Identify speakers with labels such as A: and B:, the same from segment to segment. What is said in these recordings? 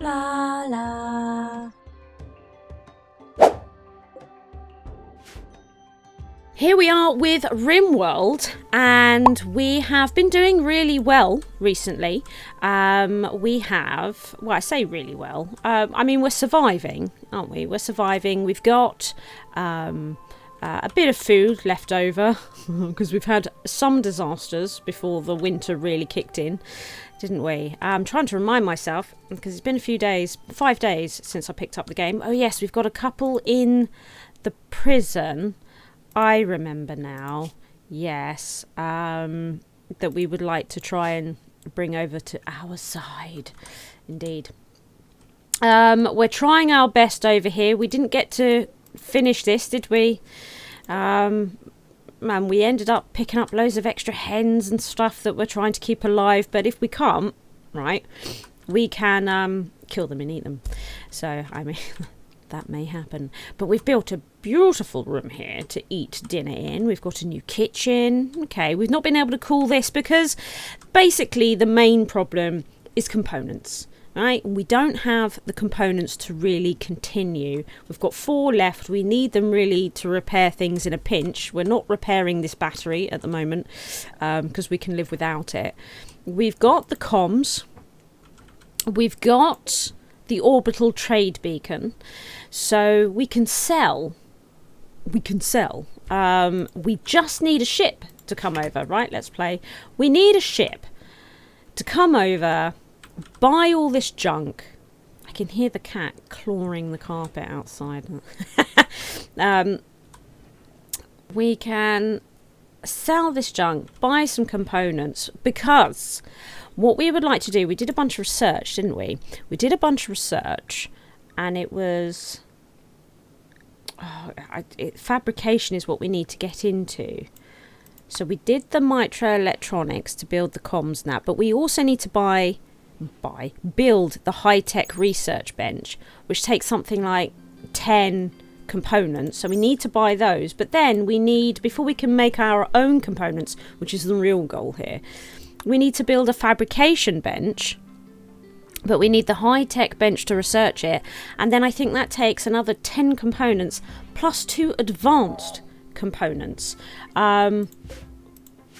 A: Blarla.
B: Here we are with Rimworld, and we have been doing really well recently. We have, well, I say really well. I mean, we're surviving, aren't we? We're surviving. We've got a bit of food left over because we've had some disasters before the winter really kicked in, didn't we? I'm trying to remind myself because it's been a few days, 5 days since I picked up the game. Oh yes, we've got a couple in the prison. I remember now, yes, that we would like to try and bring over to our side. Indeed. We're trying our best over here. We didn't get to finish this, did we? And we ended up picking up loads of extra hens and stuff that we're trying to keep alive. But if we can't, right, we can kill them and eat them. So, I mean... that may happen. But we've built a beautiful room here to eat dinner in. We've got a new kitchen. Okay, we've not been able to cool this because basically the main problem is components, right? We don't have the components to really continue. We've got 4 left. We need them really to repair things in a pinch. We're not repairing this battery at the moment because we can live without it. We've got the comms. We've got the orbital trade beacon, so we can sell. We just need a ship to come over, right? Let's play. We need a ship to come over, buy all this junk. I can hear the cat clawing the carpet outside. We can sell this junk, buy some components, because what we would like to do, we did a bunch of research, didn't we? We did a bunch of research, and it was... fabrication is what we need to get into. So we did the microelectronics to build the comms and that, but we also need to build the high-tech research bench, which takes something like 10 components. So we need to buy those, but then we need, before we can make our own components, which is the real goal here, we need to build a fabrication bench, but we need the high-tech bench to research it, and then I think that takes another 10 components plus 2 advanced components. And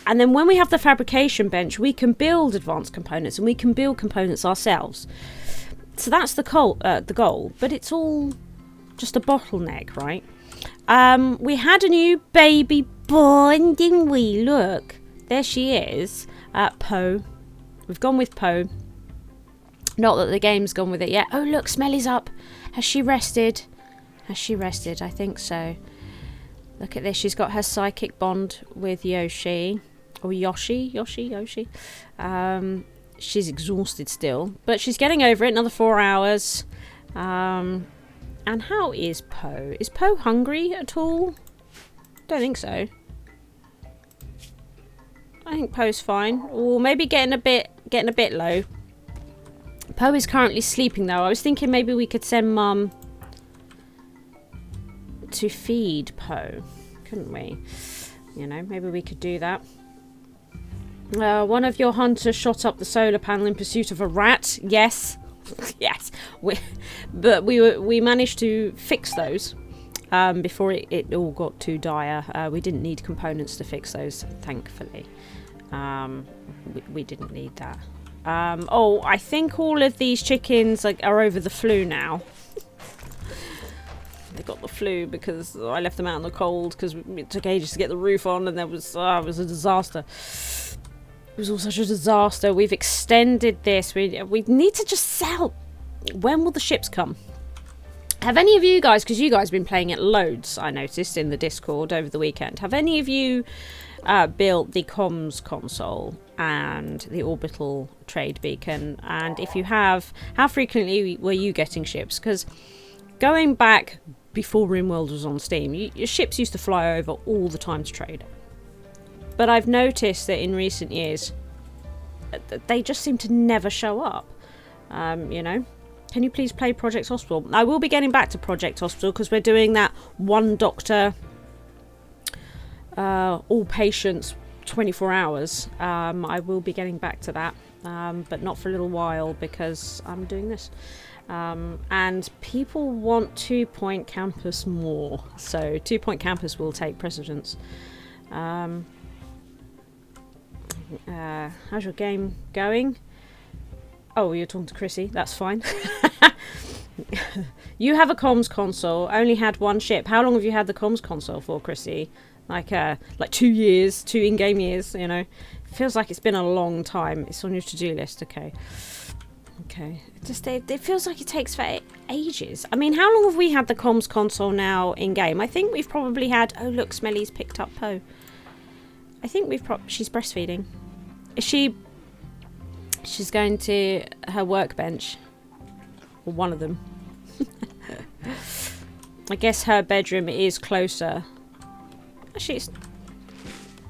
B: then when we have the fabrication bench, we can build advanced components, and we can build components ourselves. So that's the goal, but it's all just a bottleneck, right? We had a new baby born, didn't we? Look, there she is. Poe. We've gone with Poe. Not that the game's gone with it yet. Oh, look, Smelly's up. Has she rested? Has she rested? I think so. Look at this. She's got her psychic bond with Yoshi. Or Yoshi. She's exhausted still. But she's getting over it. Another 4 hours. And how is Poe? Is Poe hungry at all? Don't think so. I think Poe's fine. Or maybe getting a bit low. Poe is currently sleeping though. I was thinking maybe we could send Mum to feed Poe, couldn't we? You know, maybe we could do that. One of your hunters shot up the solar panel in pursuit of a rat. Yes. Yes. But we managed to fix those before it all got too dire. We didn't need components to fix those, thankfully. We didn't need that. I think all of these chickens are over the flu now. They got the flu because I left them out in the cold because it took ages to get the roof on, and it was a disaster. It was all such a disaster. We've extended this. We need to just sell. When will the ships come? Have any of you guys, because you guys have been playing it loads, I noticed in the Discord over the weekend, have any of you built the comms console and the orbital trade beacon? And if you have, how frequently were you getting ships? Because going back before Rimworld was on Steam, your ships used to fly over all the time to trade. But I've noticed that in recent years, they just seem to never show up. You know? Can you please play Project Hospital? I will be getting back to Project Hospital because we're doing that one doctor, all patients, 24 hours. I will be getting back to that. but not for a little while because I'm doing this. And people want 2 Point Campus more, so 2 Point Campus will take precedence. How's your game going? Oh, you're talking to Chrissy. That's fine. You have a comms console. Only had one ship. How long have you had the comms console for, Chrissy? Like 2 years, 2 in-game years. You know, feels like it's been a long time. It's on your to-do list. Okay. It feels like it takes for ages. I mean, how long have we had the comms console now in-game? I think we've probably had... Oh, look, Smelly's picked up Poe. I think she's breastfeeding. Is she... She's going to her workbench. Or one of them. I guess her bedroom is closer. Actually, it's...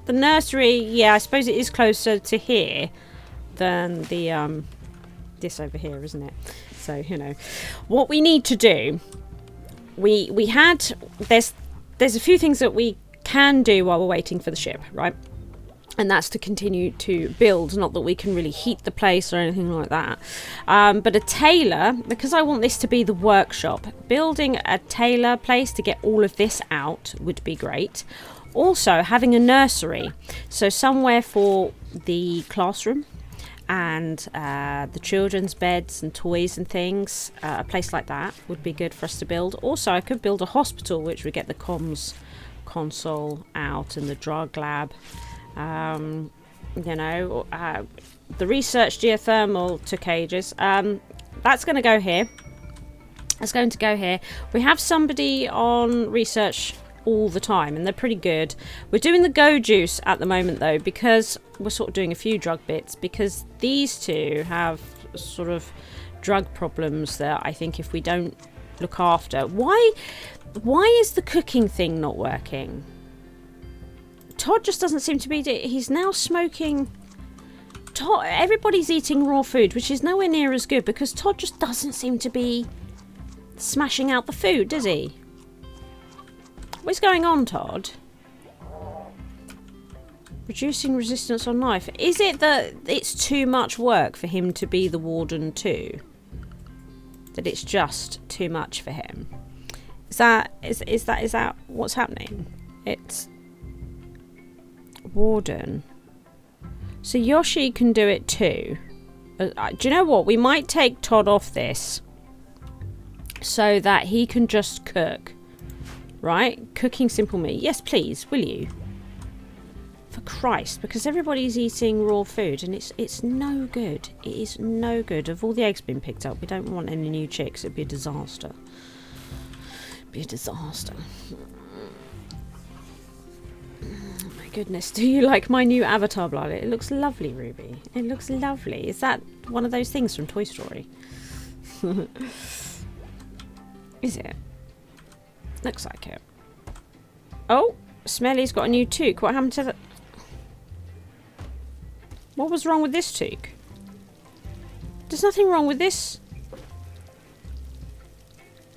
B: The nursery, yeah, I suppose it is closer to here than the... this over here, isn't it? So, you know, what we need to do, we had there's a few things that we can do while we're waiting for the ship, right? And that's to continue to build, not that we can really heat the place or anything like that, but a tailor, because I want this to be the workshop, building a tailor place to get all of this out would be great. Also having a nursery, so somewhere for the classroom and the children's beds and toys and things, a place like that would be good for us to build. Also, I could build a hospital, which would get the comms console out and the drug lab. You know, the research geothermal took ages. That's going to go here. That's going to go here. We have somebody on research all the time and they're pretty good. We're doing the go juice at the moment though, because we're sort of doing a few drug bits, because these two have sort of drug problems that I think if we don't look after. Why is the cooking thing not working? Todd just doesn't seem to be... He's now smoking... Todd, everybody's eating raw food, which is nowhere near as good, because Todd just doesn't seem to be smashing out the food, does he? What's going on, Todd? Reducing resistance on knife. Is it that it's too much work for him to be the warden too? That it's just too much for him? Is that what's happening? It's warden. So Yoshi can do it too. Do you know what? We might take Todd off this so that he can just cook. Right? Cooking simple meat. Yes, please, will you? For Christ, because everybody's eating raw food and it's no good. It is no good. Have all the eggs been picked up? We don't want any new chicks. It'd be a disaster. It'd be a disaster. Oh my goodness. Do you like my new avatar, Blarla? It looks lovely, Ruby. It looks lovely. Is that one of those things from Toy Story? Is it? Looks like it. Oh, Smelly's got a new toque. What happened to the... What was wrong with this toque? There's nothing wrong with this.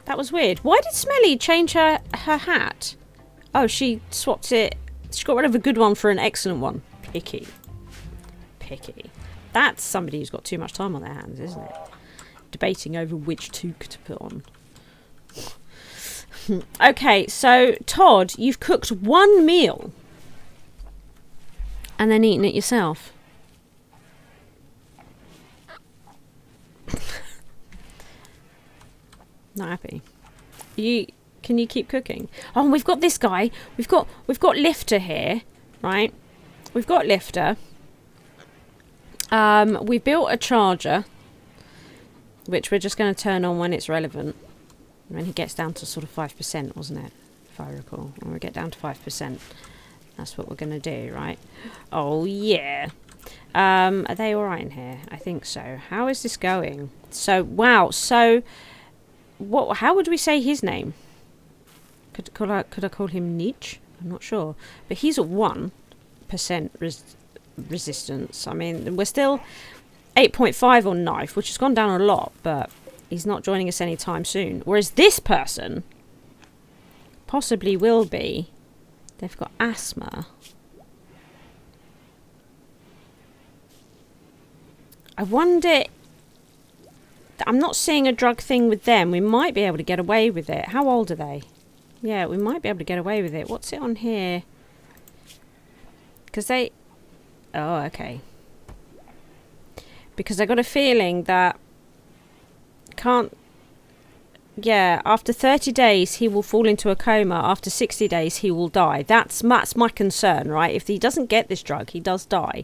B: That was weird. Why did Smelly change her hat? Oh, she swapped it. She got rid of a good one for an excellent one. Picky. Picky. That's somebody who's got too much time on their hands, isn't it? Debating over which toque to put on. Okay, so Todd, you've cooked one meal and then eaten it yourself. Not happy. Can you keep cooking? Oh, and we've got this guy. We've got Lifter here, right? We've got Lifter. We've built a charger, which we're just going to turn on when it's relevant. When he gets down to sort of 5%, wasn't it? If I recall. When we get down to 5%, that's what we're going to do, right? Oh, yeah. Are they all right in here? I think so. How is this going? So, wow. So, how would we say his name? Could I call him Nietzsche? I'm not sure. But he's at 1% resistance. I mean, we're still 8.5 on knife, which has gone down a lot, but... He's not joining us anytime soon. Whereas this person possibly will be. They've got asthma. I wonder... I'm not seeing a drug thing with them. We might be able to get away with it. How old are they? Yeah, we might be able to get away with it. What's it on here? Because they... Oh, okay. Because I got a feeling that... Can't... Yeah, after 30 days, he will fall into a coma. After 60 days, he will die. That's my concern, right? If he doesn't get this drug, he does die.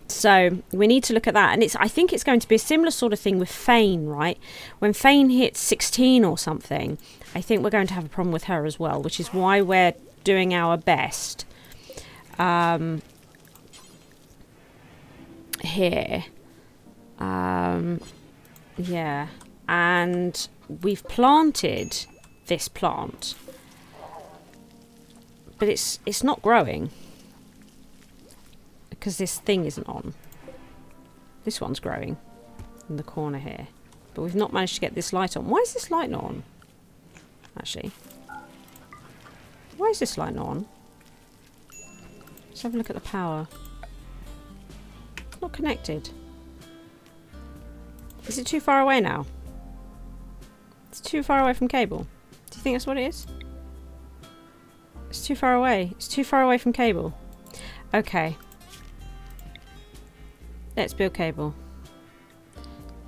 B: So we need to look at that. And I think it's going to be a similar sort of thing with Fane, right? When Fane hits 16 or something, I think we're going to have a problem with her as well, which is why we're doing our best here. Yeah. And we've planted this plant, but it's not growing because this thing isn't on. This one's growing in the corner here, but we've not managed to get this light on. Why is this light not on? Actually, why is this light not on? Let's have a look at the power. It's not connected. Is it too far away now? It's too far away from cable. Do you think that's what it is? It's too far away. It's too far away from cable. Okay. Let's build cable.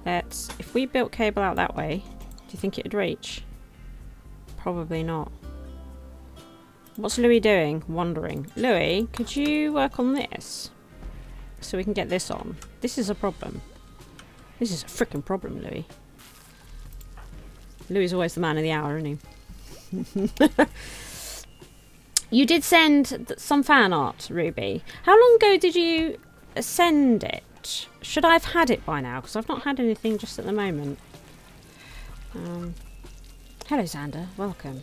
B: If we built cable out that way, do you think it'd reach? Probably not. What's Louis doing? Wandering. Louis, could you work on this? So we can get this on. This is a problem. This is a freaking problem, Louis. Louis is always the man of the hour, isn't he? You did send some fan art, Ruby. How long ago did you send it? Should I have had it by now? Because I've not had anything just at the moment. Hello, Xander. Welcome.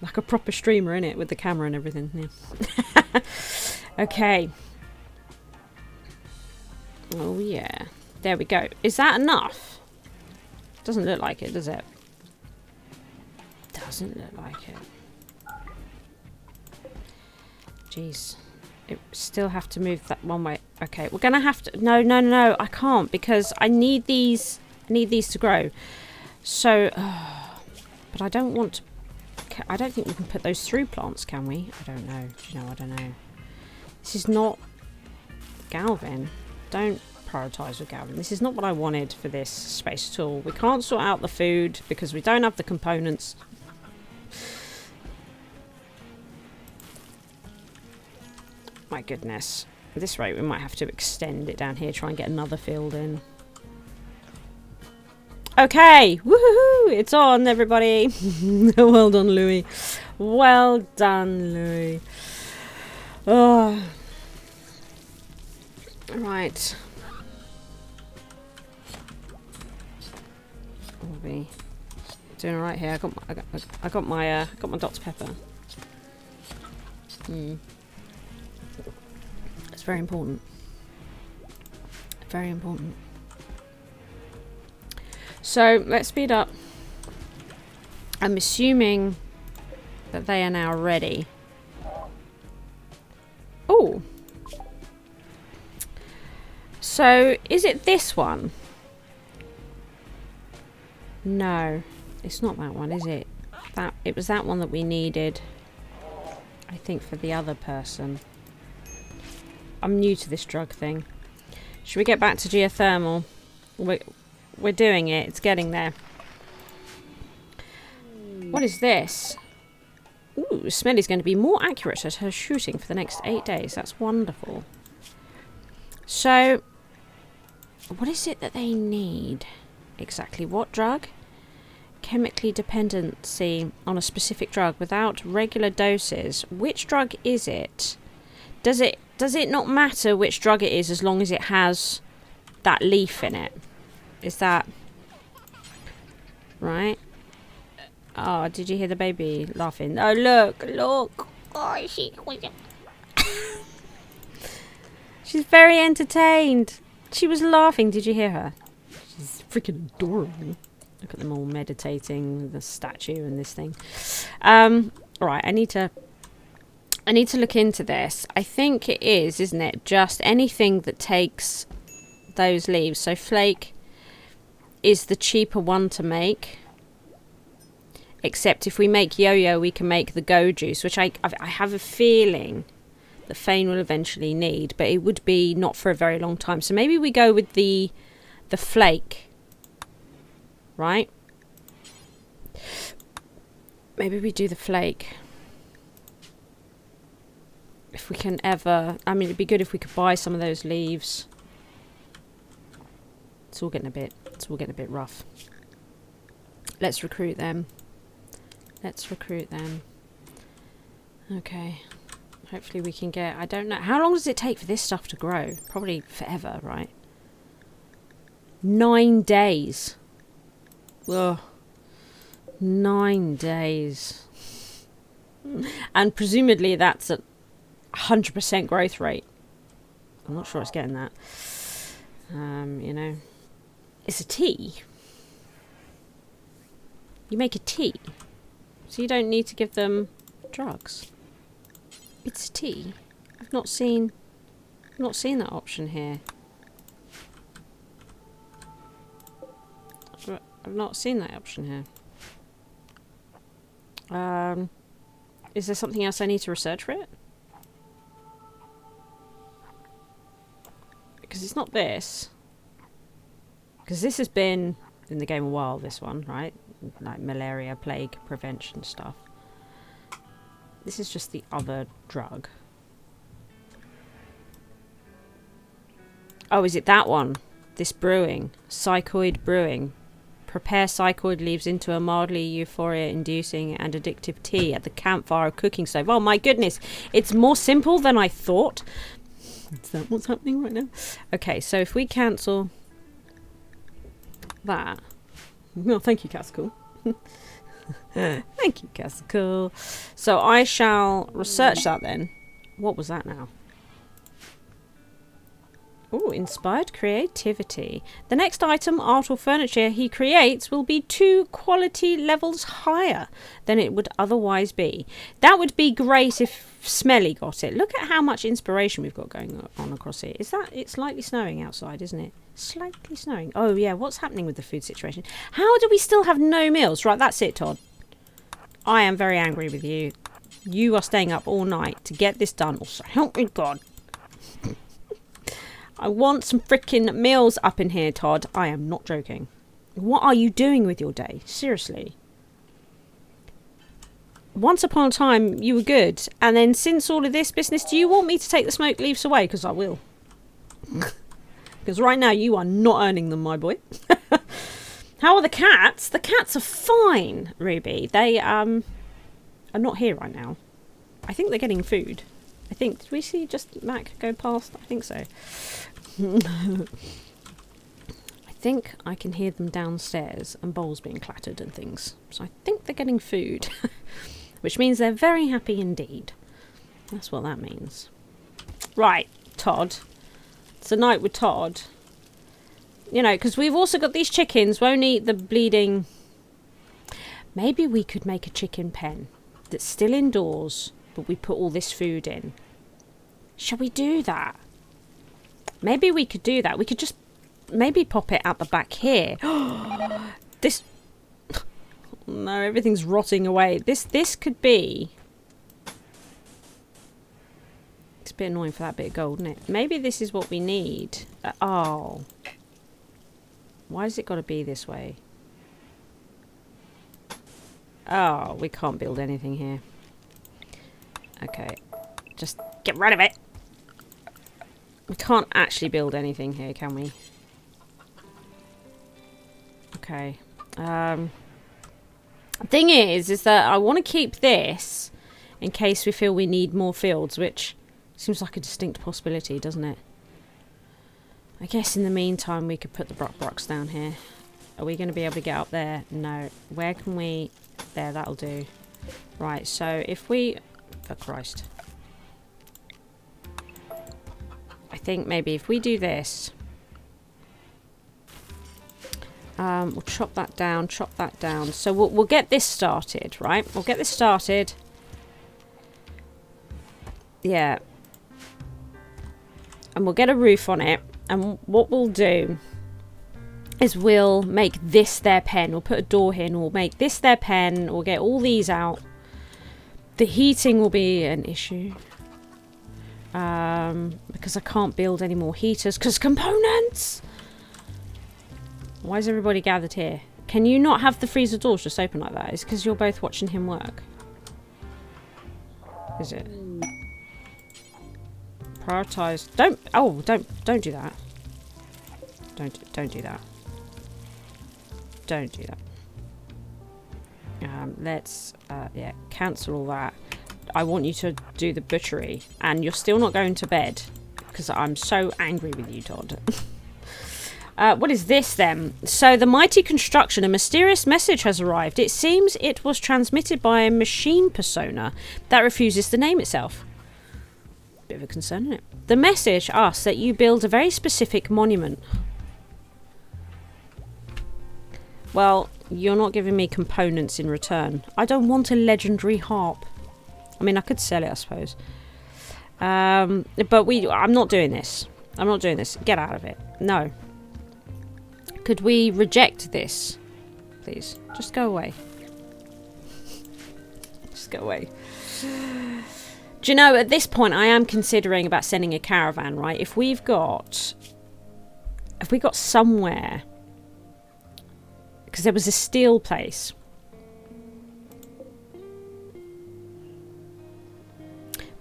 B: Like a proper streamer, innit? With the camera and everything. Yeah. Okay. Oh, yeah. There we go. Is that enough? Doesn't look like it, does it? Doesn't look like it. Jeez. It still have to move that one way. Okay, we're gonna have to... No, I can't because I need these... I need these to grow. So... but I don't want to... I don't think we can put those through plants, can we? I don't know. Do you know? I don't know. This is not... Galvin. Don't prioritise with Galvin. This is not what I wanted for this space at all. We can't sort out the food because we don't have the components. My goodness. At this rate, we might have to extend it down here, try and get another field in. Okay! Woohoo! It's on, everybody! Well done, Louis. Well done, Louis. Oh. Right. We'll be doing all right here. I got my Dr. Pepper. It's very important. Very important. So let's speed up. I'm assuming that they are now ready. Oh. So is it this one? No, it's not that one, is it? It was that one that we needed, I think, for the other person. I'm new to this drug thing. Should we get back to geothermal? We're doing it. It's getting there. What is this? Ooh, Smelly's going to be more accurate at her shooting for the next 8 days. That's wonderful. So, what is it that they need? Exactly what drug? Chemically dependency on a specific drug without regular doses. Which drug is it? Does it not matter which drug it is as long as it has that leaf in it? Is that right? Oh, did you hear the baby laughing? Oh, look. Oh, she's very entertained. She was laughing. Did you hear her? She's freaking adorable. Look at them all meditating, the statue and this thing. Right, I need to I need to look into this. I think it is, isn't it? Just anything that takes those leaves. So flake is the cheaper one to make. Except if we make yo-yo, we can make the go juice, which I have a feeling that Fane will eventually need, but it would be not for a very long time. So maybe we go with the flake, right? Maybe we do the flake. If we can ever... I mean, it'd be good if we could buy some of those leaves. It's all getting a bit rough. Let's recruit them. Let's recruit them. Okay. Hopefully we can get... I don't know. How long does it take for this stuff to grow? Probably forever, right? 9 days. Ugh. 9 days. And presumably that's a 100% growth rate. I'm not sure it's getting that. You know. It's a tea. You make a tea. So you don't need to give them drugs. It's tea. I've not seen that option here. I've not seen that option here. Is there something else I need to research for it? Because it's not this. Because this has been in the game a while, this one, right? Like malaria, plague prevention stuff. This is just the other drug. Oh, is it that one? This brewing. Psychoid brewing. Prepare psychoid leaves into a mildly euphoria-inducing and addictive tea at the campfire or cooking stove. Oh my goodness. It's more simple than I thought. Is that what's happening right now? Okay, so if we cancel that. Well, thank you, Cassical. Thank you, Cassical. So I shall research that then. What was that now? Oh, inspired creativity. The next item, art or furniture he creates will be 2 quality levels higher than it would otherwise be. That would be great if Smelly got it. Look at how much inspiration we've got going on across here. Is that... It's slightly snowing outside, isn't it? Slightly snowing. Oh, yeah. What's happening with the food situation? How do we still have no meals? Right, that's it, Todd. I am very angry with you. You are staying up all night to get this done. Also, help me God. I want some freaking meals up in here, Todd. I am not joking. What are you doing with your day? Seriously. Once upon a time, you were good. And then since all of this business, do you want me to take the smoke leaves away? Because I will. Because right now, you are not earning them, my boy. How are the cats? The cats are fine, Ruby. They are not here right now. I think they're getting food. I think, did we see just Mac go past? I think so. I think I can hear them downstairs and bowls being clattered and things. So I think they're getting food. Which means they're very happy indeed. That's what that means. Right, Todd. It's a night with Todd. You know, because we've also got these chickens. Won't eat the bleeding... Maybe we could make a chicken pen that's still indoors, but we put all this food in. Shall we do that? Maybe we could do that. We could just maybe pop it out the back here. This... No, everything's rotting away. This could be... It's a bit annoying for that bit of gold, isn't it? Maybe this is what we need. Oh. Why has it got to be this way? Oh, we can't build anything here. Okay. Just get rid of it. We can't actually build anything here, can we? Okay. Thing is that I want to keep this in case we feel we need more fields, which seems like a distinct possibility, doesn't it? I guess in the meantime we could put the Brockbrocks down here. Are we going to be able to get up there? No. Where can we... There, that'll do. Right, so if we... For Christ. I think maybe if we do this... we'll chop that down, chop that down. So we'll get this started, right? We'll get this started. Yeah. And we'll get a roof on it. And what we'll do is we'll make this their pen. We'll put a door here and we'll make this their pen. We'll get all these out. The heating will be an issue. Because I can't build any more heaters. Because components! Why is everybody gathered here? Can you not have the freezer doors just open like that? It's because you're both watching him work. Is it? Prioritize. Don't do that. Don't do that. Don't do that. Let's yeah, cancel all that. I want you to do the butchery, and you're still not going to bed because I'm so angry with you, Todd. What is this then? So the mighty construction, a mysterious message has arrived. It seems it was transmitted by a machine persona that refuses to name itself. Bit of a concern, isn't it? The message asks that you build a very specific monument. Well, you're not giving me components in return. I don't want a legendary harp. I mean, I could sell it, I suppose. But I'm not doing this. I'm not doing this. Get out of it. No. Could we reject this? Please. Just go away. Just go away. Do you know, at this point, I am considering about sending a caravan, right? If we got somewhere... Because there was a steel place.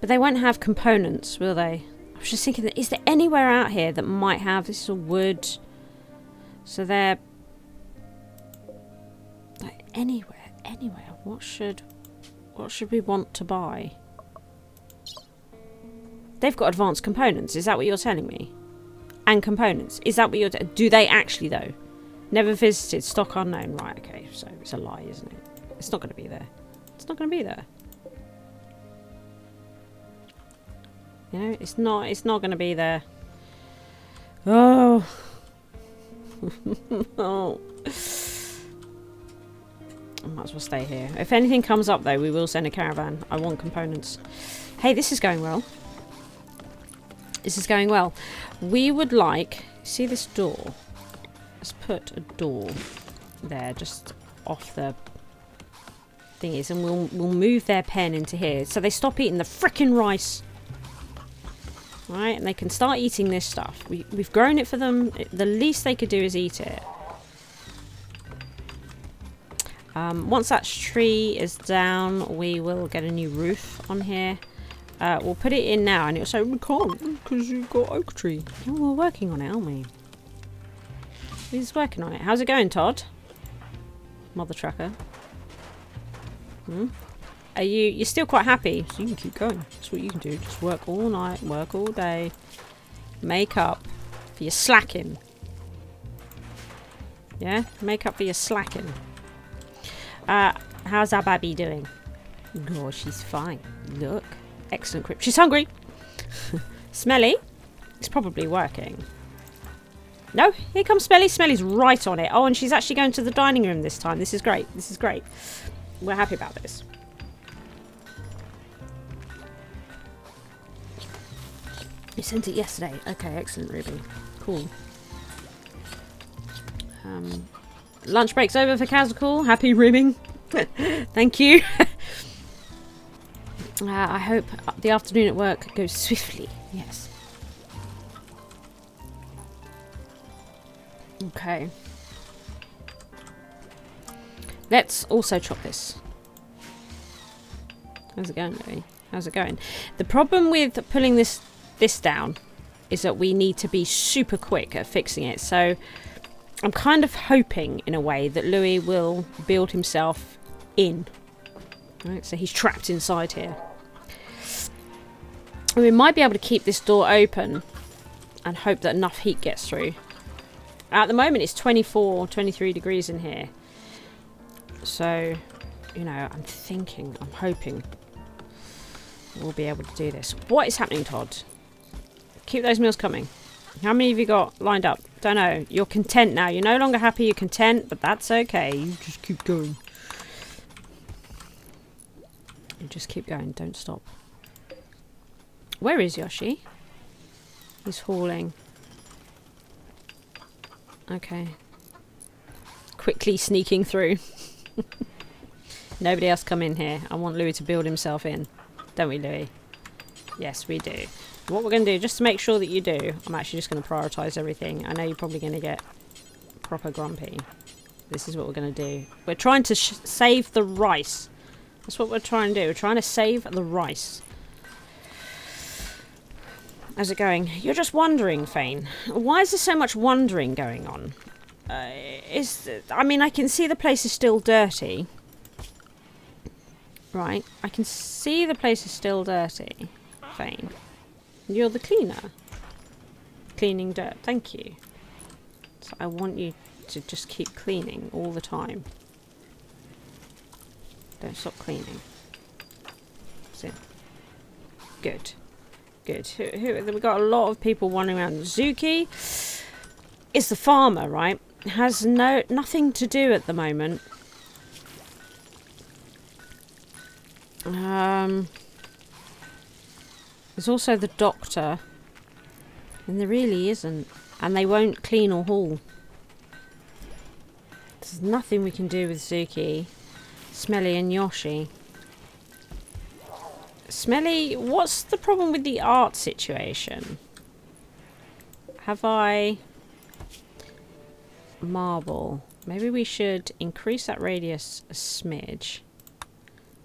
B: But they won't have components, will they? I was just thinking, is there anywhere out here that might have... This is all wood. So they're... Like, anywhere. What should we want to buy? They've got advanced components. Is that what you're telling me? And components. Is that what you're... Do they actually, though? Never visited. Stock unknown. Right, okay. So it's a lie, isn't it? It's not going to be there. It's not going to be there. You know, it's not going to be there. Oh. Oh. I might as well stay here. If anything comes up, though, we will send a caravan. I want components. Hey, this is going well. This is going well. We would like... See this door? Let's put a door there, just off the thingies, and we'll move their pen into here, so they stop eating the frickin' rice. Right, and they can start eating this stuff. We've grown it for them. The least they could do is eat it. Once that tree is down, we will get a new roof on here. We'll put it in now, and it'll say we can't because you've got oak tree. Oh, we're working on it, aren't we? He's working on it. How's it going, Todd? Mother trucker. Are you're still quite happy? So you can keep going. That's what you can do. Just work all night, work all day. Make up for your slacking. Yeah? Make up for your slacking. How's our baby doing? Oh, she's fine. Look. Excellent grip. She's hungry. Smelly. It's probably working. No, here comes Smelly. Smelly's right on it. Oh, and she's actually going to the dining room this time. This is great. This is great. We're happy about this. You sent it yesterday. Okay, excellent, Ruby. Cool. Lunch break's over for Kazakool. Happy rimming. Thank you. I hope the afternoon at work goes swiftly. Yes. Okay. Let's also chop this. How's it going, Louie? How's it going? The problem with pulling this down is that we need to be super quick at fixing it. So I'm kind of hoping, in a way, that Louis will build himself in. Right, so he's trapped inside here. And we might be able to keep this door open and hope that enough heat gets through. At the moment, it's 24, 23 degrees in here. So, you know, I'm hoping we'll be able to do this. What is happening, Todd? Keep those meals coming. How many have you got lined up? Don't know. You're content now. You're no longer happy. You're content, but that's okay. You just keep going. You just keep going. Don't stop. Where is Yoshi? He's hauling. Okay. Quickly sneaking through. Nobody else come in here. I want Louis to build himself in. Don't we, Louis? Yes, we do. What we're going to do, just to make sure that you do, I'm actually just going to prioritise everything. I know you're probably going to get proper grumpy. This is what we're going to do. We're trying to save the rice. That's what we're trying to do. We're trying to save the rice. How's it going? You're just wondering, Fane. Why is there so much wondering going on? I mean, I can see the place is still dirty. Right. I can see the place is still dirty. Fane. You're the cleaner. Cleaning dirt. Thank you. So I want you to just keep cleaning all the time. Don't stop cleaning. That's it. Good. Good. We've got a lot of people wandering around. Zuki is the farmer, right? Has nothing to do at the moment. There's also the doctor. And there really isn't. And they won't clean or haul. There's nothing we can do with Zuki, Smelly and Yoshi. Smelly, what's the problem with the art situation? Have I... Marble. Maybe we should increase that radius a smidge.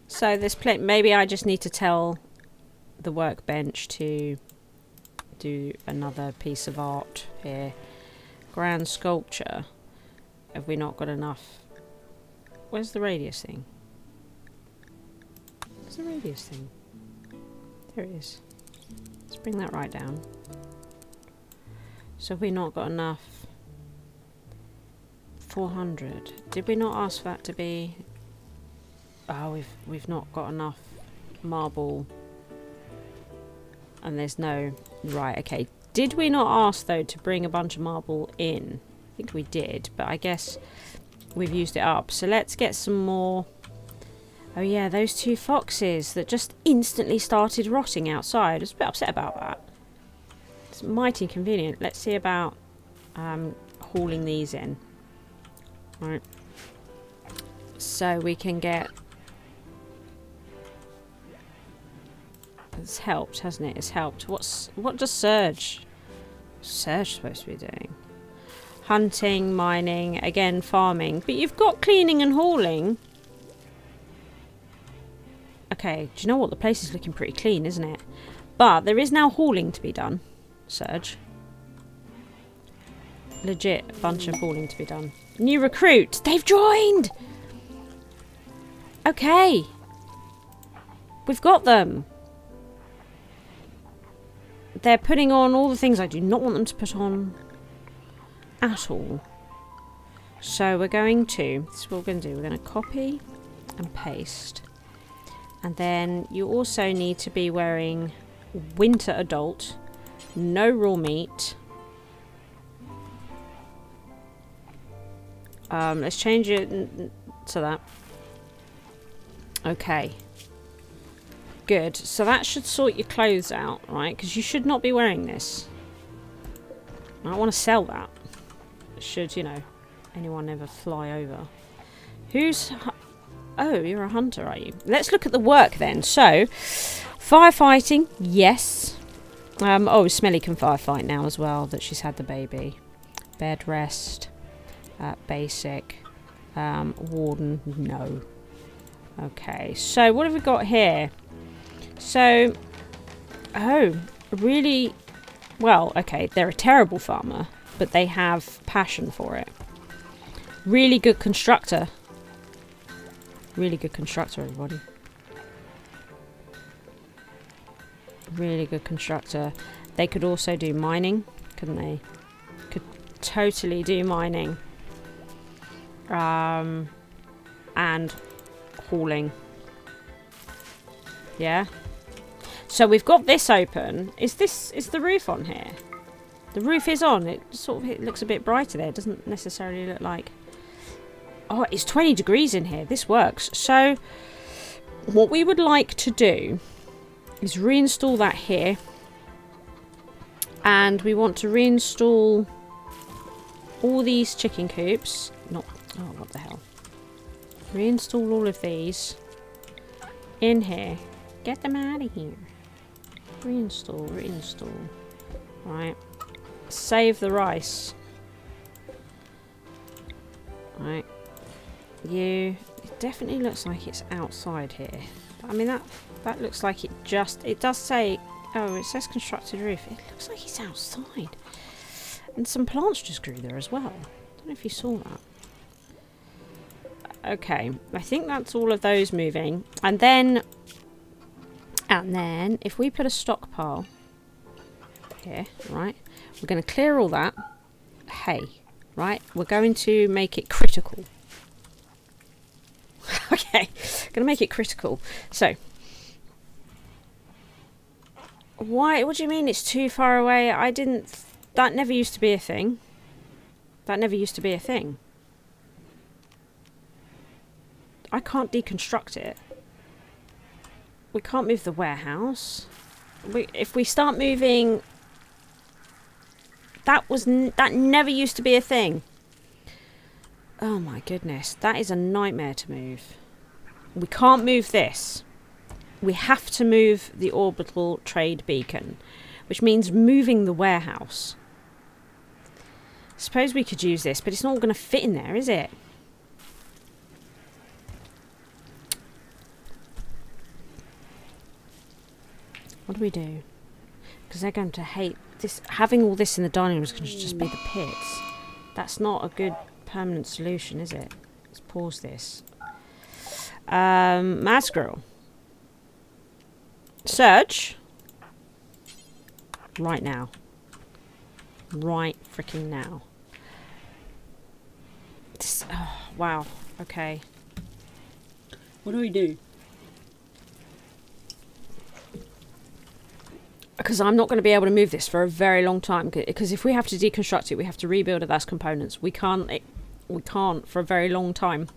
B: So this plate, maybe I just need to tell the workbench to do another piece of art here. Grand sculpture. Have we not got enough? Where's the radius thing? Where's the radius thing? There it is. Let's bring that right down. So have we not got enough? 400. Did we not ask for that to be... Oh, we've not got enough marble. And there's no... Right, okay. Did we not ask, though, to bring a bunch of marble in? I think we did, but I guess we've used it up. So let's get some more... Oh yeah, those two foxes that just instantly started rotting outside. I was a bit upset about that. It's mighty inconvenient. Let's see about hauling these in. Right. So we can get... It's helped, hasn't it? It's helped. What does Surge supposed to be doing? Hunting, mining, again farming. But you've got cleaning and hauling. Okay, do you know what? The place is looking pretty clean, isn't it? But there is now hauling to be done. Surge. Legit a bunch of hauling to be done. New recruit! They've joined! Okay. We've got them. They're putting on all the things I do not want them to put on at all. So we're going to... This is what we're going to do. We're going to copy and paste. And then you also need to be wearing winter adult, no raw meat. Let's change it to that. Okay. Good. So that should sort your clothes out, right? Because you should not be wearing this. I want to sell that. Should, you know, anyone ever fly over. Who's... Oh, you're a hunter, are you? Let's look at the work then. So, firefighting, yes. Oh, Smelly can firefight now as well, that she's had the baby. Bed rest. Basic. Warden, no. Okay, so what have we got here? So, oh, really... Well, okay, they're a terrible farmer, but they have passion for it. Really good constructor. Really good constructor, everybody. Really good constructor. They could also do mining, couldn't they? Could totally do mining. And hauling. Yeah. So we've got this open. Is the roof on here? The roof is on. It looks a bit brighter there. It doesn't necessarily look like... Oh, it's 20 degrees in here. This works. So, what we would like to do is reinstall that here. And we want to reinstall all these chicken coops. Not, oh, what the hell. Reinstall all of these in here. Get them out of here. Reinstall. Right. Save the rice. Right. It definitely looks like it's outside here. But, I mean, that looks like it does say, oh, it says constructed roof. It looks like it's outside. And some plants just grew there as well. I don't know if you saw that. Okay, I think that's all of those moving. And then if we put a stockpile here, right, we're going to clear all that hay, right? We're going to make it critical. Okay, going to make it critical. So, why? What do you mean it's too far away? That never used to be a thing. That never used to be a thing. I can't deconstruct it. We can't move the warehouse. If we start moving... That never used to be a thing. Oh my goodness. That is a nightmare to move. We can't move this. We have to move the orbital trade beacon. Which means moving the warehouse. Suppose we could use this, but it's not going to fit in there, is it? What do we do? Because they're going to hate this. Having all this in the dining room is going to just be the pits. That's not a good permanent solution, is it? Let's pause this. Mad Squirrel. Search. Right now. Right freaking now. This, oh, wow. Okay. What do we do? Because I'm not going to be able to move this for a very long time. Because if we have to deconstruct it, we have to rebuild it as components. We can't for a very long time.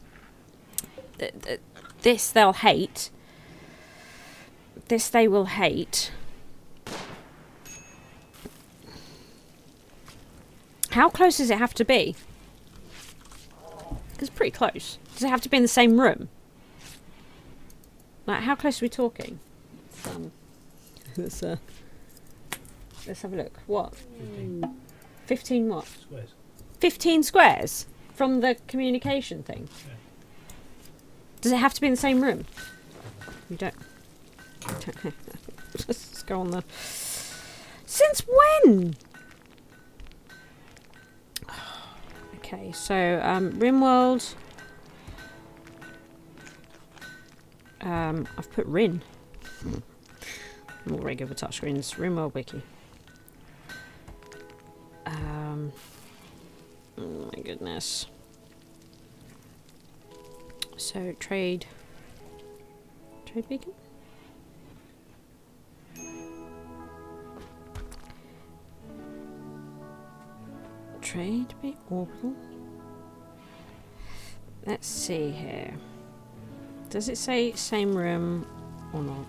B: This they'll hate. This they will hate. How close does it have to be? It's pretty close. Does it have to be in the same room? Like, how close are we talking? Let's have a look. What? 15 what?
A: Squares.
B: 15 squares? From the communication thing?
A: Yeah.
B: Does it have to be in the same room? You don't... Let's go on the... Since when? Okay, so, Rimworld... I've put Rin. I'm not very good with touchscreens. Rimworld wiki. Oh my goodness. So, trade beacon? Trade beacon? Orbital? Let's see here. Does it say same room or not?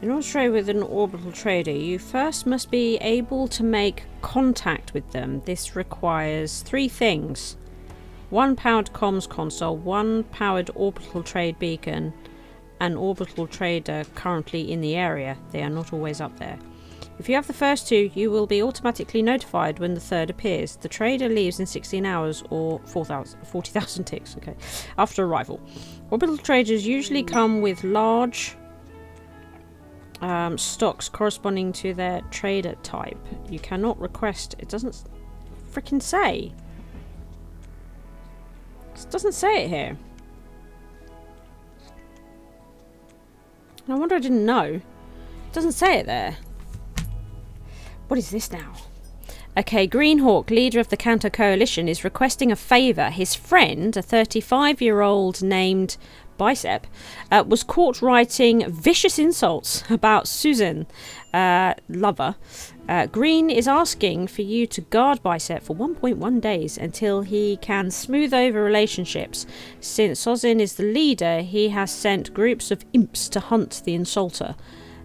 B: In order to trade with an orbital trader, you first must be able to make contact with them. This requires 3 things. 1 powered comms console, 1 powered orbital trade beacon, an orbital trader currently in the area. They are not always up there. If you have the first 2, you will be automatically notified when the third appears. The trader leaves in 16 hours or 40,000 ticks, okay, after arrival. Orbital traders usually come with large stocks corresponding to their trader type. You cannot request... It doesn't freaking say. It doesn't say it here. No wonder I didn't know. It doesn't say it there. What is this now? Okay, Greenhawk, leader of the Kanto Coalition, is requesting a favour. His friend, a 35-year-old named Bicep, was caught writing vicious insults about Susan, lover. Green is asking for you to guard Bicep for 1.1 days until he can smooth over relationships. Since Sozin is the leader, he has sent groups of imps to hunt the insulter.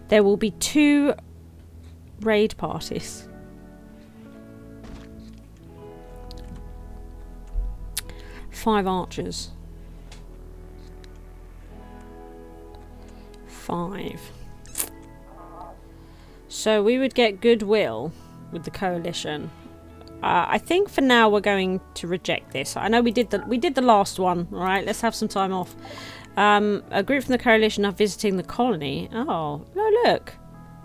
B: There will be 2 raid parties. Five archers. 5. So we would get goodwill with the coalition. I think for now we're going to reject this. I know we did the last one. All right, let's have some time off. A group from the coalition are visiting the colony. Oh, no, look.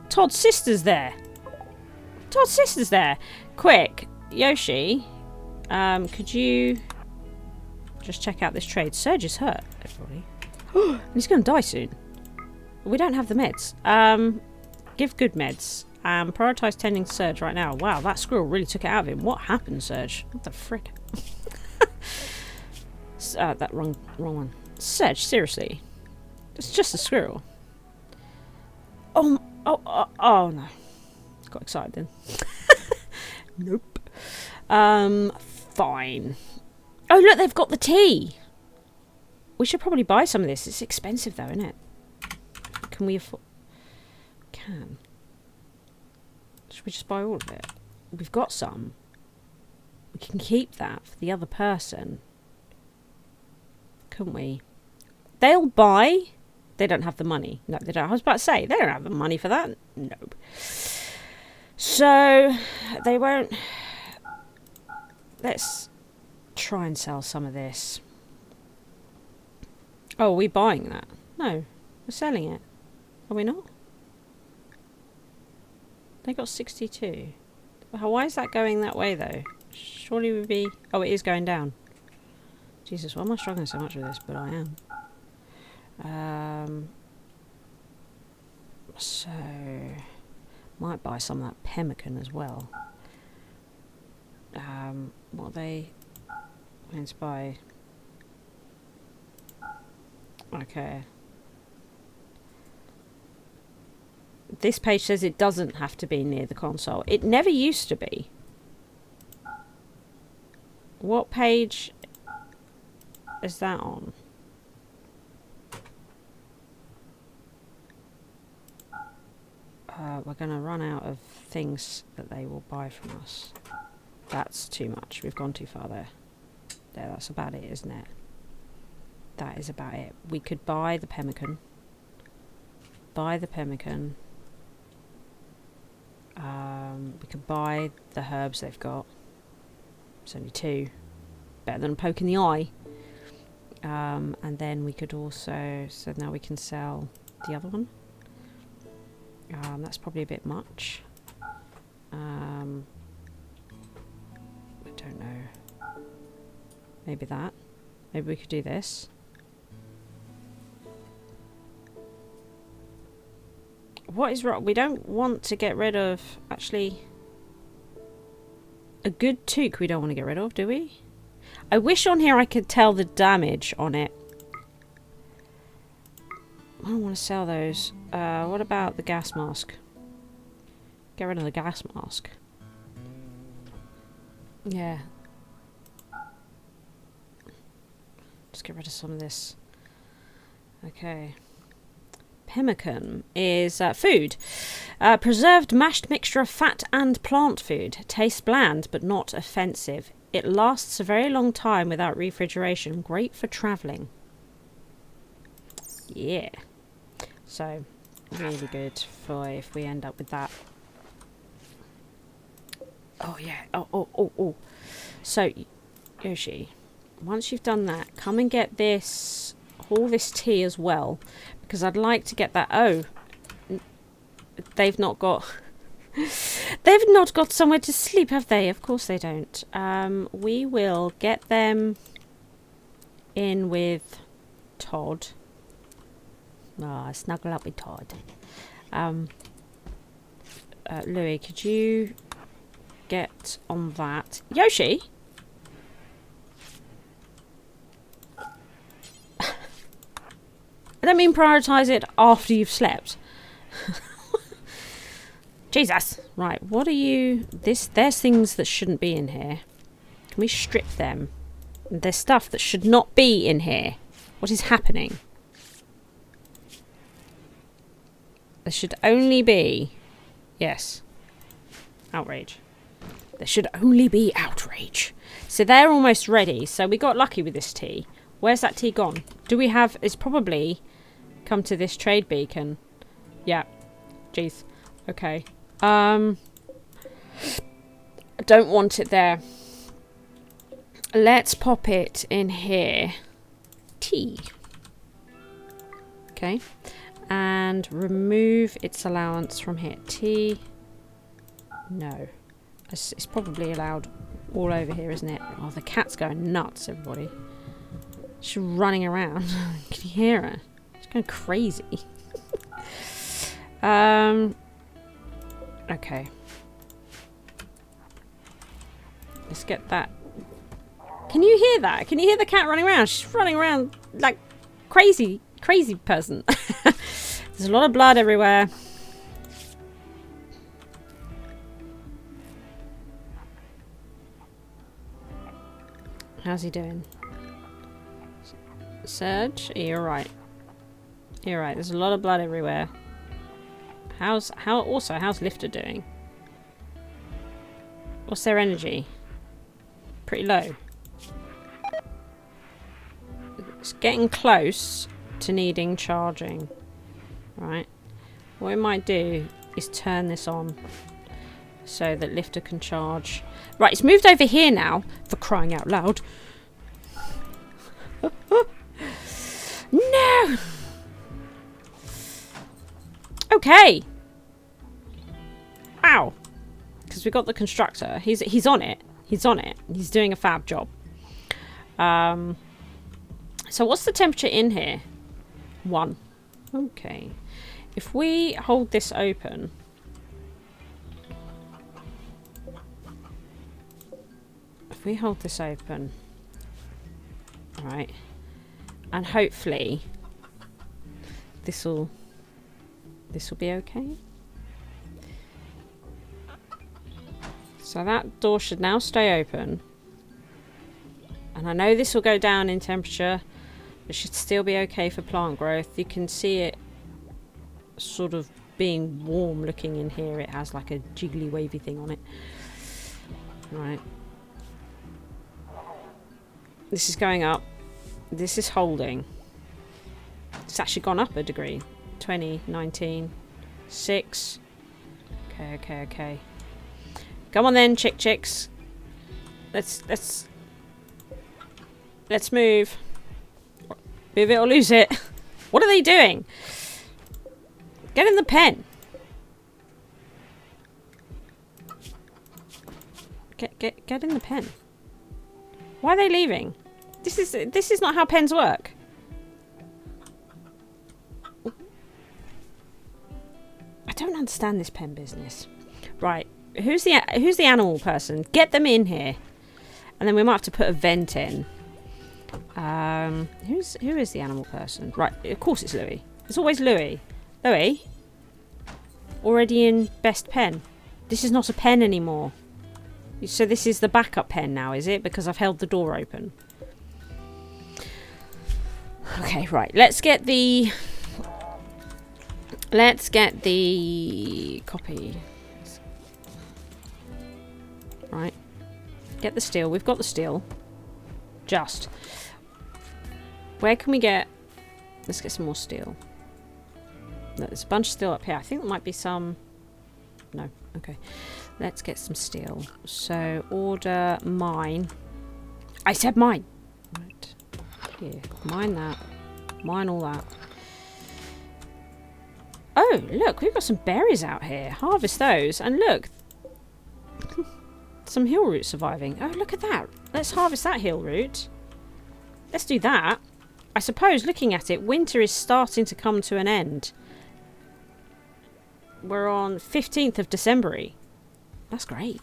B: Todd's sister's there. Todd's sister's there. Quick, Yoshi, could you just check out this trade? Serge is hurt, everybody. And he's going to die soon. We don't have the meds. Give good meds. Prioritise tending Serge right now. Wow, that squirrel really took it out of him. What happened, Serge? What the frick? That wrong one. Serge, seriously. It's just a squirrel. Oh no. Got excited then. Nope. Fine. Oh, look, they've got the tea. We should probably buy some of this. It's expensive though, isn't it? Can we afford... Can. Should we just buy all of it? We've got some. We can keep that for the other person. Couldn't we? They'll buy. They don't have the money. No, they don't. I was about to say, they don't have the money for that. No. So, they won't... Let's try and sell some of this. Oh, are we buying that? No, we're selling it. Are we not? They got 62. Why is that going that way though? Surely we'd be... Oh, it is going down. Jesus, why am I struggling so much with this? But I am. So... Might buy some of that pemmican as well. What are they going to buy? Okay. This page says it doesn't have to be near the console. It never used to be. What page is that on? We're going to run out of things that they will buy from us. That's too much. We've gone too far there. There, that's about it, isn't it? That is about it. We could buy the pemmican. Buy the pemmican. We could buy the herbs they've got. It's only 2. Better than a poke in the eye. And then we could also... So now we can sell the other one. That's probably a bit much. I don't know. Maybe that. Maybe we could do this. What is wrong? We don't want to get rid of... Actually... A good toque we don't want to get rid of, do we? I wish on here I could tell the damage on it. I don't want to sell those. What about the gas mask? Get rid of the gas mask. Yeah. Just get rid of some of this. Okay. Pemmican is food. Preserved mashed mixture of fat and plant food. Tastes bland but not offensive. It lasts a very long time without refrigeration. Great for travelling. Yeah. So, really good for if we end up with that. Oh, yeah. Oh. So, Yoshi, once you've done that, come and get this, all this tea as well. Because I'd like to get that. Oh, they've not got... They've not got somewhere to sleep, have they? Of course they don't. We will get them in with Todd. Snuggle up with Todd. Louis, could you get on that? Yoshi? I don't mean prioritise it after you've slept. Jesus. Right, what are you... There's things that shouldn't be in here. Can we strip them? There's stuff that should not be in here. What is happening? There should only be... Yes. Outrage. There should only be outrage. So they're almost ready. So we got lucky with this tea. Where's that tea gone? Do we have... It's probably come to this trade beacon. Yeah. Jeez. Okay. I don't want it there. Let's pop it in here. Tea. Okay. And remove its allowance from here. Tea. No. It's probably allowed all over here, isn't it? Oh, the cat's going nuts, everybody. She's running around. Can you hear her? She's going crazy. Okay. Let's get that. Can you hear that? Can you hear the cat running around? She's running around like crazy person. There's a lot of blood everywhere. How's he doing? Serge? You're right. You're right. There's a lot of blood everywhere. How's Lifter doing? What's their energy? Pretty low. It's getting close to needing charging. Right. What we might do is turn this on so that Lifter can charge. Right, it's moved over here now, for crying out loud. No! Okay. Ow. Because we got the constructor. He's on it. He's on it. He's doing a fab job. So what's the temperature in here? 1. Okay. If we hold this open... If we hold this open... Right. And hopefully... This'll be okay. So that door should now stay open. And I know this will go down in temperature. It should still be okay for plant growth. You can see it sort of being warm looking in here. It has like a jiggly wavy thing on it. Right. This is going up. This is holding. It's actually gone up a degree. 20, 19, 6. Okay. Come on then, chicks. Let's move. Move it or lose it. What are they doing? Get in the pen. Get in the pen. Why are they leaving? This is not how pens work. I don't understand this pen business. Right. Who's the animal person? Get them in here. And then we might have to put a vent in. Who is the animal person? Right, of course it's Louis. It's always Louis. Louis? Already in best pen. This is not a pen anymore. So this is the backup pen now, is it? Because I've held the door open. Okay, right. Let's get the copy. Right. Get the steel. We've got the steel. Just. Where can we get... Let's get some more steel. No, there's a bunch of steel up here. I think there might be some... No. Okay. Let's get some steel. So, order mine. I said mine! Right. Here. Mine that. Mine all that. Oh, look. We've got some berries out here. Harvest those. And look. Some hill root surviving. Oh, look at that. Let's harvest that hill root. Let's do that. I suppose, looking at it, winter is starting to come to an end. We're on 15th of December. That's great.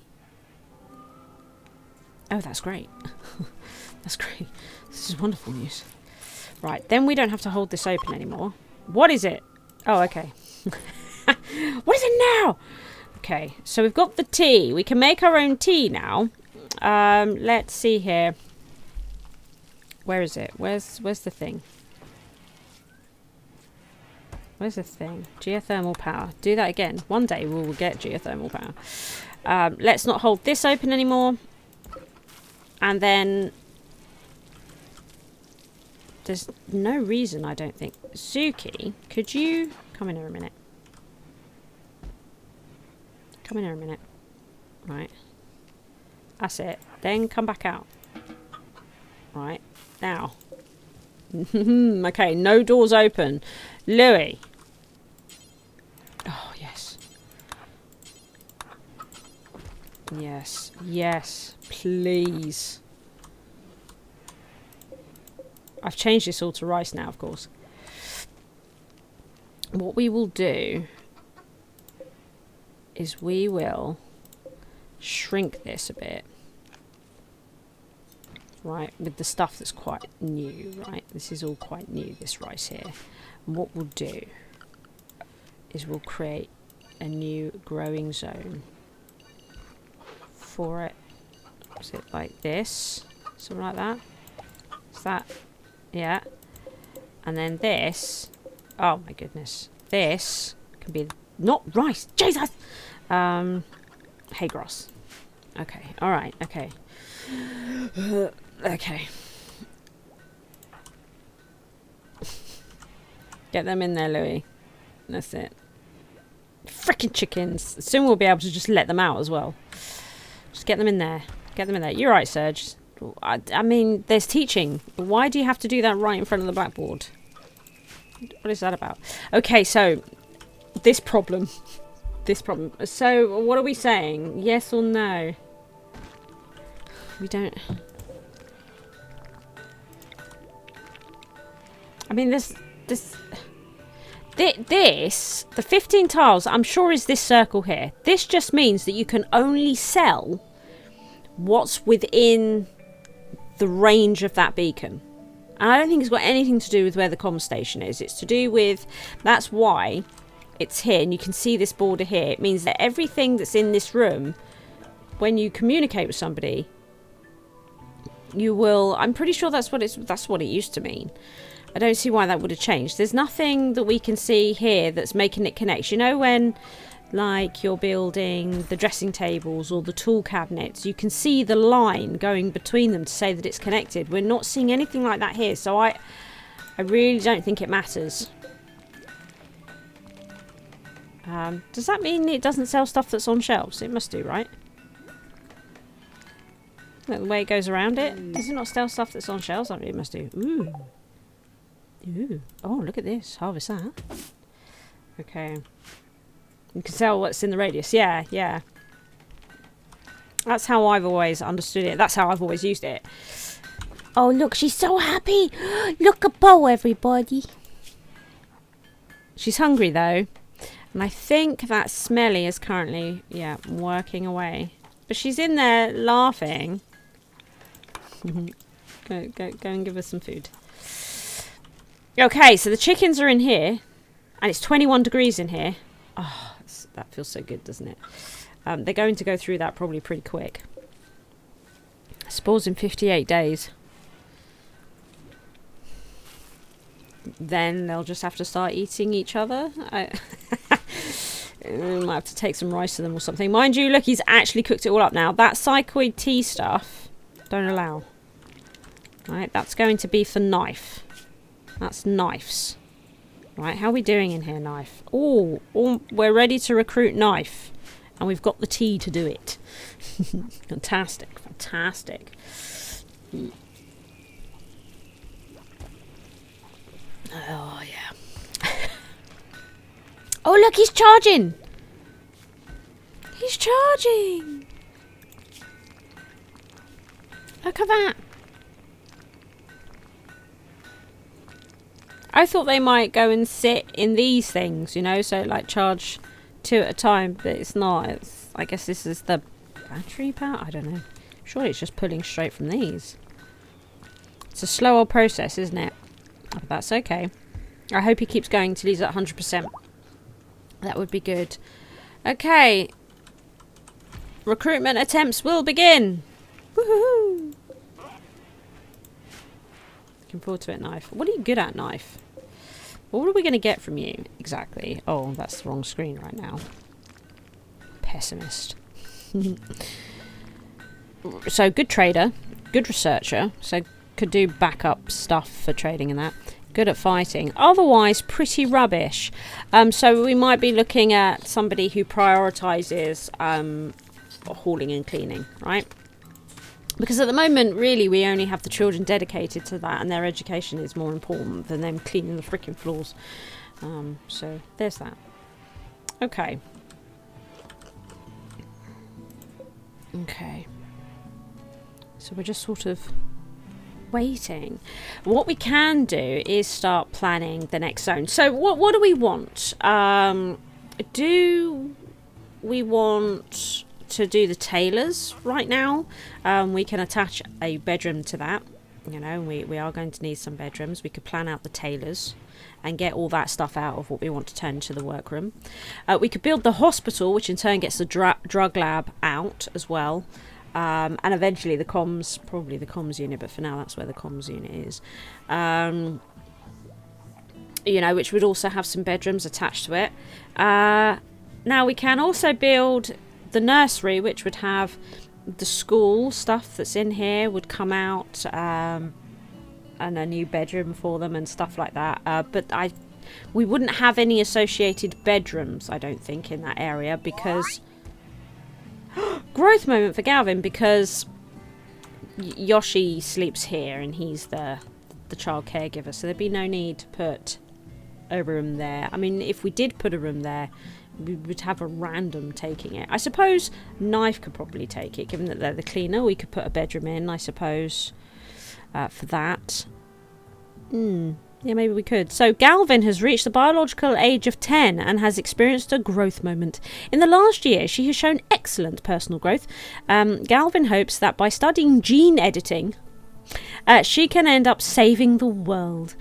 B: Oh, that's great. That's great. This is wonderful news. Right, then we don't have to hold this open anymore. What is it? Oh, okay. What is it now? Okay, so we've got the tea. We can make our own tea now. Let's see here. Where is it? Where's the thing? Where's the thing? Geothermal power. Do that again. One day we will get geothermal power. Let's not hold this open anymore. And then... there's no reason, I don't think. Suki, could you... come in here a minute. Come in here a minute. Right. That's it. Then come back out. Right. Now. Okay, no doors open. Louis. Oh, yes. Yes. Yes. Please. I've changed this all to rice now, of course. What we will do is we will shrink this a bit. Right, with the stuff that's quite new, right? This is all quite new, this rice here. And what we'll do is we'll create a new growing zone for it. Is it like this? Something like that? Is that... yeah. And then this... oh my goodness. This can be... not rice! Jesus! Hay grass. Okay, alright, okay. Okay. Get them in there, Louis. That's it. Frickin' chickens. Soon we'll be able to just let them out as well. Just get them in there. Get them in there. You're right, Serge. I mean, there's teaching. Why do you have to do that right in front of the blackboard? What is that about? Okay, so this problem. This problem. So, what are we saying? Yes or no? We don't... I mean, this, the 15 tiles, I'm sure is this circle here. This just means that you can only sell what's within the range of that beacon. And I don't think it's got anything to do with where the comm station is. It's to do with, that's why it's here. And you can see this border here. It means that everything that's in this room, when you communicate with somebody, you will, I'm pretty sure that's what it used to mean. I don't see why that would have changed. There's nothing that we can see here that's making it connect. You know when, like, you're building the dressing tables or the tool cabinets, you can see the line going between them to say that it's connected. We're not seeing anything like that here, so I really don't think it matters. Does that mean it doesn't sell stuff that's on shelves? It must do, right? The way it goes around it. Does it not sell stuff that's on shelves? I mean, it must do. Ooh. Ooh. Oh, look at this. Harvest that. Okay. You can sell what's in the radius. Yeah, yeah. That's how I've always understood it. That's how I've always used it. Oh, look. She's so happy. Look a bow, everybody. She's hungry, though. And I think that Smelly is currently, yeah, working away. But she's in there laughing. Go and give her some food. Okay, so the chickens are in here. And it's 21 degrees in here. Oh, that feels so good, doesn't it? They're going to go through that probably pretty quick. Spores in 58 days. Then they'll just have to start eating each other. We might have to take some rice to them or something. Mind you, look, he's actually cooked it all up now. That psychoid tea stuff, don't allow. Right, that's going to be for knife. That's knives. Right, how are we doing in here, knife? Oh, we're ready to recruit knife. And we've got the tea to do it. Fantastic, fantastic. Oh, yeah. Oh, look, he's charging. He's charging. Look at that. I thought they might go and sit in these things, you know, so like charge 2 at a time, but it's not. It's, I guess this is the battery power? I don't know. Surely it's just pulling straight from these. It's a slower process, isn't it? Oh, that's okay. I hope he keeps going till he's at 100%. That would be good. Okay. Recruitment attempts will begin. Woohoo! Looking forward to it, Knife. What are you good at, Knife? What are we going to get from you, exactly? Oh, that's the wrong screen right now. Pessimist. So, good trader. Good researcher. So, could do backup stuff for trading and that. Good at fighting. Otherwise, pretty rubbish. So, we might be looking at somebody who prioritises hauling and cleaning, right? Because at the moment, really, we only have the children dedicated to that, and their education is more important than them cleaning the freaking floors. So, there's that. Okay. Okay. So, we're just sort of waiting. What we can do is start planning the next zone. So, what do we want? Do we want to do the tailors right now? We can attach a bedroom to that. You know, we are going to need some bedrooms. We could plan out the tailors and get all that stuff out of what we want to turn into the workroom. We could build the hospital, which in turn gets the drug lab out as well. And eventually the comms, probably the comms unit, but for now that's where the comms unit is. You know, which would also have some bedrooms attached to it. Now we can also build the nursery, which would have the school stuff that's in here would come out, and a new bedroom for them and stuff like that. But we wouldn't have any associated bedrooms, I don't think, in that area, because growth moment for Galvin, because Yoshi sleeps here and he's the child caregiver, so there'd be no need to put a room there. I mean, if we did put a room there, we would have a random taking it. I suppose Knife could probably take it, given that they're the cleaner. We could put a bedroom in, I suppose, for that. Yeah, maybe we could. So Galvin has reached the biological age of 10 and has experienced a growth moment. In the last year, she has shown excellent personal growth. Galvin hopes that by studying gene editing, she can end up saving the world.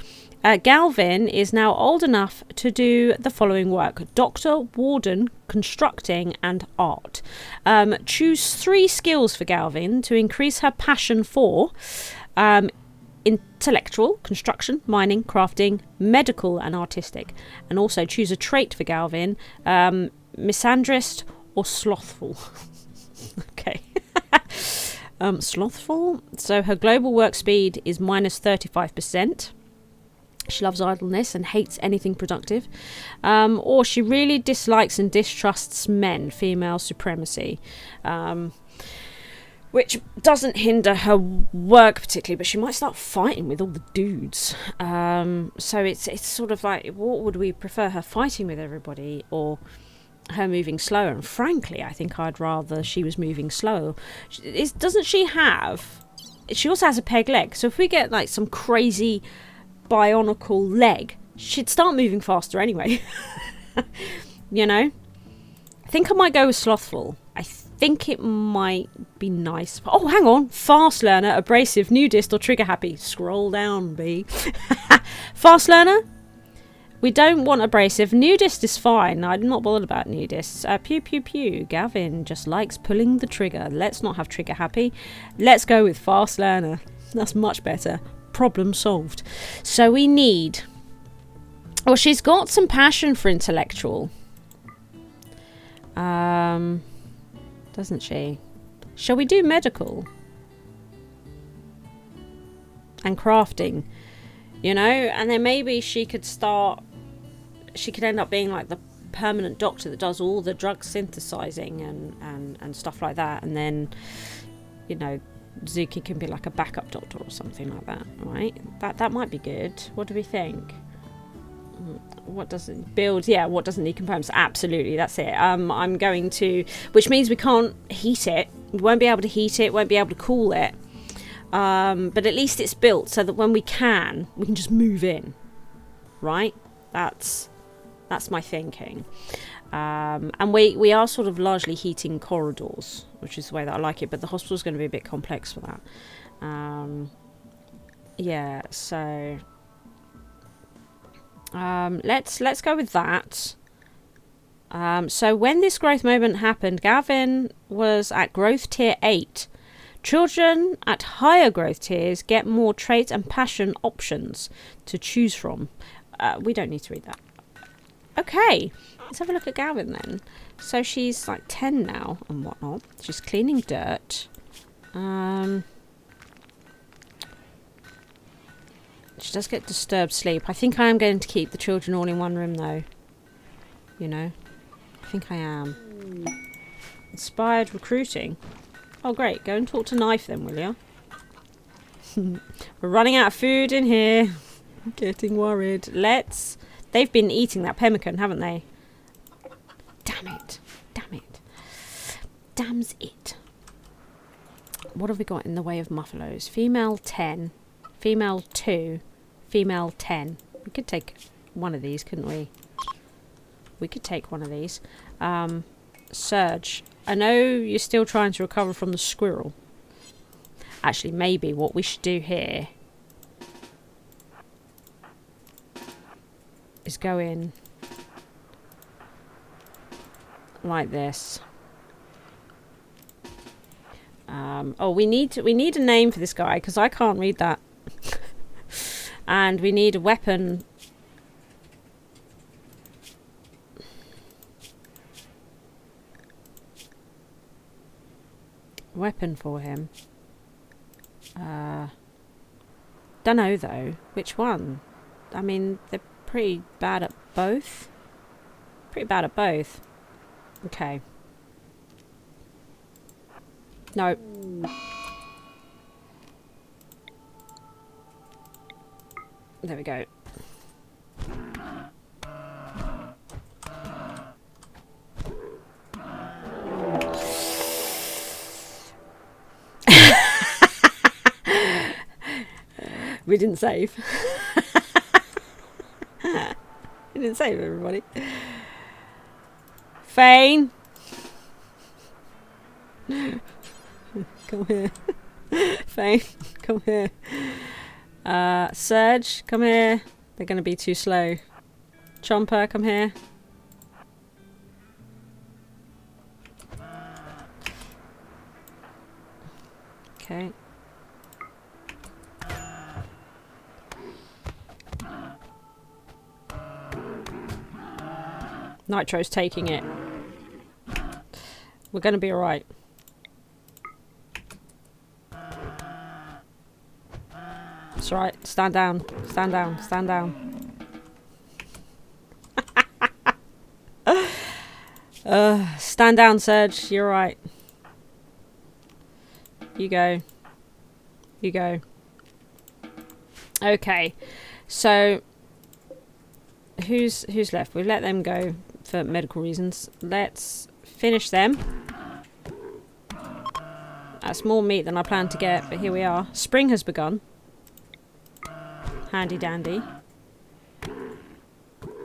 B: Galvin is now old enough to do the following work: doctor, warden, constructing, and art. Choose 3 skills for Galvin to increase her passion for intellectual, construction, mining, crafting, medical, and artistic. And also choose a trait for Galvin: misandrist or slothful. Okay. Slothful. So her global work speed is minus 35%. She loves idleness and hates anything productive. Or she really dislikes and distrusts men, female supremacy. Which doesn't hinder her work particularly, but she might start fighting with all the dudes. So it's sort of like, what would we prefer, her fighting with everybody or her moving slower? And frankly, I think I'd rather she was moving slower. Doesn't she have... She also has a peg leg. So if we get like some crazy bionicle leg, she'd start moving faster anyway. You know? I think I might go with slothful. I think it might be nice. Oh, hang on. Fast learner, abrasive, nudist, or trigger happy. Scroll down, B. Fast learner? We don't want abrasive. Nudist is fine. I'm not bothered about nudists. Pew, pew, pew. Gavin just likes pulling the trigger. Let's not have trigger happy. Let's go with fast learner. That's much better. Problem solved. So we need... Well, she's got some passion for intellectual. Doesn't she? Shall we do medical? And crafting, you know? And then maybe she could start... She could end up being like the permanent doctor that does all the drug synthesizing and stuff like that. And then, you know, Zuki can be like a backup doctor or something like that, right? That might be good. What do we think? What doesn't build? Yeah, what doesn't need components? Absolutely, that's it. I'm going to, which means we can't heat it. We won't be able to heat it. Won't be able to cool it. But at least it's built so that when we can just move in, right? That's my thinking. And we are sort of largely heating corridors, which is the way that I like it. But the hospital's going to be a bit complex for that. Yeah, so Let's go with that. So when this growth moment happened, Gavin was at growth tier 8. Children at higher growth tiers get more trait and passion options to choose from. We don't need to read that. Okay, let's have a look at Gavin then. So she's like 10 now and whatnot. She's cleaning dirt. She does get disturbed sleep. I think I am going to keep the children all in one room though. You know, I think I am. Inspired recruiting. Oh great, go and talk to Knife then, will you? We're running out of food in here. I'm getting worried. They've been eating that pemmican, haven't they? Damn it. Damn it. Damns it. What have we got in the way of muffaloes? Female 10. Female 2. Female 10. We could take one of these, couldn't we? We could take one of these. Surge. I know you're still trying to recover from the squirrel. Actually, maybe what we should do here is go in like this. Oh, we need a name for this guy because I can't read that. And we need a weapon. Weapon for him. Don't know though. Which one? I mean, they're pretty bad at both. Pretty bad at both. Okay. No. There we go. We didn't save. We didn't save everybody. Fane. Come here. Fane, come here. Surge, come here. They're going to be too slow. Chomper, come here. Okay. Nitro's taking it. We're going to be alright. It's alright. Stand down. Stand down. Stand down. Stand down, Serge. You're right. You go. You go. Okay. So who's left? We've let them go for medical reasons. Let's finish them. That's more meat than I planned to get, but here we are. Spring has begun. Handy dandy.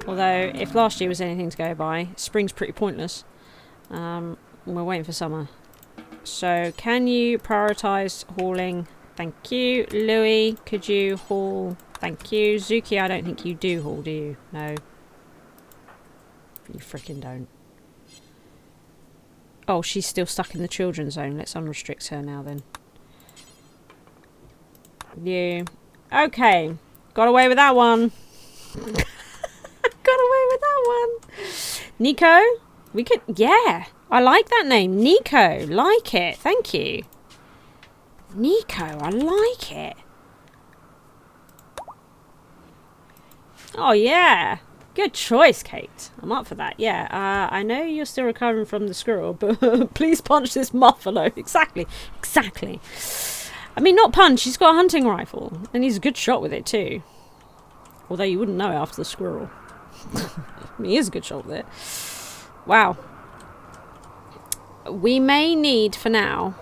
B: Although, if last year was anything to go by, spring's pretty pointless. We're waiting for summer. So, can you prioritise hauling? Thank you. Louis, could you haul? Thank you. Zuki, I don't think you do haul, do you? No. You frickin' don't. Oh, she's still stuck in the children's zone. Let's unrestrict her now then. You. Okay. Got away with that one. Got away with that one. Nico? We could... Yeah. I like that name. Nico. Like it. Thank you. Nico. I like it. Oh, yeah. Good choice, Kate. I'm up for that. Yeah. I know you're still recovering from the squirrel, but please punch this muffalo. Exactly. Exactly. I mean, not punch. He's got a hunting rifle. And he's a good shot with it, too. Although you wouldn't know after the squirrel. I mean, he is a good shot with it. Wow. We may need, for now,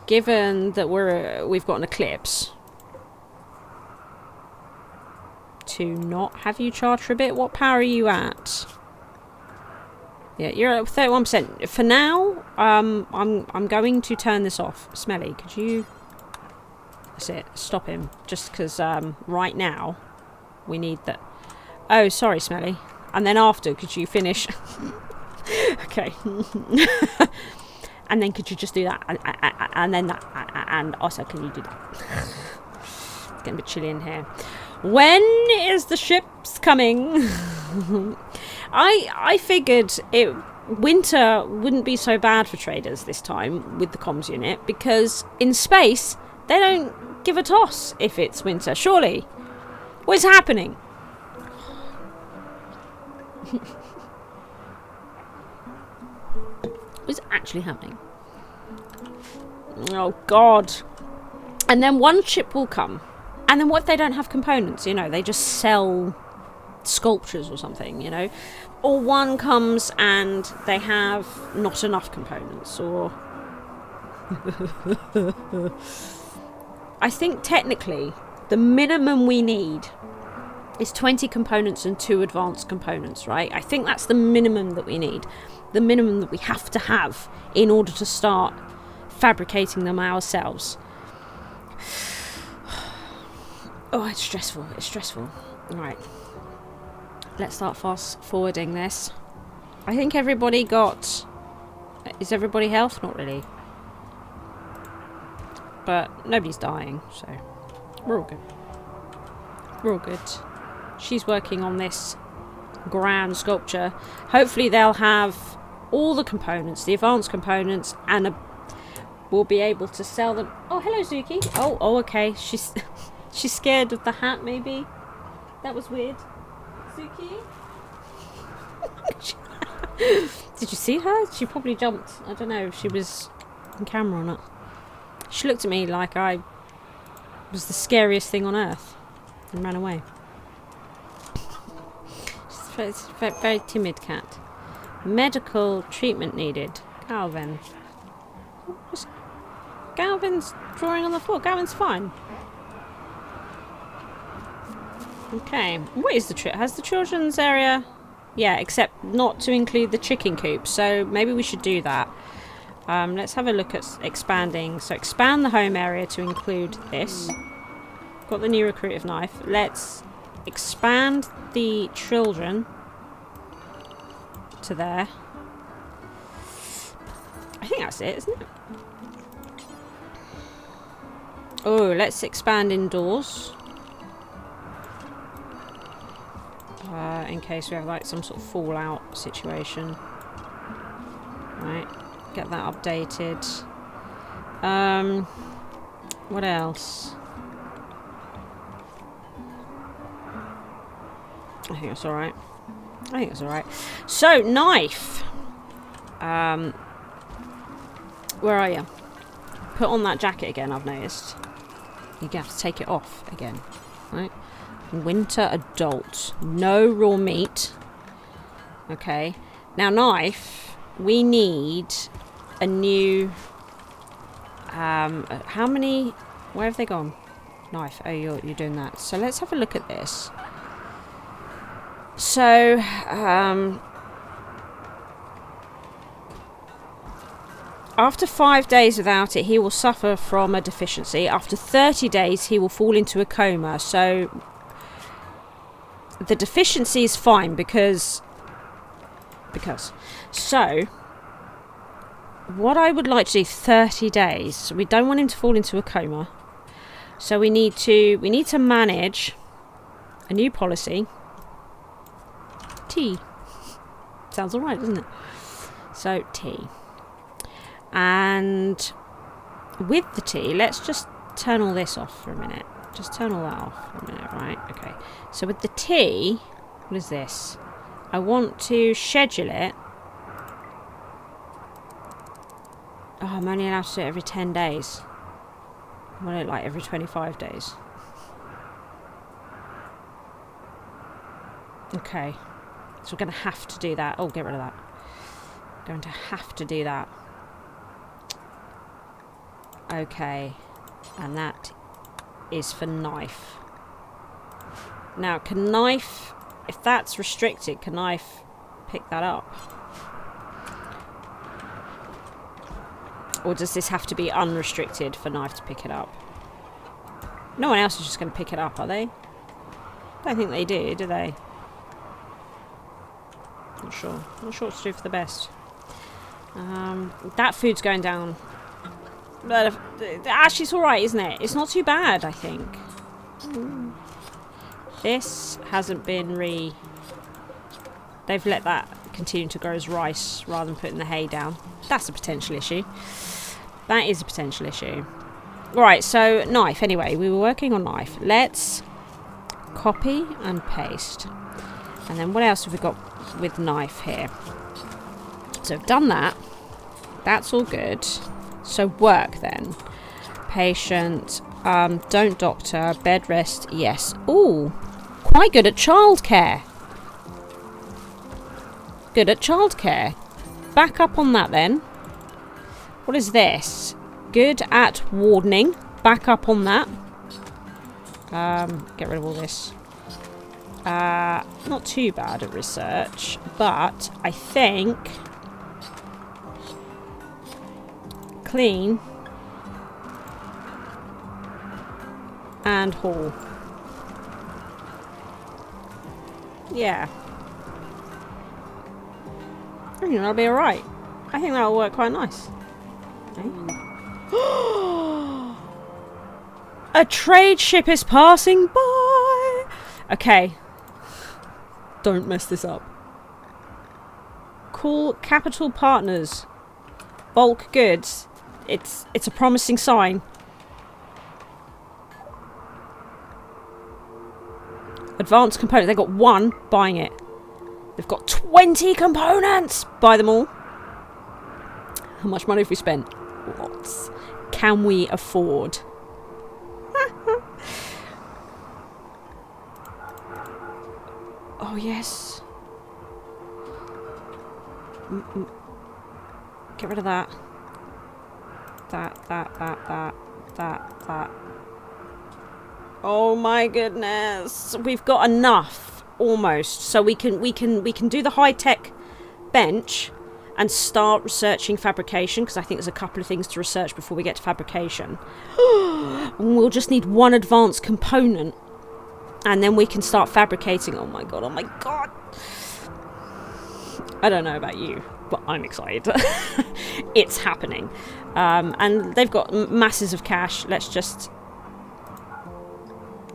B: given that we've got an eclipse, to not have you charge for a bit. What power are you at? Yeah, you're at 31%. For now, I'm going to turn this off. Smelly, could you... That's it. Stop him. Just because right now, We need that. Oh, sorry, Smelly. And then after, could you finish? Okay. And then could you just do that? And then that. And also, can you do that? It's getting a bit chilly in here. When is the ships coming? I figured winter wouldn't be so bad for traders this time with the comms unit, because in space they don't give a toss if it's winter. Surely. What's happening? What's actually happening? Oh God. And then one ship will come. And then what if they don't have components? You know, they just sell sculptures or something, you know? Or one comes and they have not enough components, or... I think technically the minimum we need is 20 components and 2 advanced components, right? I think that's the minimum that we need. The minimum that we have to have in order to start fabricating them ourselves. Oh, it's stressful. It's stressful. Alright. Let's start fast forwarding this. I think everybody got... Is everybody health? Not really. But nobody's dying, so... We're all good. We're all good. She's working on this grand sculpture. Hopefully they'll have all the components, the advanced components, and we'll be able to sell them. Oh, hello, Zuki. Oh, okay. She's scared of the hat, maybe. That was weird. Zuki? Did you see her? She probably jumped. I don't know if she was on camera or not. She looked at me like I was the scariest thing on earth and ran away. She's a very timid cat. Medical treatment needed. Galvin. Galvin's drawing on the floor. Galvin's fine. Okay. What is the trick? Has the children's area... Yeah, except not to include the chicken coop. So maybe we should do that. Let's have a look at expanding. So expand the home area to include this. Got the new recruitive knife. Let's expand the children to there. I think that's it, isn't it? Oh, let's expand indoors. In case we have like some sort of fallout situation. Right, get that updated. What else? I think that's alright. I think it's alright. So, knife. Where are you? Put on that jacket again, I've noticed. You have to take it off again. Right? Winter adult. No raw meat. Okay. Now, knife. We need a new... how many... Where have they gone? Knife. Oh, you're doing that. So, let's have a look at this. So, after 5 days without it, he will suffer from a deficiency. After 30 days, he will fall into a coma. So, the deficiency is fine because. So, what I would like to do, 30 days. We don't want him to fall into a coma. So we need to manage a new policy. Tea. Sounds alright, doesn't it? So, tea. And with the tea, let's just turn all this off for a minute. Just turn all that off for a minute, right? Okay. So with the tea, what is this? I want to schedule it. Oh, I'm only allowed to do it every 10 days. I want it like every 25 days. Okay. So we're going to have to do that. Oh, get rid of that. Going to have to do that. Okay. And that is for knife. Now, can knife... If that's restricted, can knife pick that up? Or does this have to be unrestricted for knife to pick it up? No one else is just going to pick it up, are they? Don't think they do they? Not sure. Not sure what to do for the best. That food's going down. But actually, it's alright, isn't it? It's not too bad, I think. This hasn't been They've let that continue to grow as rice rather than putting the hay down. That's a potential issue. That is a potential issue. Right, so knife. Anyway, we were working on knife. Let's copy and paste. And then what else have we got with knife here? So I've done that. That's all good. So work then. Patient. Don't doctor. Bed rest. Yes. Ooh. Quite good at childcare. Good at childcare. Back up on that then. What is this? Good at wardening. Back up on that. Get rid of all this. Not too bad at research, but I think clean and haul. Yeah. I think that'll be alright. I think that'll work quite nice. Okay. A trade ship is passing by! Okay. Don't mess this up. Call Capital Partners. Bulk goods. It's a promising sign. Advanced component. They've got one buying it. They've got 20 components. Buy them all. How much money have we spent? Lots. Can we afford? Oh, yes. Get rid of that. That. Oh my goodness. We've got enough almost. So we can do the high-tech bench and start researching fabrication, because I think there's a couple of things to research before we get to fabrication. And we'll just need one advanced component. And then we can start fabricating. Oh my god, oh my god. I don't know about you, but I'm excited. It's happening. And they've got masses of cash. Let's just...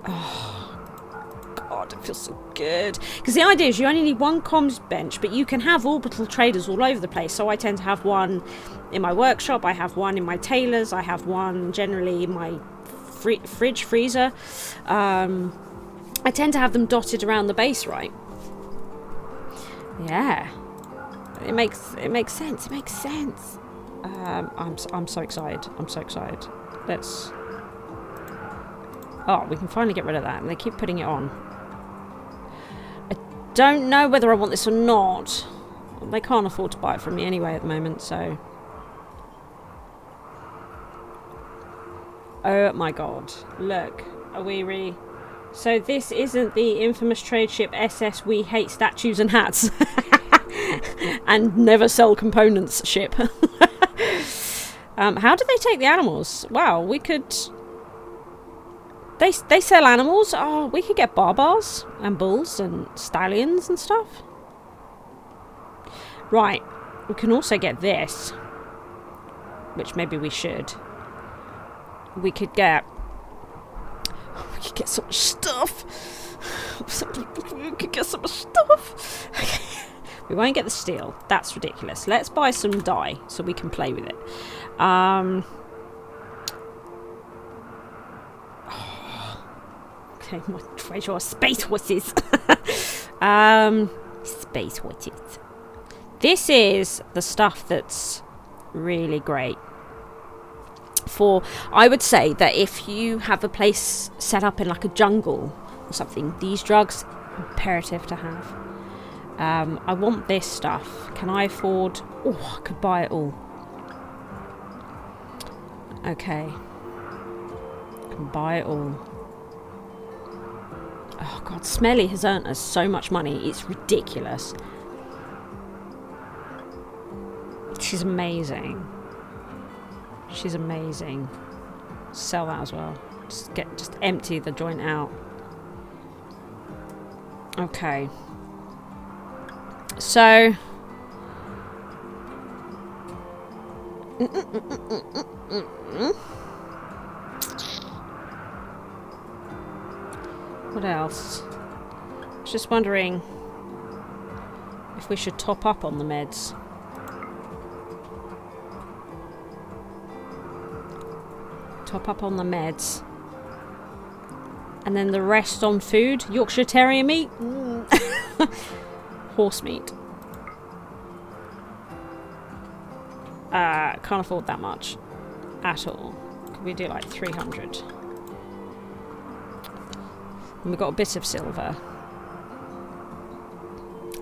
B: Oh, god, it feels so good. Because the idea is you only need one comms bench, but you can have orbital traders all over the place. So I tend to have one in my workshop. I have one in my tailors. I have one generally in my freezer. I tend to have them dotted around the base, right? Yeah. It makes sense. It makes sense. I'm so excited. I'm so excited. Let's... Oh, we can finally get rid of that. And they keep putting it on. I don't know whether I want this or not. They can't afford to buy it from me anyway at the moment, so... Oh my god. Look. Are we really... So this isn't the infamous trade ship SS We Hate Statues and Hats and Never Sell Components ship. How do they take the animals? Wow, we could... They sell animals? Oh, we could get barbars and bulls and stallions and stuff. Right, we can also get this, which maybe we should. We could get so much stuff. We could get so much stuff. Okay. We won't get the steel. That's ridiculous. Let's buy some dye so we can play with it. Okay, my treasure. Space horses. Space horses. This is the stuff that's really great. I would say that if you have a place set up in like a jungle or something, these drugs imperative to have. I want this stuff. Can I afford... Oh, I could buy it all. Okay. I can buy it all. Oh god, Smelly has earned us so much money. It's ridiculous. She's amazing. She's amazing. Sell that as well. Just empty the joint out. Okay. So... What else? I was just wondering if we should top up on the meds. Top up on the meds. And then the rest on food. Yorkshire Terrier meat. Horse meat. Can't afford that much. At all. Could we do like 300? And we've got a bit of silver.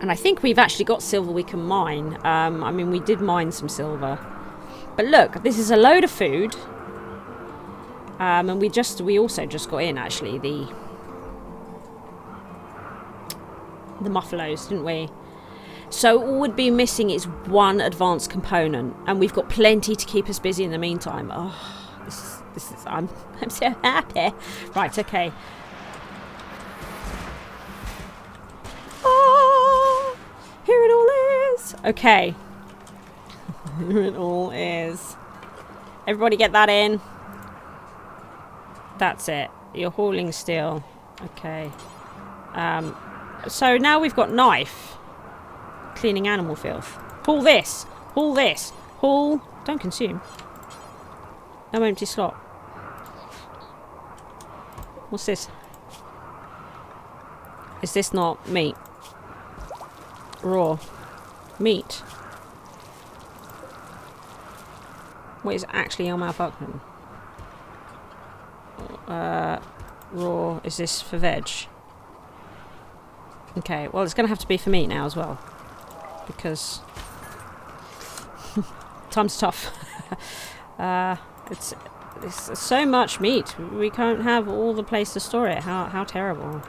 B: And I think we've actually got silver we can mine. I mean, we did mine some silver. But look, this is a load of food. And we also just got in, actually, the muffalos, didn't we? So all we'd be missing is one advanced component. And we've got plenty to keep us busy in the meantime. Oh, this is I'm so happy. Right, okay. Here it all is. Okay. Here it all is. Everybody get that in. That's it. You're hauling steel. Okay. So now we've got knife. Cleaning animal filth. Haul this. Haul this. Haul. Don't consume. No empty slot. What's this? Is this not meat? Raw meat. What is actually your malfunction? Raw. Is this for veg? Okay, well, it's going to have to be for meat now as well, because time's tough. It's so much meat. We can't have all the place to store it. How terrible.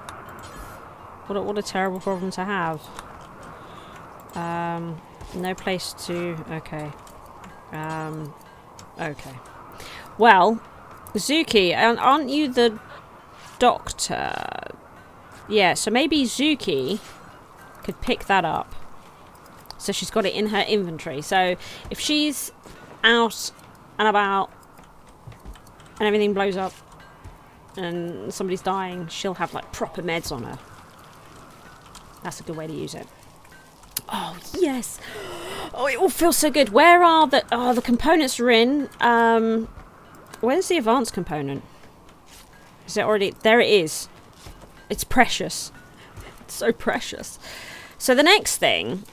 B: What a terrible problem to have. No place to... Okay. Okay. Well, Zuki, aren't you the doctor? Yeah, so maybe Zuki could pick that up. So she's got it in her inventory. So if she's out and about and everything blows up and somebody's dying, she'll have like proper meds on her. That's a good way to use it. Oh, yes. Oh, it all feels so good. Where are the... Oh, the components are in. Where's the advanced component? Is it already... There it is. It's precious. It's so precious. So the next thing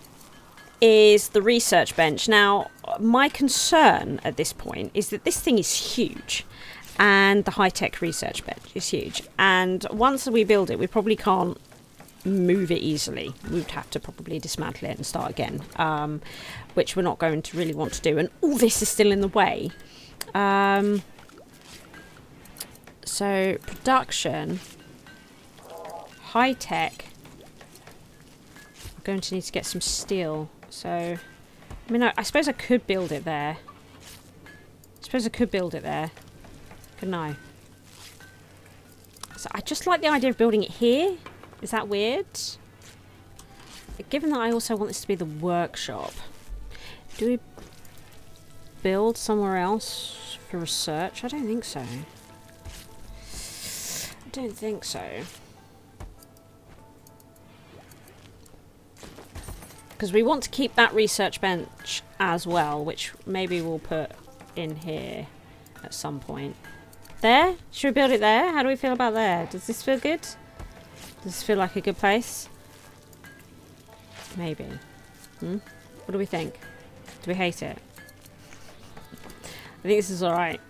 B: is the research bench. Now, my concern at this point is that this thing is huge. And the high-tech research bench is huge. And once we build it, we probably can't move it easily. We would have to probably dismantle it and start again, which we're not going to really want to do. And all this is still in the way. So production, high tech. I'm going to need to get some steel. So I mean, I suppose I could build it there. Couldn't I? So I just like the idea of building it here. Is that weird? Given that I also want this to be the workshop, do we build somewhere else for research? I don't think so. Because we want to keep that research bench as well, which maybe we'll put in here at some point. There? Should we build it there? How do we feel about there? Does this feel good? Does this feel like a good place? Maybe. What do we think? Do we hate it? I think this is alright.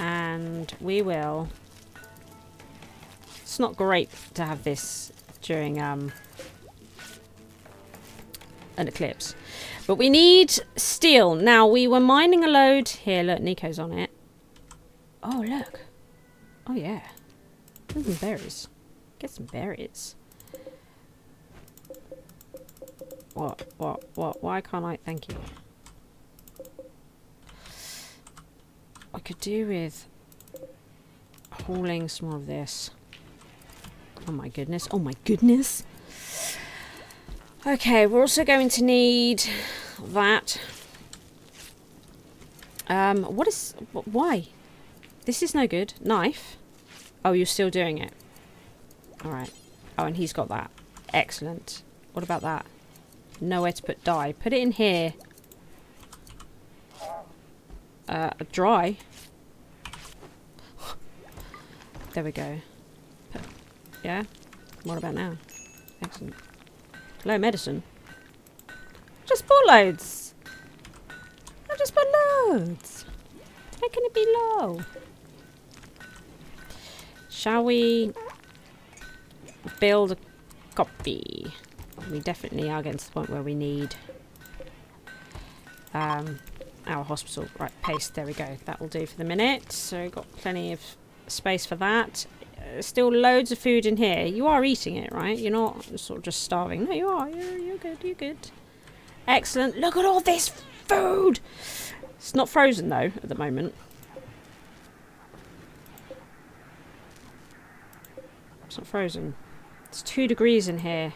B: And we will... It's not great to have this during an eclipse. But we need steel. Now, we were mining a load... Here, look, Nico's on it. Oh, look. Oh, yeah. Look at some berries. Get some berries. What? Why can't I? Thank you. I could do with hauling some more of this. Oh my goodness. Oh my goodness. Okay, we're also going to need that. Why? This is no good. Knife. Oh, you're still doing it. Alright. Oh, and he's got that. Excellent. What about that? Nowhere to put dye. Put it in here. Dry. There we go. Yeah? What about now? Excellent. Low medicine. Just put loads. I just put loads. How can it be low? Shall we build a copy? We definitely are getting to the point where we need our hospital. Right, paste. There we go. That will do for the minute. So we've got plenty of space for that. Still loads of food in here. You are eating it, right? You're not sort of just starving. No, you are. You're good. You're good. Excellent. Look at all this food. It's not frozen, though, at the moment. It's not frozen. It's 2 degrees in here.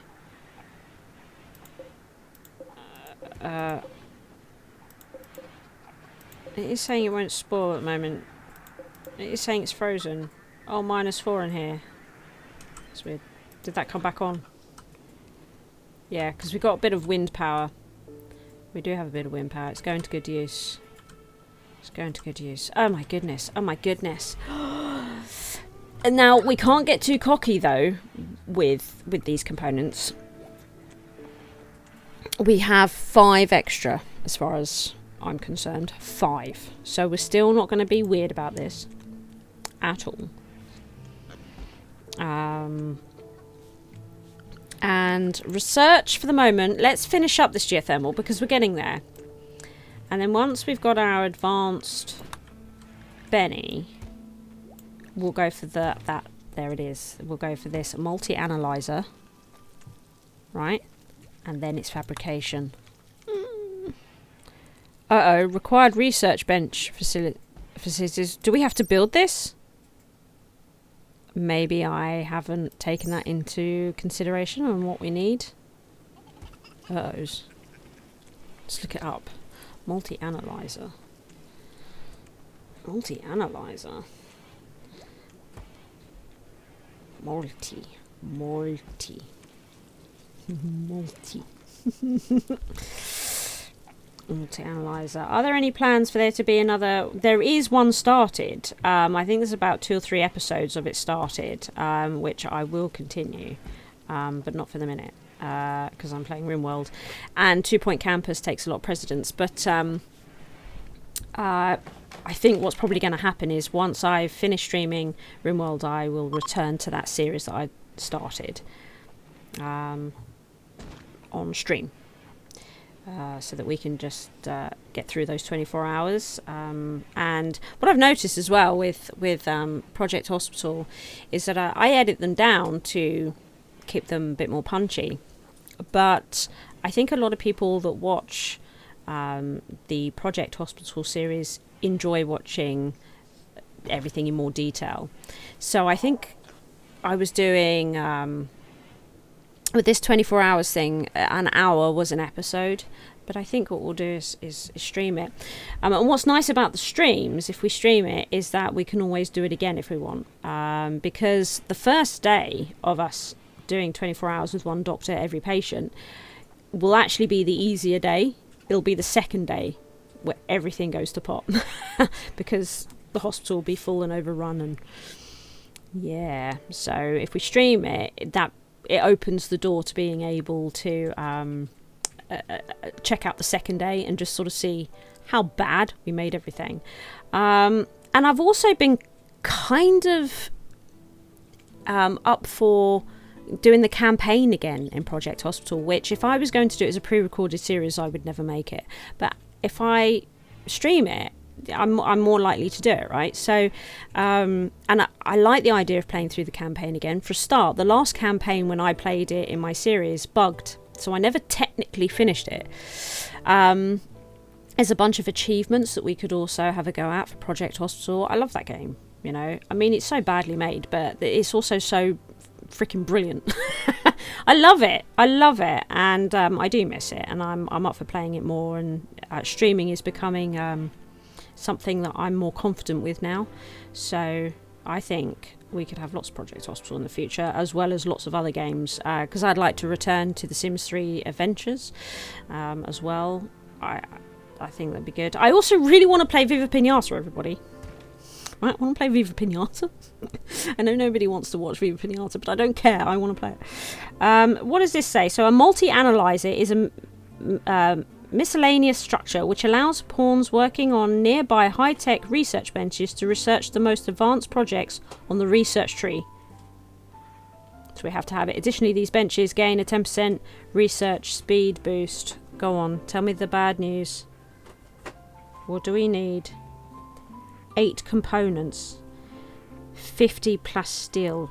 B: It is saying it won't spoil at the moment. It is saying it's frozen. Oh, -4 in here. That's weird. Did that come back on? Yeah, because we've got a bit of wind power. We do have a bit of wind power. It's going to good use. It's going to good use. Oh my goodness. Oh my goodness. And now, we can't get too cocky, though, with these components. We have 5 extra, as far as I'm concerned. 5. So we're still not going to be weird about this. At all. And research for the moment. Let's finish up this geothermal because we're getting there. And then once we've got our advanced Benny, we'll go for that. There it is. We'll go for this multi-analyzer. Right? And then it's fabrication. Uh-oh. Required research bench facilities. Do we have to build this? Maybe I haven't taken that into consideration on what we need. Let's look it up. Multi-analyzer. Multi-analyzer. Multi. Multi-analyzer. Are there any plans for there to be another? There is one started. I think there's about 2 or 3 episodes of it started, which I will continue, but not for the minute, because I'm playing Rimworld, and 2 Point Campus takes a lot of precedence. But I think what's probably going to happen is once I finish streaming Rimworld, I will return to that series that I started on stream. So that we can just get through those 24 hours. And what I've noticed as well with Project Hospital is that I edit them down to keep them a bit more punchy. But I think a lot of people that watch the Project Hospital series enjoy watching everything in more detail. So I think I was doing... with this 24 hours thing, an hour was an episode, but I think what we'll do is stream it. And what's nice about the streams, if we stream it, is that we can always do it again if we want. Because the first day of us doing 24 hours with one doctor, every patient, will actually be the easier day. It'll be the second day where everything goes to pot. Because the hospital will be full and overrun. And yeah, so if we stream it, it opens the door to being able to check out the second day and just sort of see how bad we made everything. And I've also been kind of up for doing the campaign again in Project Hospital, which if I was going to do it as a pre-recorded series, I would never make it. But if I stream it, I'm more likely to do it, right? So, and I like the idea of playing through the campaign again. For a start, the last campaign when I played it in my series bugged, so I never technically finished it. There's a bunch of achievements that we could also have a go at for Project Hospital. I love that game, you know. I mean, it's so badly made, but it's also so freaking brilliant. I love it. I love it, and I do miss it, and I'm up for playing it more. And streaming is becoming something that I'm more confident with now. So I think we could have lots of Project Hospital in the future, as well as lots of other games. Because I'd like to return to the Sims 3 adventures as well. I think that'd be good. I also really want to play Viva Pinata, everybody. I want to play Viva Pinata. I know nobody wants to watch Viva Pinata, but I don't care. I want to play it. What does this say? So a multi-analyzer is a miscellaneous structure which allows pawns working on nearby high-tech research benches to research the most advanced projects on the research tree. So we have to have it. Additionally, these benches gain a 10% research speed boost. Go on, tell me the bad news. What do we need? 8 components. 50 plus steel.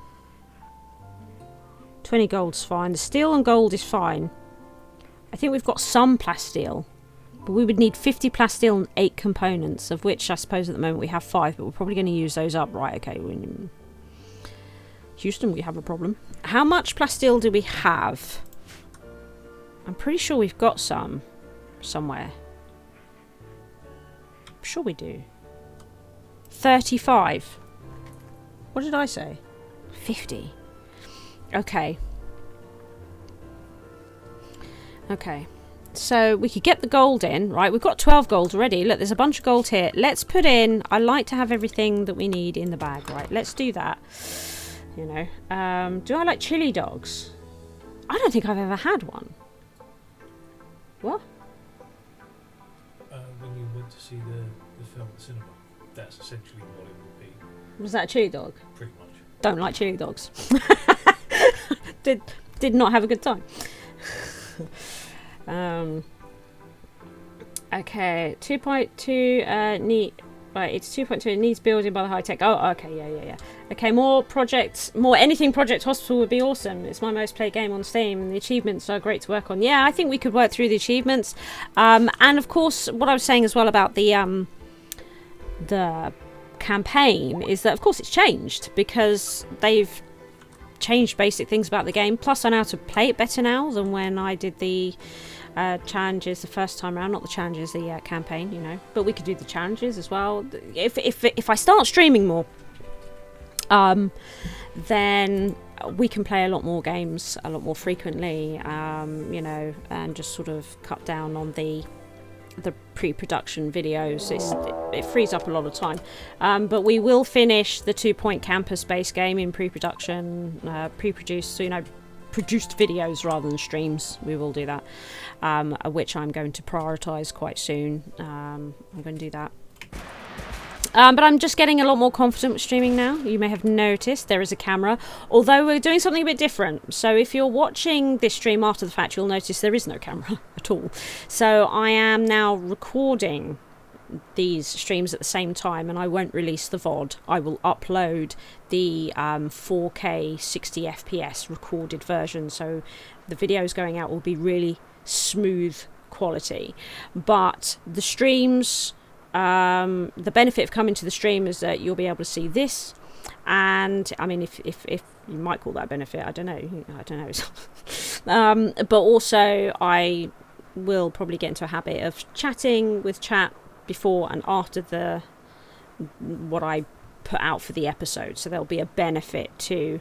B: 20 gold's fine. The steel and gold is fine. I think we've got some plasteel, but we would need 50 plasteel and 8 components, of which I suppose at the moment we have 5, but we're probably going to use those up. Right, okay. Houston, we have a problem. How much plasteel do we have? I'm pretty sure we've got some somewhere. I'm sure we do. 35. What did I say? 50. Okay. Okay. So we could get the gold in, right? We've got 12 gold already. Look, there's a bunch of gold here. Let's put in... I like to have everything that we need in the bag, right? Let's do that. You know. Do I like chili dogs? I don't think I've ever had one. What?
A: When you went to see the film at the cinema, that's essentially what it would be.
B: Was that a chili dog?
A: Pretty much.
B: Don't like chili dogs. Did not have a good time. Okay, 2.2 need. Right, it's 2.2. It needs building by the high tech. Oh, okay, yeah. Okay, more projects, more anything Project Hospital would be awesome. It's my most played game on Steam, and the achievements are great to work on. Yeah, I think we could work through the achievements. And of course, what I was saying as well about the campaign is that of course it's changed because they've changed basic things about the game. Plus, I know how to play it better now than when I did the challenges the first time around. Not the challenges, the campaign, you know. But we could do the challenges as well. If I start streaming more, then we can play a lot more games a lot more frequently, you know, and just sort of cut down on the pre-production videos. It frees up a lot of time, but we will finish the 2-point campus based game in pre-production, pre-produced, so, you know, produced videos rather than streams. We will do that, which I'm going to prioritize quite soon. I'm going to do that. But I'm just getting a lot more confident with streaming now. You may have noticed there is a camera, although we're doing something a bit different. So if you're watching this stream after the fact, you'll notice there is no camera at all. So I am now recording these streams at the same time, and I won't release the VOD. I will upload the 4K 60 FPS recorded version, so the videos going out will be really smooth quality. But the streams... the benefit of coming to the stream is that you'll be able to see this, and I mean, if you might call that a benefit, I don't know. But also I will probably get into a habit of chatting with chat before and after what I put out for the episode, so there'll be a benefit to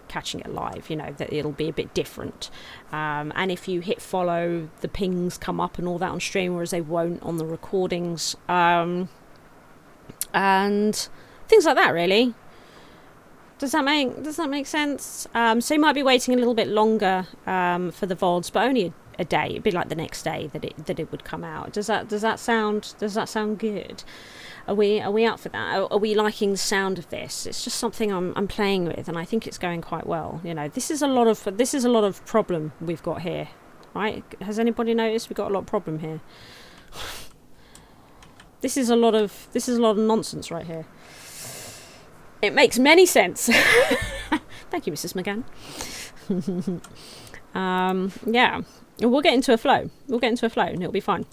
B: catching it live, you know, that it'll be a bit different, and if you hit follow, the pings come up and all that on stream, whereas they won't on the recordings, and things like that. Really, does that make sense? So you might be waiting a little bit longer for the VODs, but only a day. It'd be like the next day that it would come out. Does that sound good? Are we up for that? Are we liking the sound of this? It's just something I'm playing with, and I think it's going quite well. You know, this is a lot of problem we've got here, right? Has anybody noticed we've got a lot of problem here? This is a lot of nonsense right here. It makes many sense. Thank you, Mrs. McGann. Yeah, we'll get into a flow. And it'll be fine.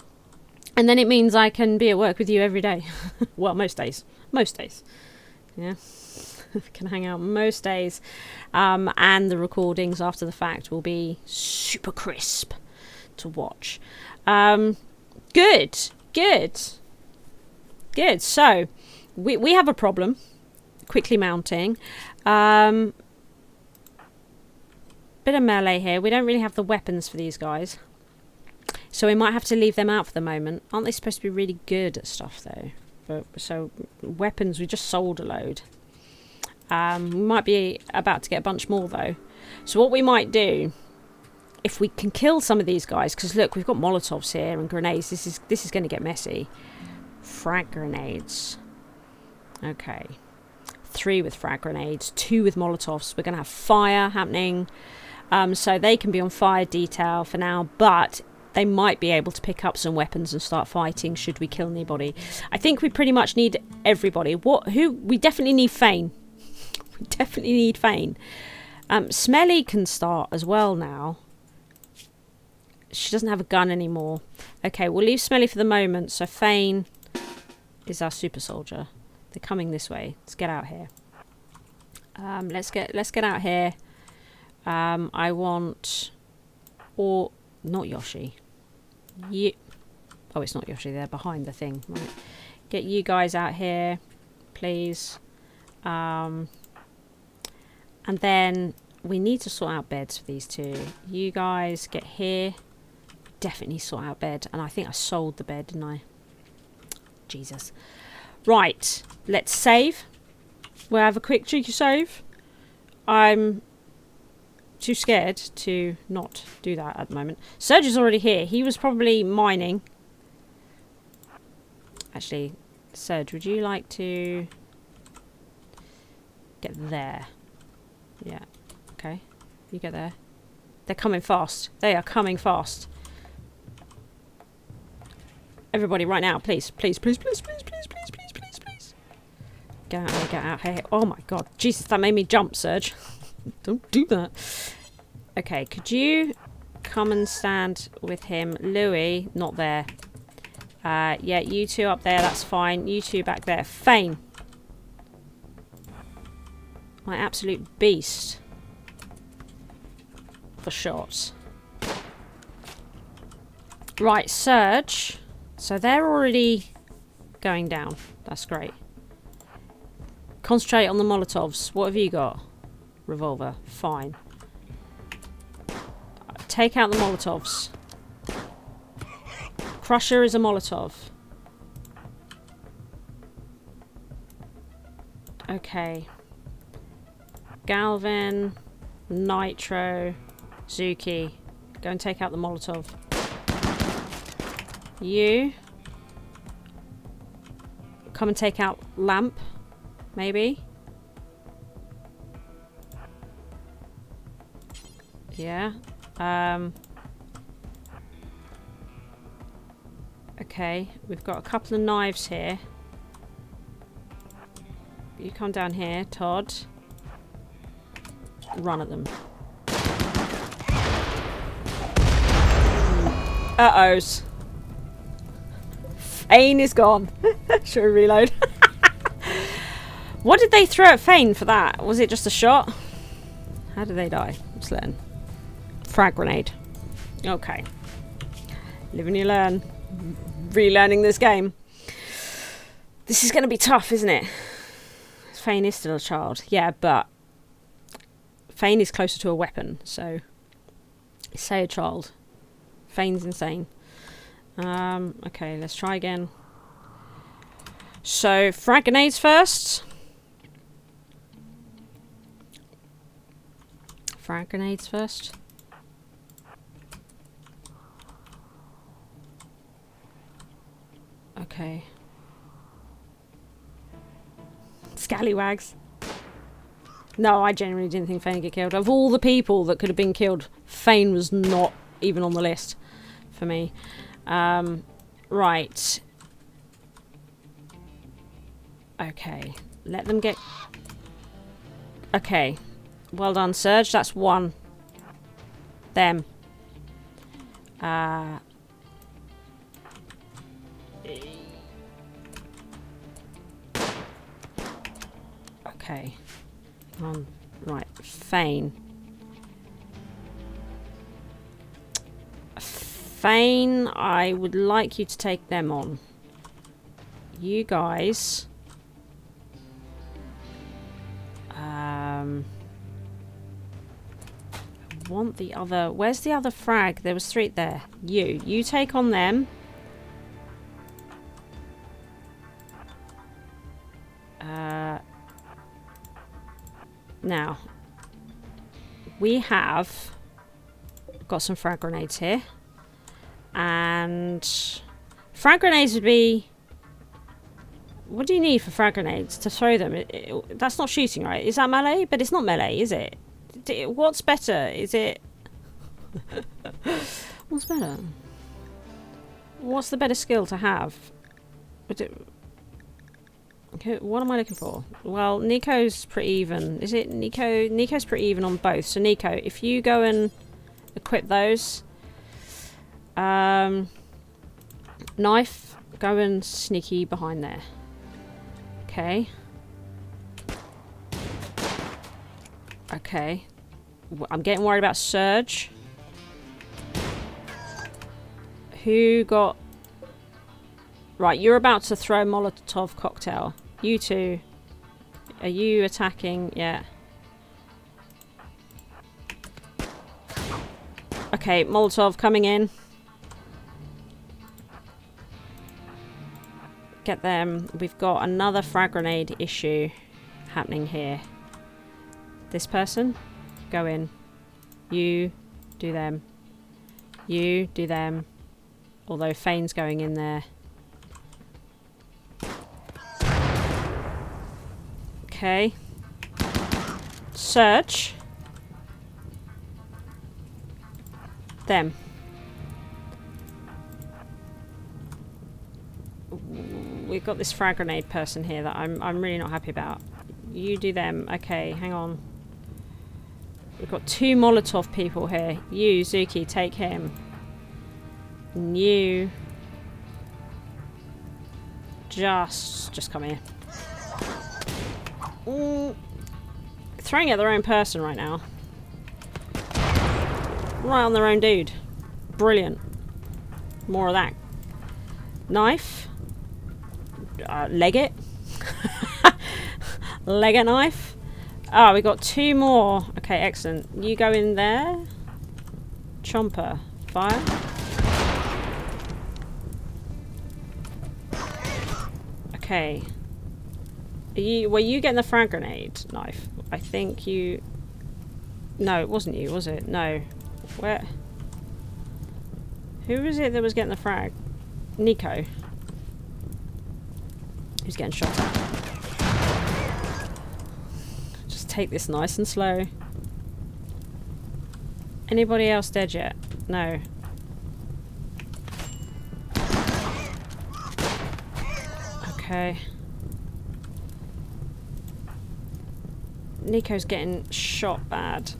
B: And then it means I can be at work with you every day. Well, most days. Yeah. Can hang out most days. And the recordings after the fact will be super crisp to watch. Good. So, we have a problem. Quickly mounting. Bit of melee here. We don't really have the weapons for these guys. So we might have to leave them out for the moment. Aren't they supposed to be really good at stuff, though? So, weapons, we just sold a load. We might be about to get a bunch more, though. So what we might do, if we can kill some of these guys, because look, we've got Molotovs here and grenades. This is going to get messy. Frag grenades. Okay. 3 with frag grenades, 2 with Molotovs. We're going to have fire happening. So they can be on fire detail for now, but they might be able to pick up some weapons and start fighting should we kill anybody. I think we pretty much need everybody. We definitely need Fane. We definitely need Fane. Smelly can start as well now. She doesn't have a gun anymore. Okay, we'll leave Smelly for the moment. So Fane is our super soldier. They're coming this way. Let's get out here. Let's get out here. I want, or not Yoshi. Oh, it's not Yoshi. They're behind the thing. Right. Get you guys out here, please. And then we need to sort out beds for these two. You guys get here. Definitely sort out bed. And I think I sold the bed, didn't I? Jesus. Right. Let's save. We'll have a quick cheeky save. I'm too scared to not do that at the moment. Serge is already here. He was probably mining. Actually, Serge, would you like to get there? Yeah. Okay. You get there. They're coming fast. They are coming fast. Everybody right now, please. Please, please, please, please, please, please, please, please, please. Get out here, get out here. Oh my god. Jesus, that made me jump, Serge. Don't do that. Okay, could you come and stand with him? Louis, not there. Yeah, you two up there, that's fine. You two back there. Fane. My absolute beast. For shots. Right, Serge. So they're already going down. That's great. Concentrate on the Molotovs. What have you got? Revolver. Fine. Take out the Molotovs. Crusher is a Molotov. Okay. Galvin, Nitro, Zuki. Go and take out the Molotov. You. Come and take out Lamp. Maybe. Yeah. Okay, we've got a couple of knives here. You come down here, Todd. Run at them. Uh-ohs. Fane is gone. Should we reload? What did they throw at Fane for that? Was it just a shot? How did they die? Just learn. Frag grenade. Okay. Live and you learn. Relearning this game. This is going to be tough, isn't it? Fane is still a child. Yeah, but Fane is closer to a weapon, so say a child. Fane's insane. Okay, let's try again. So, frag grenades first. Frag grenades first. Okay. Scallywags. No, I genuinely didn't think Fane would get killed. Of all the people that could have been killed, Fane was not even on the list for me. Right. Okay. Let them get... Okay. Well done, Serge. That's one. Them. Okay. Right. Fane. Fane, I would like you to take them on. You guys... want the other... Where's the other frag? There was 3 there. You take on them. Now, we have got some frag grenades here. And frag grenades would be... What do you need for frag grenades to throw them? That's not shooting, right? Is that melee? But it's not melee, is it? What's better? Is it... What's better? What's the better skill to have? Okay, what am I looking for? Well, Nico's pretty even. Is it Nico? Nico's pretty even on both. So Nico, if you go and equip those... knife, go and sneaky behind there. Okay. Okay. I'm getting worried about Surge. Who got... Right, you're about to throw Molotov cocktail. You two. Are you attacking? Yeah. Okay, Molotov coming in. Get them. We've got another frag grenade issue happening here. This person, go in. You do them. You do them. Although Fane's going in there. Okay. Search. Them. We've got this frag grenade person here that I'm really not happy about. You do them. Okay, hang on. We've got 2 Molotov people here. You, Zuki, take him. And you... Just come here. Throwing at their own person right now. Right on their own dude. Brilliant. More of that. Knife. Leg it. Leg it knife. Oh, we got 2 more. Okay, excellent. You go in there. Chomper. Fire. Okay. Were you getting the frag grenade knife? I think you... No, it wasn't you, was it? No. Where? Who was it that was getting the frag? Nico. Who's getting shot at? Just take this nice and slow. Anybody else dead yet? No. Okay. Nico's getting shot bad.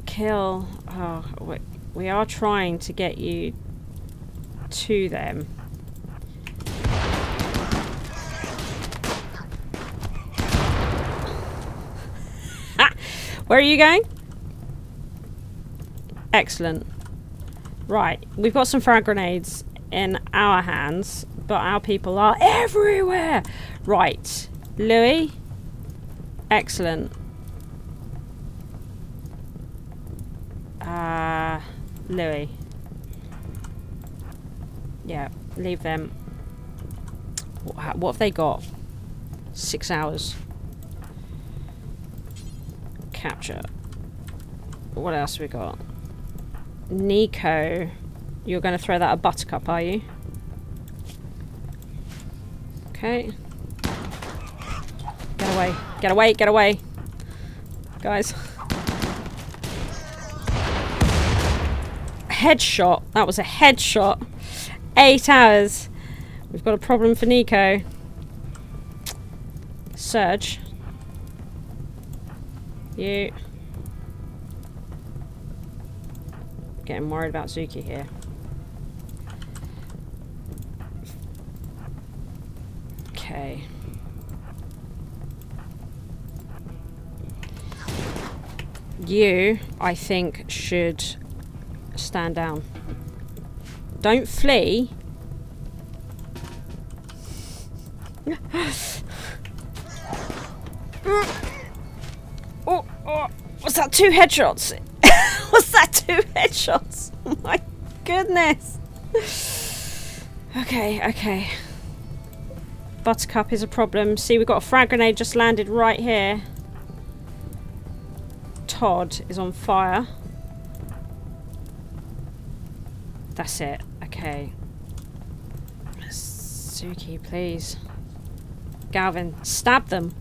B: Kill. Oh, we are trying to get you to them. Where are you going? Excellent. Right, we've got some frag grenades in our hands, but our people are everywhere. Right, Louis. Excellent. Louis. Yeah, leave them. What have they got? 6 hours. Capture. What else have we got? Nico. You're going to throw that at Buttercup, are you? Okay. Get away. Get away. Get away. Guys. Headshot. That was a headshot. 8 hours. We've got a problem for Nico. Surge. You. Getting worried about Zuki here. Okay. You, I think, should stand down. Don't flee. Oh, was that 2 headshots? Was that 2 headshots? Oh my goodness. Okay. Buttercup is a problem. See, we've got a frag grenade just landed right here. Todd is on fire. That's it. Okay. Suki, please. Galvin, stab them.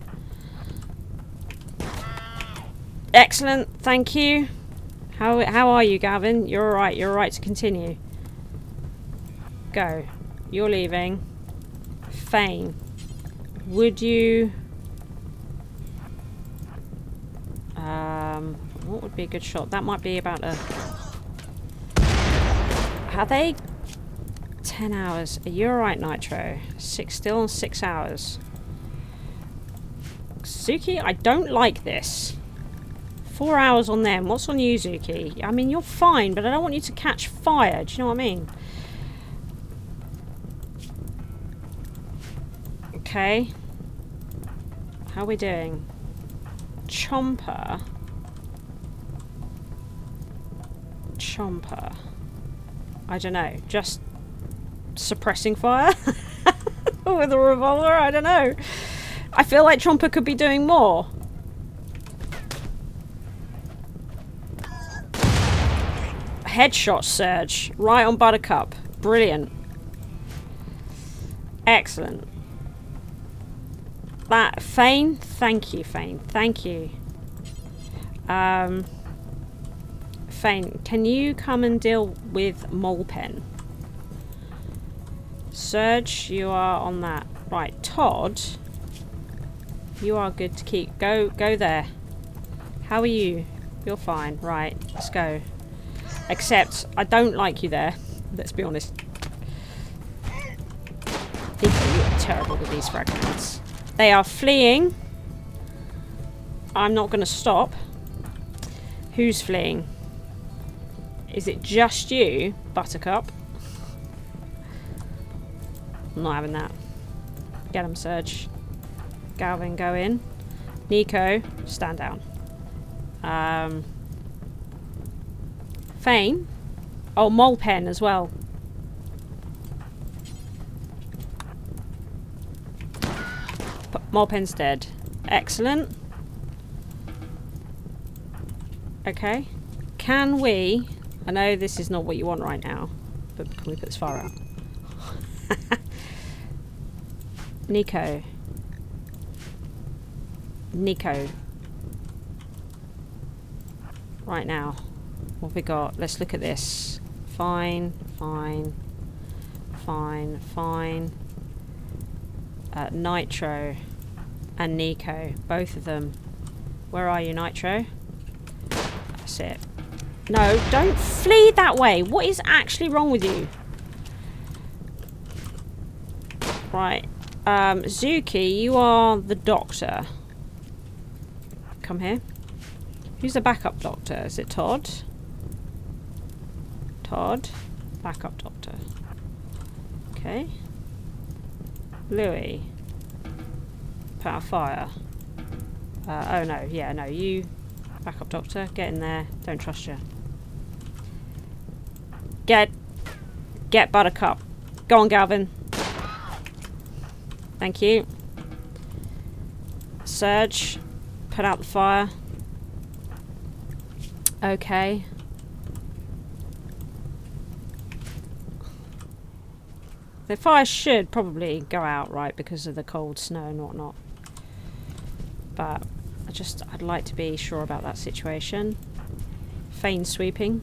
B: Excellent, thank you. How are you, Galvin? You're alright. You're alright to continue. Go. You're leaving. Fane, would you... what would be a good shot? That might be about a... Are they... 10 hours. Are you alright, Nitro? Still on 6 hours. Zuki, I don't like this. 4 hours on them. What's on you, Zuki? I mean, you're fine, but I don't want you to catch fire. Do you know what I mean? Okay. How are we doing? Chomper. I don't know. Just suppressing fire? With a revolver? I don't know. I feel like Chomper could be doing more. Headshot surge. Right on Buttercup. Brilliant. Excellent. That... Fane? Thank you, Fane. Thank you. Fane, can you come and deal with Molepen? Surge, you are on that. Right, Todd. You are good to keep. Go there. How are you? You're fine. Right, let's go. Except, I don't like you there. Let's be honest. You are terrible with these fragments. They are fleeing. I'm not going to stop. Who's fleeing? Is it just you, Buttercup? I'm not having that. Get him, Surge. Galvin, go in. Nico, stand down. Fane. Oh, Molepen as well. Molepen's dead. Excellent. Okay. Can we... I know this is not what you want right now, but can we put this fire out? Nico. Right now. What have we got? Let's look at this. Fine. Nitro and Nico. Both of them. Where are you, Nitro? That's it. No, don't flee that way. What is actually wrong with you? Right. Zuki, you are the doctor. Come here. Who's the backup doctor? Is it Todd? Todd. Backup doctor. Okay. Louis. Put out fire. Oh no, yeah, no, you... Backup doctor, get in there. Don't trust you. Get Buttercup. Go on, Galvin. Thank you. Surge. Put out the fire. Okay. The fire should probably go out, right, because of the cold snow and whatnot. But I'd like to be sure about that situation. Fane sweeping.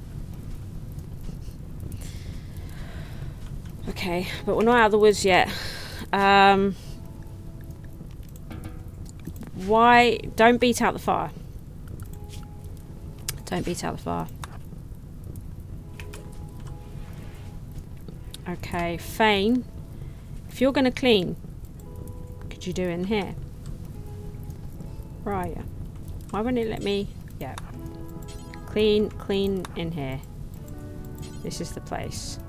B: Okay, but we're not out of the woods yet. Why? Don't beat out the fire. Don't beat out the fire. Okay, Fane. If you're going to clean, did you do in here? Where are you? Why won't it let me? Yeah. Clean in here. This is the place.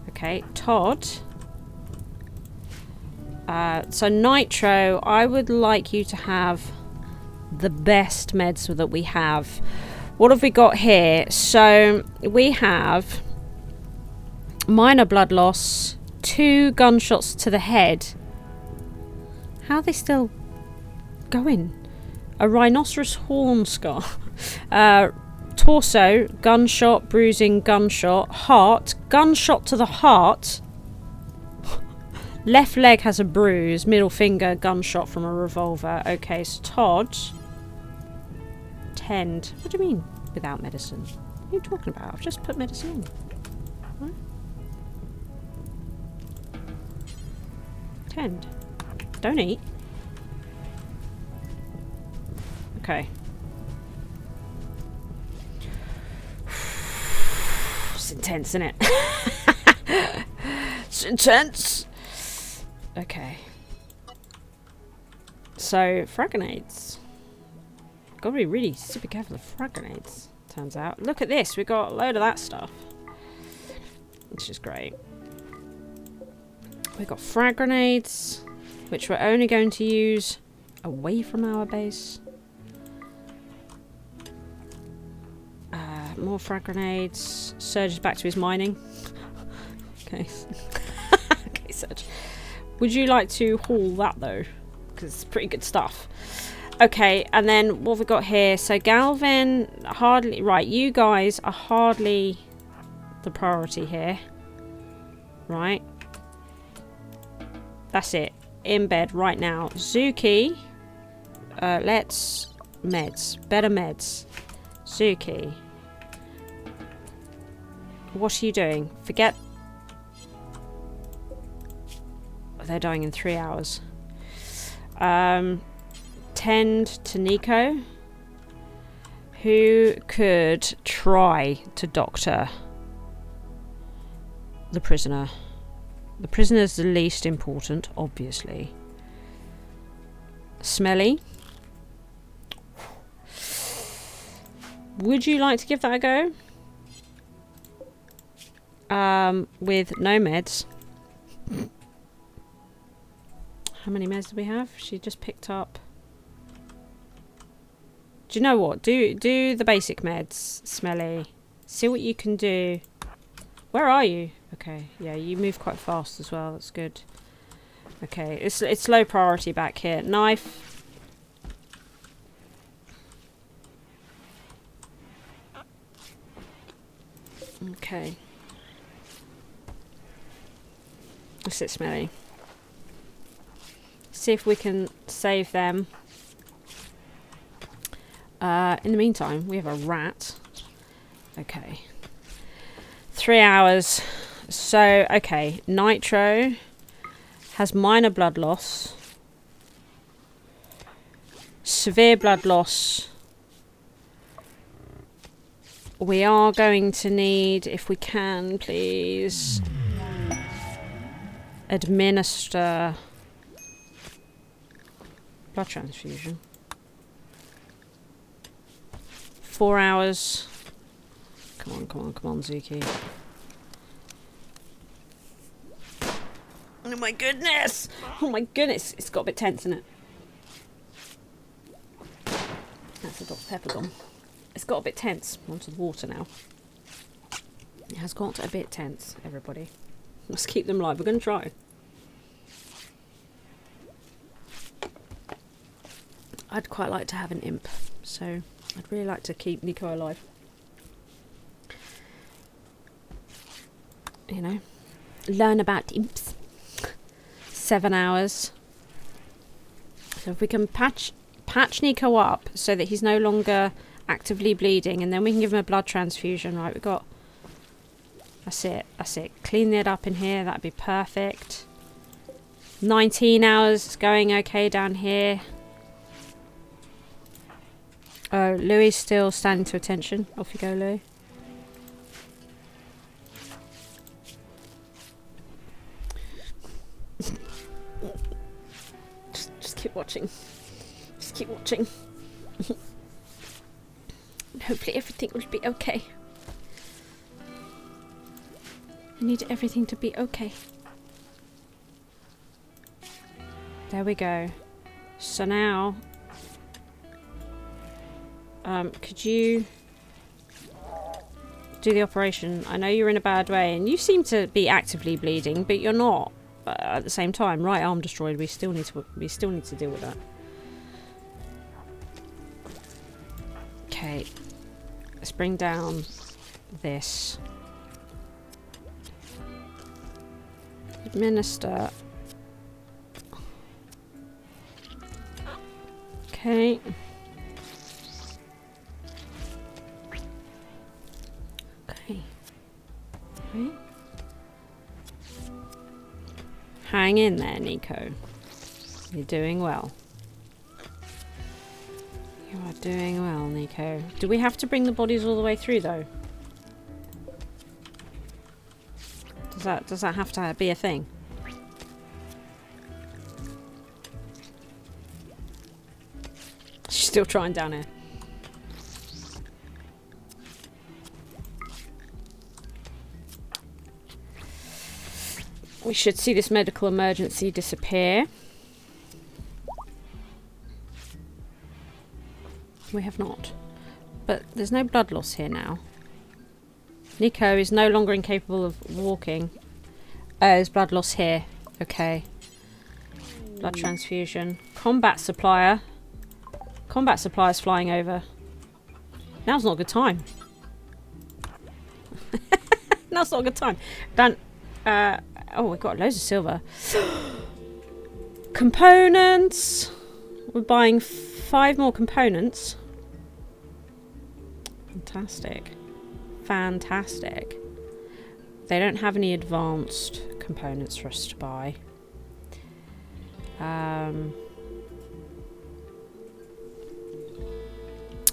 B: Okay, Todd. So Nitro, I would like you to have the best meds that we have. What have we got here? So we have minor blood loss, 2 gunshots to the head. How are they still going? A rhinoceros horn scar. Torso, gunshot, bruising, gunshot. Heart, gunshot to the heart. Left leg has a bruise. Middle finger, gunshot from a revolver. Okay, so Todd. Tend. What do you mean without medicine? What are you talking about? I've just put medicine in. What? Tend. Don't eat. Okay. It's intense, isn't it? It's intense. Okay. So, frag grenades. Gotta be really super careful of frag grenades, turns out. Look at this, we got a load of that stuff. Which is great. We got frag grenades, which we're only going to use away from our base. More frag grenades. Surge is back to his mining. Okay. Okay, Surge. Would you like to haul that though? Because it's pretty good stuff. Okay, and then what have we got here? So Galvin, hardly... Right, you guys are hardly the priority here. Right. That's it. In bed right now. Zuki. Let's... Meds. Better meds. Zuki. What are you doing? Forget... They're dying in 3 hours. Tend to Nico, who could try to doctor the prisoner. The prisoner's the least important, obviously. Smelly. Would you like to give that a go? With no meds. How many meds do we have? She just picked up... Do you know what? Do the basic meds, Smelly. See what you can do. Where are you? Okay, yeah, you move quite fast as well. That's good. Okay, it's low priority back here. Knife. Okay. That's it, Smelly. See if we can save them. In the meantime, we have a rat. Okay. 3 hours. So, okay. Nitro has minor blood loss. Severe blood loss. We are going to need, if we can, please, administer blood transfusion. 4 hours. Come on, come on, come on, Zuki. Oh my goodness! Oh my goodness! It's got a bit tense, isn't it? That's a Dr. Pepper gone. It's got a bit tense. Onto the water now. It has got a bit tense, everybody. Let's keep them alive. We're going to try. I'd quite like to have an imp, so I'd really like to keep Nico alive. You know, learn about imps. 7 hours. So if we can patch Nico up so that he's no longer actively bleeding, and then we can give him a blood transfusion. Right, we've got... That's it. That's it. Clean it up in here. That'd be perfect. 19 hours. It's going okay down here. Oh, Louis still standing to attention. Off you go, Louis. keep watching. Just keep watching. Hopefully everything will be okay. I need everything to be okay. There we go. So now, could you do the operation? I know you're in a bad way, and you seem to be actively bleeding, but you're not. At the same time, right arm destroyed. We still need to deal with that. Okay, let's bring down this. Administer. Okay. Okay. Okay. Hang in there, Nico. You're doing well. You are doing well, Nico. Do we have to bring the bodies all the way through, though? Does that have to be a thing? She's still trying down here. We should see this medical emergency disappear. We have not. But there's no blood loss here now. Nico is no longer incapable of walking. There's blood loss here. Okay. Blood transfusion. Combat supplier. Combat supplier's flying over. Now's not a good time. Now's not a good time. Don't... oh, we've got loads of silver. Components. We're buying 5 more components. Fantastic. Fantastic. They don't have any advanced components for us to buy.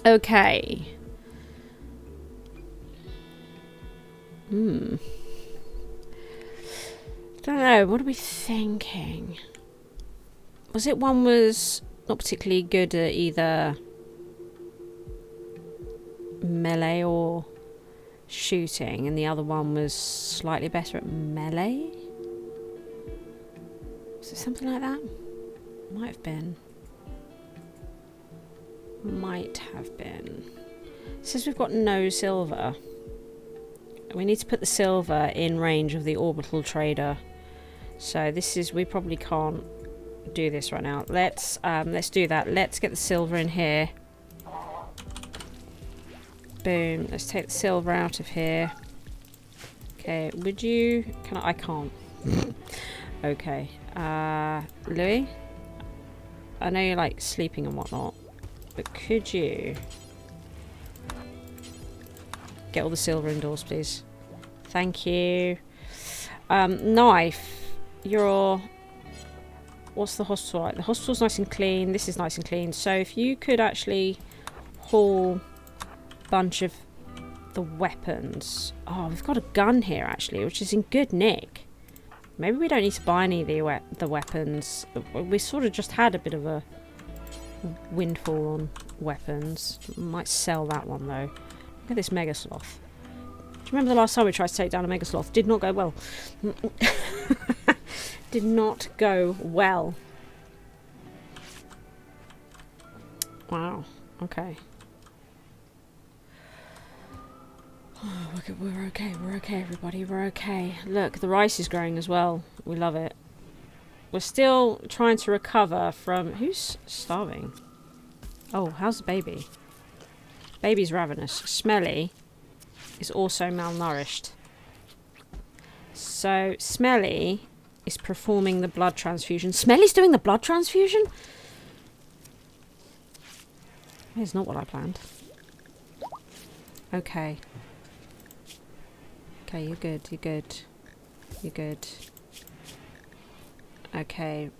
B: Okay. Don't know. What are we thinking? Was it one was not particularly good at either melee or shooting, and the other one was slightly better at melee? Was it something like that? Might have been. Might have been. It says we've got no silver. We need to put the silver in range of the orbital trader. So this is, we probably can't do this right now. Let's do that. Let's get the silver in here. Boom. Let's take the silver out of here. Okay, would you... Can I can't. Okay. Louis? I know you're like sleeping and whatnot, but could you get all the silver indoors, please? Thank you. Knife. You're... What's the hospital like? The hospital's nice and clean. This is nice and clean. So if you could actually haul a bunch of the weapons. Oh, we've got a gun here actually, which is in good nick. Maybe we don't need to buy any of the weapons. We sort of just had a bit of a windfall on weapons. Might sell that one though. Look at this mega sloth. Do you remember the last time we tried to take down a mega sloth? Did not go well. Did not go well. Wow. Okay. Oh, we're okay. We're okay, everybody. We're okay. Look, the rice is growing as well. We love it. We're still trying to recover from... Who's starving? Oh, how's the baby? Baby's ravenous. Smelly is also malnourished. So, Smelly is performing the blood transfusion. Smelly's doing the blood transfusion? It's not what I planned. Okay. Okay, you're good, you're good. You're good. Okay.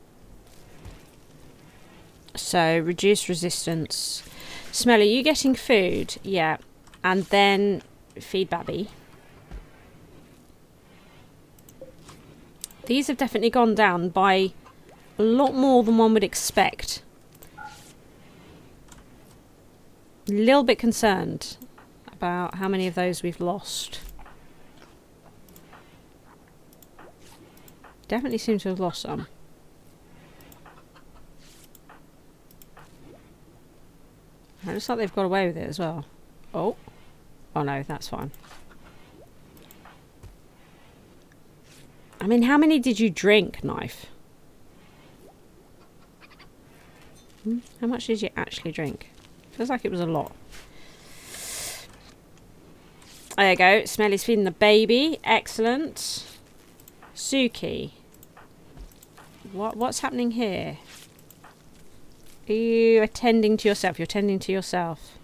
B: So, reduce resistance. Smelly, you getting food? Yeah. And then feed Babby. These have definitely gone down by A lot more than one would expect. A little bit concerned about how many of those we've lost. Definitely seem to have lost some. It looks like they've got away with it as well. Oh. Oh no, that's fine. I mean, how many did you drink, Knife? How much did you actually drink? Feels like it was a lot. There you go. Smelly's feeding the baby. Excellent. Suki. What's happening here? Are you attending to yourself? You're attending to yourself.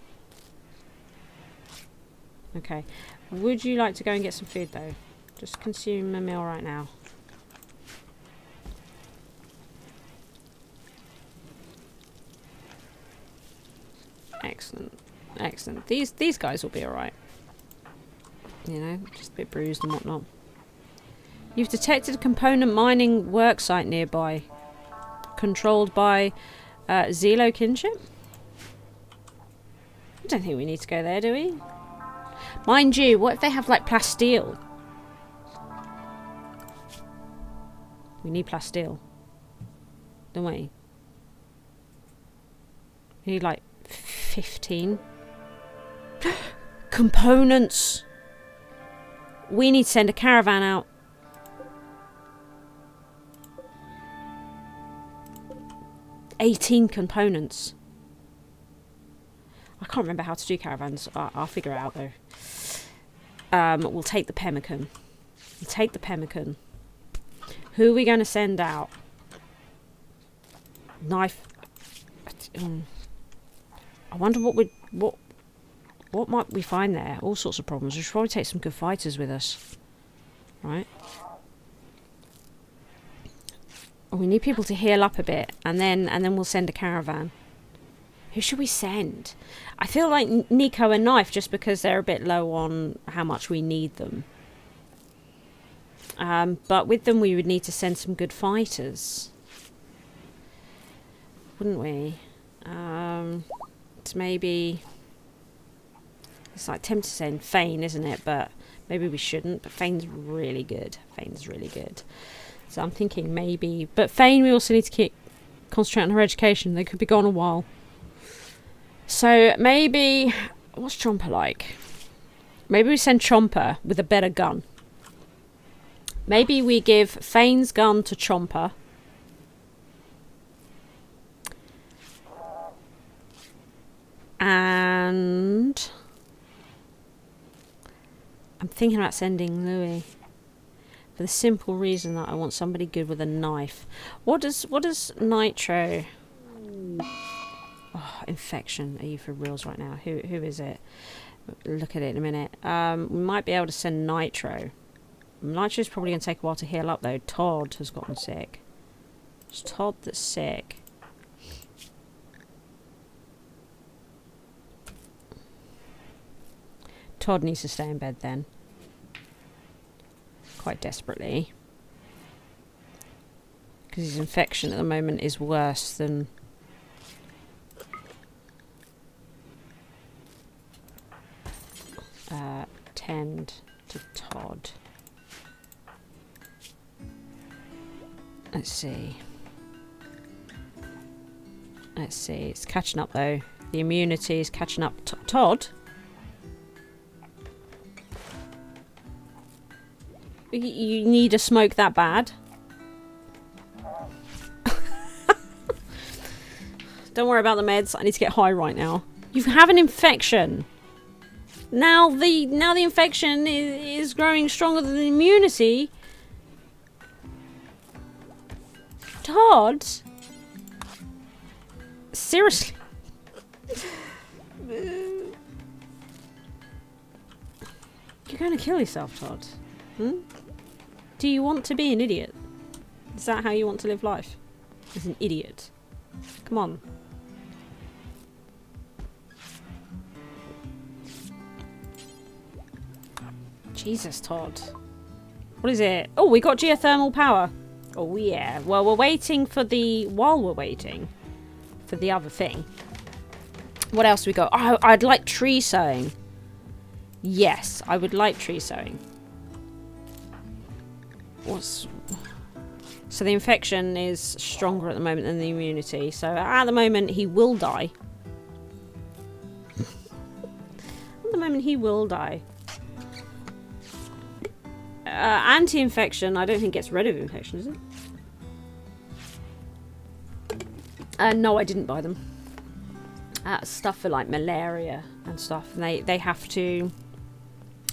B: Okay. Would you like to go and get some food, though? Just consume a meal right now. Excellent. Excellent. These guys will be alright. You know, just a bit bruised and whatnot. You've detected a component mining worksite nearby. Controlled by Zelo kinship? I don't think we need to go there, do we? Mind you, what if they have like plasteel? We need plasteel. Don't we? We need like 15 components. We need to send a caravan out. $18 components. I can't remember how to do caravans. I'll figure it out though. We'll take the pemmican. We'll take the pemmican. Who are we going to send out? Knife. I wonder what might we find there? All sorts of problems. We should probably take some good fighters with us. Right? We need people to heal up a bit, and then we'll send a caravan. Who should we send? I feel like Nico and Knife, just because they're a bit low on how much we need them. But with them we would need to send some good fighters. Wouldn't we? It's maybe... It's like tempted to send Fane, isn't it? But maybe we shouldn't. But Fane's really good. Fane's really good. So I'm thinking maybe... But Fane, we also need to concentrate on her education. They could be gone a while. So maybe... What's Chomper like? Maybe we send Chomper with a better gun. Maybe we give Fane's gun to Chomper. And... I'm thinking about sending Louis. For the simple reason that I want somebody good with a knife. What does Nitro... Oh, infection. Are you for reals right now? Who is it? Look at it in a minute. We might be able to send Nitro. Nitro's probably going to take a while to heal up though. Todd has gotten sick. It's Todd that's sick. Todd needs to stay in bed then. Quite desperately. Because his infection at the moment is worse than... tend to Todd. Let's see. Let's see. It's catching up though. The immunity is catching up. Todd? You need a smoke that bad? Don't worry about the meds. I need to get high right now. You have an infection. Now the infection is growing stronger than the immunity. Todd? Seriously? You're going to kill yourself, Todd. Hmm? Do you want to be an idiot? Is that how you want to live life? As an idiot? Come on. Jesus, Todd. What is it? Oh, we got geothermal power. Oh yeah. Well, while we're waiting for the other thing. What else do we got? Oh, I'd like tree sowing. Yes, I would like tree sowing. So the infection is stronger at the moment than the immunity. So at the moment he will die. At the moment he will die. Anti-infection, I don't think gets rid of infection, is it? No, I didn't buy them. Stuff for like malaria and stuff. And they have to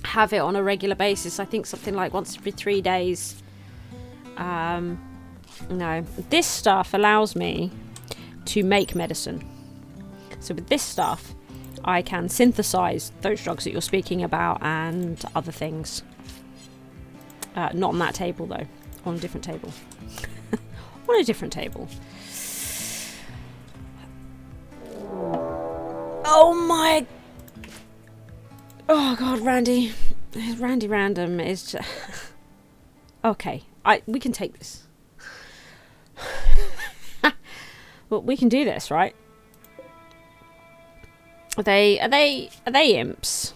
B: have it on a regular basis. I think something like once every 3 days. No, this stuff allows me to make medicine. So with this stuff, I can synthesize those drugs that you're speaking about and other things. Not on that table though, on a different table. On a different table. Oh my... Oh god, Randy Random is just... Okay, we can take this. Well, we can do this, right? Are they imps?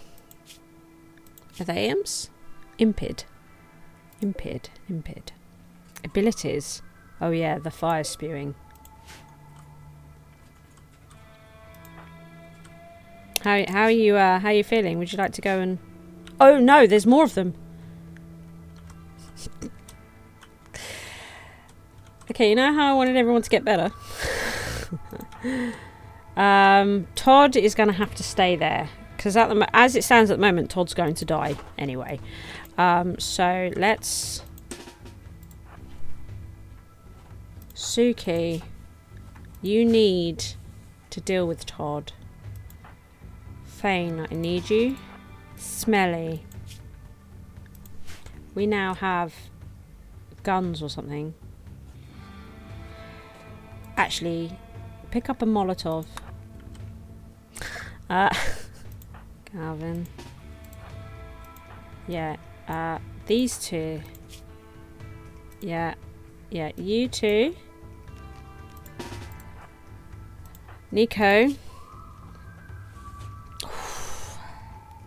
B: Are they imps? Impid. Abilities. Oh yeah, the fire spewing. How are you feeling? Would you like to go and... Oh no, there's more of them. Okay, you know how I wanted everyone to get better? Todd is going to have to stay there. Because as it stands at the moment, Todd's going to die anyway. So let's... Suki, you need to deal with Todd. Fane, I need you. Smelly. We now have guns or something. Actually, pick up a Molotov. Calvin. Yeah, these two. Yeah, you two. Nico.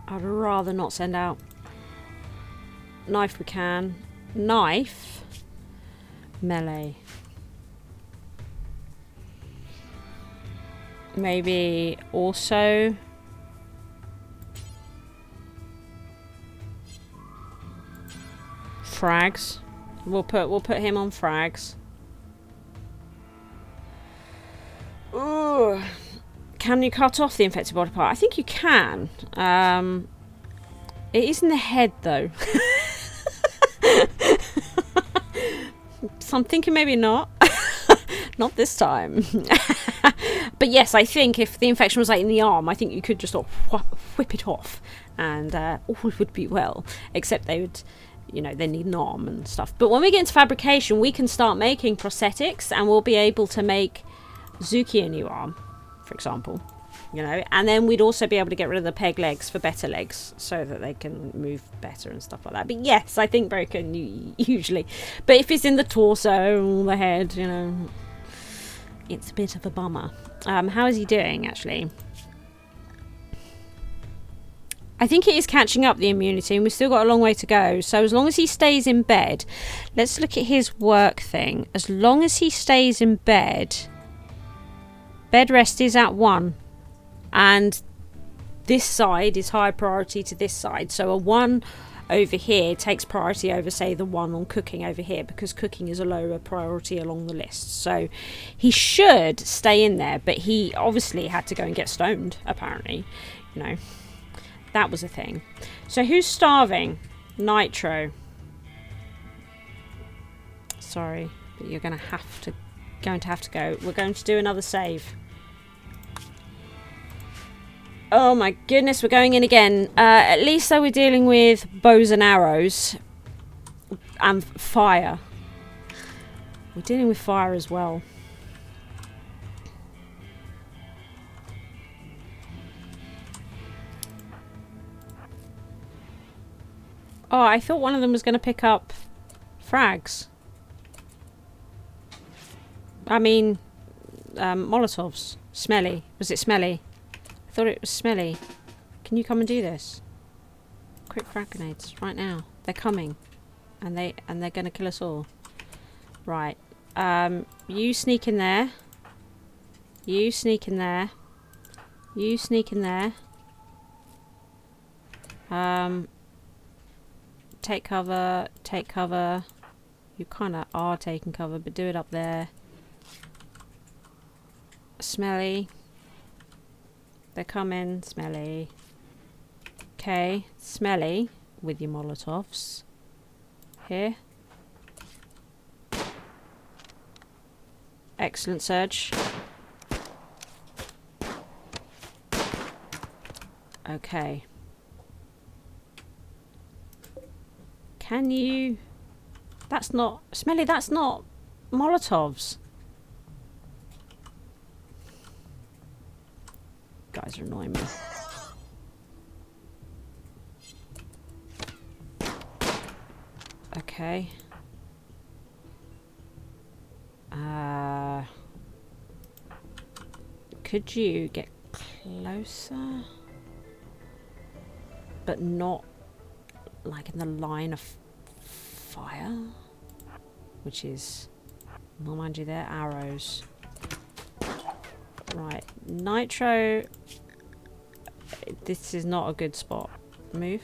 B: I'd rather not send out. Knife we can. Knife. Melee. Maybe also frags. We'll put him on frags. Ooh. Can you cut off the infected body part? I think you can. It is in the head though. So I'm thinking maybe not. Not this time. But yes, I think if the infection was like in the arm, I think you could just sort of whip it off and all would be well. Except they would, you know, they need an arm and stuff. But when we get into fabrication, we can start making prosthetics and we'll be able to make Zuki a new arm, for example. You know, and then we'd also be able to get rid of the peg legs for better legs so that they can move better and stuff like that. But yes, I think broken usually. But if it's in the torso, the head, you know, it's a bit of a bummer. How is he doing, actually? I think it is catching up, the immunity, and we've still got a long way to go. So as long as he stays in bed, let's look at his work thing. As long as he stays in bed, bed rest is at 1. And this side is high priority to this side. So a 1 over here takes priority over, say, the 1 on cooking over here, because cooking is a lower priority along the list. So he should stay in there, but he obviously had to go and get stoned, apparently. You know, that was a thing. So who's starving? Nitro. Sorry, but you're going to have to go. We're going to do another save. Oh my goodness, we're going in again. At least though we're dealing with bows and arrows and fire. We're dealing with fire as well. Oh, I thought one of them was going to pick up frags. I mean, Molotovs. Smelly. Was it Smelly? I thought it was Smelly. Can you come and do this? Quick frag grenades right now. They're coming, and they're gonna kill us all. Right. You sneak in there. You sneak in there. You sneak in there. Take cover. Take cover. You kind of are taking cover, but do it up there. Smelly. They're coming. Smelly. Okay. Smelly with your Molotovs. Here. Excellent, Surge. Okay. Can you... That's not... Smelly, that's not Molotovs. Guys are annoying me. Okay. Could you get closer? But not like in the line of fire? Which is... Well, mind you, they're arrows. Right. Nitro... This is not a good spot. Move.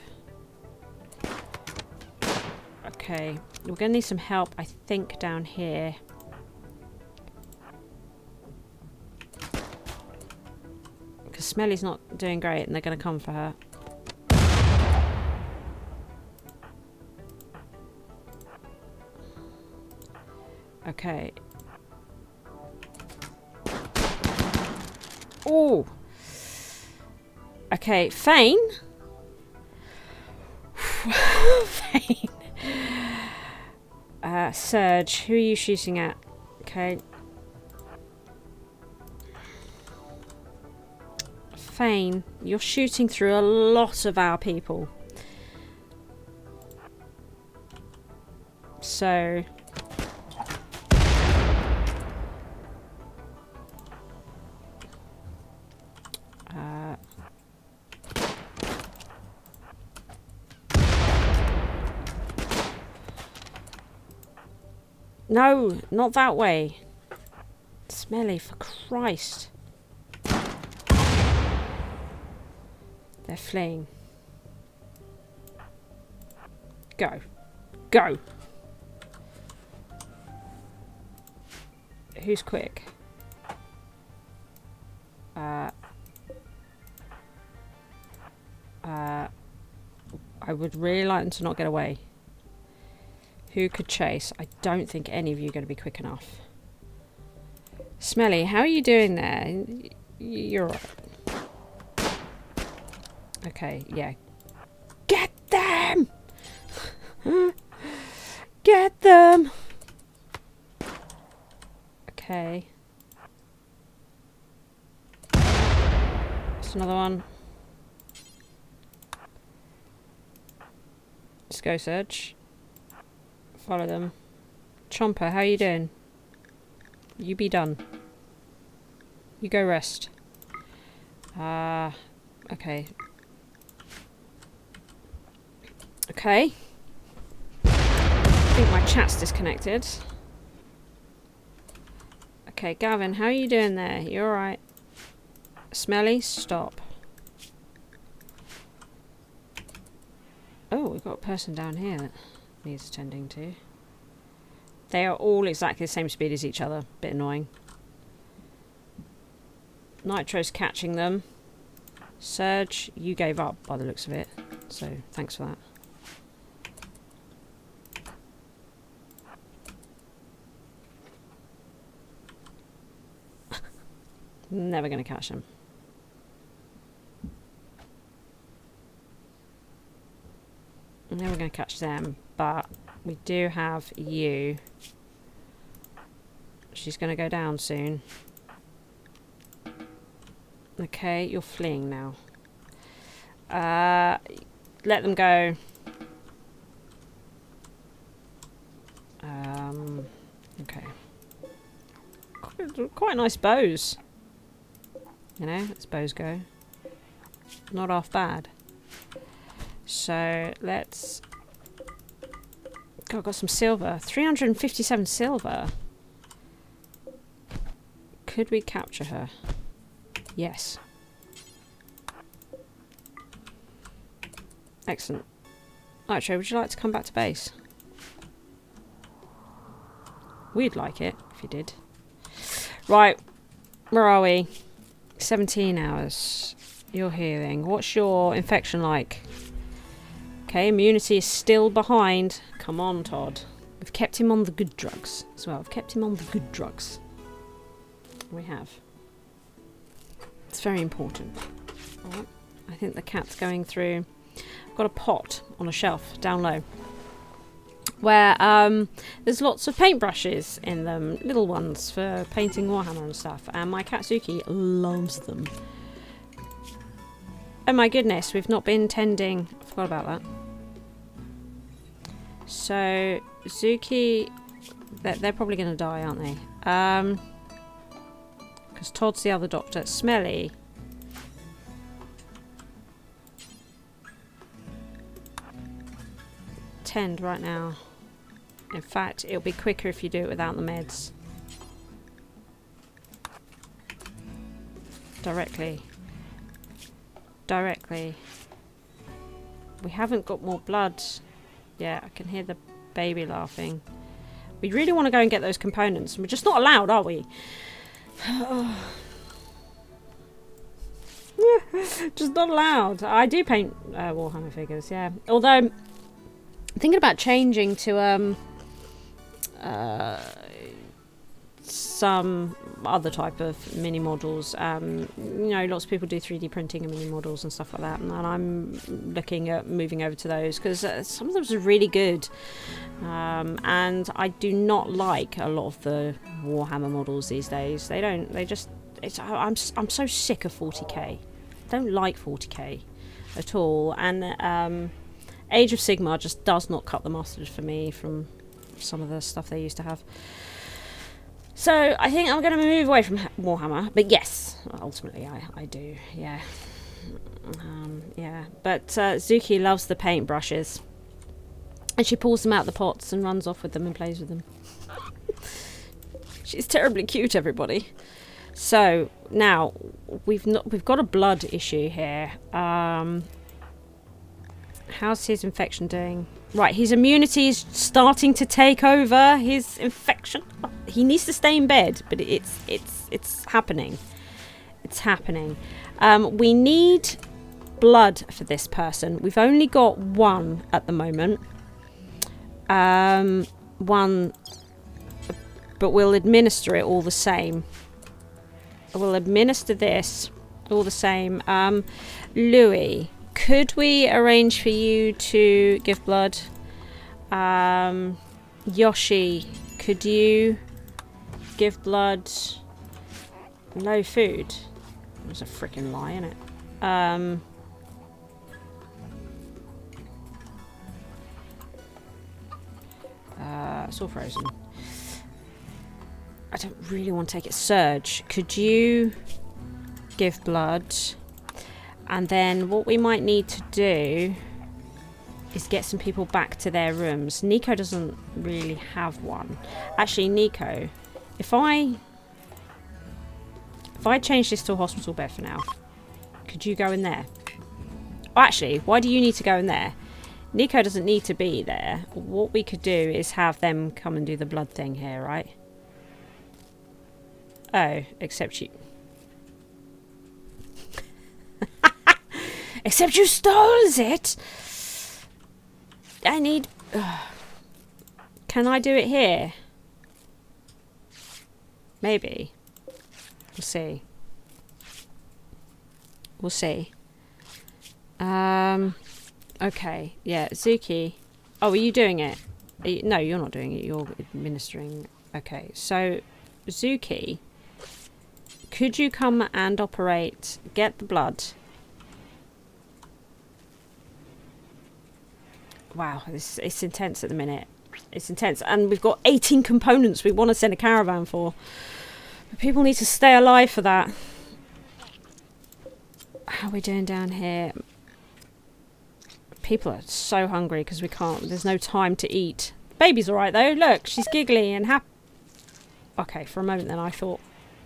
B: Okay. We're going to need some help, I think, down here. Because Smelly's not doing great and they're going to come for her. Okay. Oh! Okay, Fane. Fane. Surge, who are you shooting at? Okay. Fane, you're shooting through a lot of our people. So... No, not that way. Smelly, for Christ. They're fleeing. Go. Go. Who's quick? I would really like them to not get away. Who could chase? I don't think any of you are going to be quick enough. Smelly, how are you doing there? You're right. Okay, yeah. Get them! Get them! Okay. That's another one. Let's go, Surge. Follow them. Chomper, how are you doing? You be done. You go rest. Okay. Okay. I think my chat's disconnected. Okay, Gavin, how are you doing there? You alright? Smelly, stop. Oh, we've got a person down here that needs attending to. They are all exactly the same speed as each other. Bit annoying. Nitro's catching them. Surge, you gave up by the looks of it. So, thanks for that. Never going to catch them. Never going to catch them, but we do have you. She's going to go down soon. Okay, you're fleeing now. Let them go. Okay. quite nice bows. You know, as bows go. Not half bad. So let's... God, I've got some silver. 357 silver. Could we capture her? Yes. Excellent. Archer, would you like to come back to base? We'd like it, if you did. Right. Where are we? 17 hours. You're healing. What's your infection like? Okay, immunity is still behind. Come on, Todd. We've kept him on the good drugs as well. We've kept him on the good drugs. We have. It's very important. Alright. I think the cat's going through. I've got a pot on a shelf down low where there's lots of paintbrushes in them, little ones for painting Warhammer and stuff, and my cat Zuki loves them. Oh my goodness, we've not been tending. I forgot about that. So Zuki, they're probably going to die, aren't they? Because Todd's the other doctor. Smelly. Tend right now. In fact, it'll be quicker if you do it without the meds. Directly. Directly. We haven't got more blood. Yeah, I can hear the baby laughing. We really want to go and get those components. We're just not allowed, are we? Just not allowed. I do paint Warhammer figures, yeah. Although, thinking about changing to some other type of mini models. You know, lots of people do 3D printing of mini models and stuff like that, and I'm looking at moving over to those because some of those are really good. And I do not like a lot of the Warhammer models these days. They don't. They just. I'm so sick of 40k. I don't like 40k at all, and Age of Sigmar just does not cut the mustard for me from some of the stuff they used to have. So I think I'm going to move away from Warhammer, but yes, ultimately I do, yeah. Yeah, but Zuki loves the paint brushes, and she pulls them out the pots and runs off with them and plays with them. She's terribly cute, everybody. So now we've got a blood issue here. How's his infection doing? Right, his immunity is starting to take over his infection. He needs to stay in bed, but it's happening. It's happening. We need blood for this person. We've only got one at the moment. One, but we'll administer it all the same. We'll administer this all the same. Louis, could we arrange for you to give blood? Yoshi, could you give blood? No food. There's a freaking lie in it. It's all frozen. I don't really want to take it. Surge, could you give blood? And then what we might need to do is get some people back to their rooms. Nico doesn't really have one. Actually, Nico, if I change this to a hospital bed for now, could you go in there? Oh, actually, why do you need to go in there? Nico doesn't need to be there. What we could do is have them come and do the blood thing here, right? Oh, except you... Except you stole it! I need... Can I do it here? Maybe. We'll see. We'll see. Okay. Yeah, Zuki. Oh, are you doing it? No, you're not doing it. You're administering. Okay, so Zuki, could you come and operate? Get the blood. Wow, it's intense at the minute. It's intense. And we've got 18 components we want to send a caravan for. People need to stay alive for that. How are we doing down here? People are so hungry because we can't. There's no time to eat. Baby's alright though. Look, she's giggly and happy. Okay, for a moment then I thought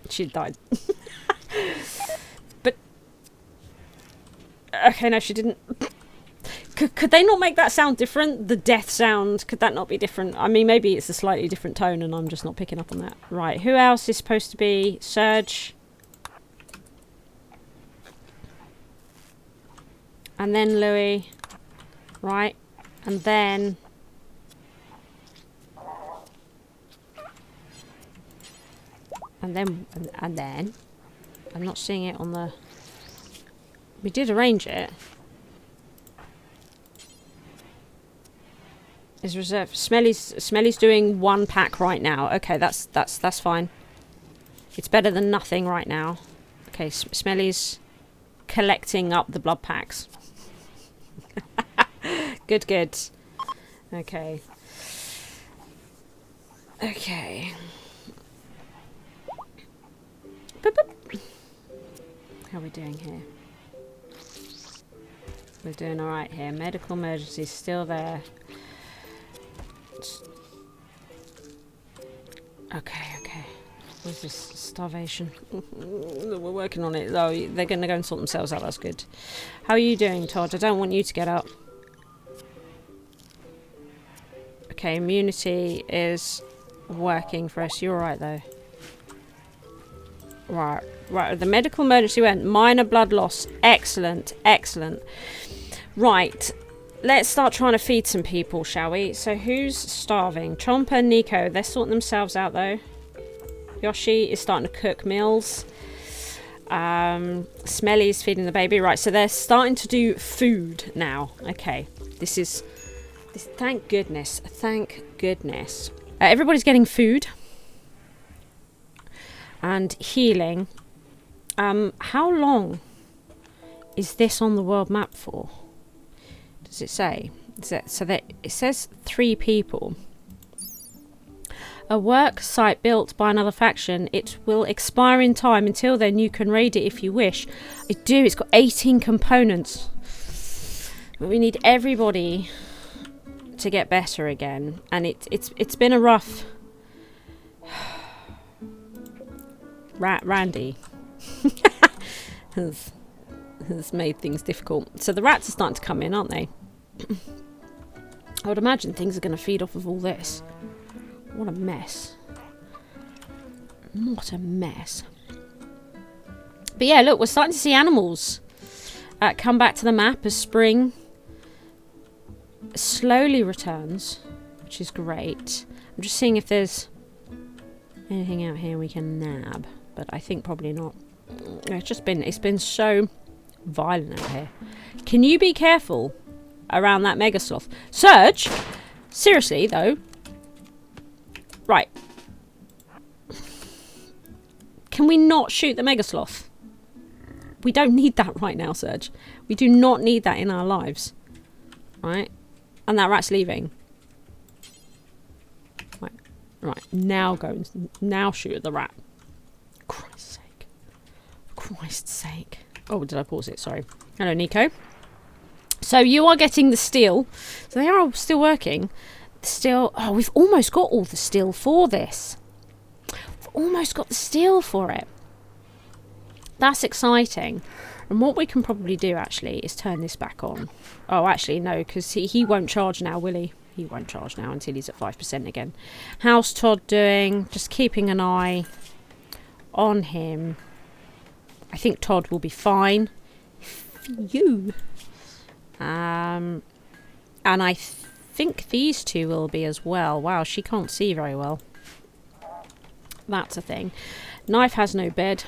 B: she'd died. But... Okay, no, she didn't. Could they not make that sound different? The death sound, could that not be different? I mean, maybe it's a slightly different tone and I'm just not picking up on that. Right, who else is supposed to be? Surge. And then Louis. Right. And then... And then... I'm not seeing it on the... We did arrange it. Is reserved. Smelly's doing 1 pack right now. Okay, that's fine. It's better than nothing right now. Okay, Smelly's collecting up the blood packs. Good. Okay. Okay. Boop, boop. How are we doing here? We're doing alright here. Medical emergency is still there. Okay. What's this? Starvation. We're working on it. Oh, they're going to go and sort themselves out. That's good. How are you doing, Todd? I don't want you to get up. Okay, immunity is working for us. You're alright, though. Right. The medical emergency went. Minor blood loss. Excellent. Right. Let's start trying to feed some people, shall we? So who's starving? Chomper, Nico. They're sorting themselves out, though. Yoshi is starting to cook meals. Smelly's feeding the baby. Right, so they're starting to do food now. Okay. This. Thank goodness. Everybody's getting food. And healing. How long is this on the world map for? Does it say? So that it says 3 people. A work site built by another faction. It will expire in time. Until then, you can raid it if you wish. I do. It's got 18 components. But we need everybody to get better again. And it's been a rough... Randy has made things difficult. So the rats are starting to come in, aren't they? I would imagine things are going to feed off of all this. What a mess. What a mess. But yeah, look, we're starting to see animals come back to the map as spring slowly returns, which is great. I'm just seeing if there's anything out here we can nab, but I think probably not. It's been so violent out here. Can you be careful around that mega sloth? Surge! Seriously, though. Right. Can we not shoot the mega sloth? We don't need that right now, Surge. We do not need that in our lives. Right? And that rat's leaving. Right. Now go and now shoot at the rat. Christ's sake. Oh, did I pause it? Sorry. Hello, Nico. So you are getting the steel. So they are still working. Steel. Oh, we've almost got all the steel for this. We've almost got the steel for it. That's exciting. And what we can probably do, actually, is turn this back on. Oh, actually, no, because he won't charge now, will he? He won't charge now until he's at 5% again. How's Todd doing? Just keeping an eye on him. I think Todd will be fine. Phew. And I think these two will be as well. Wow, she can't see very well. That's a thing. Knife has no bed.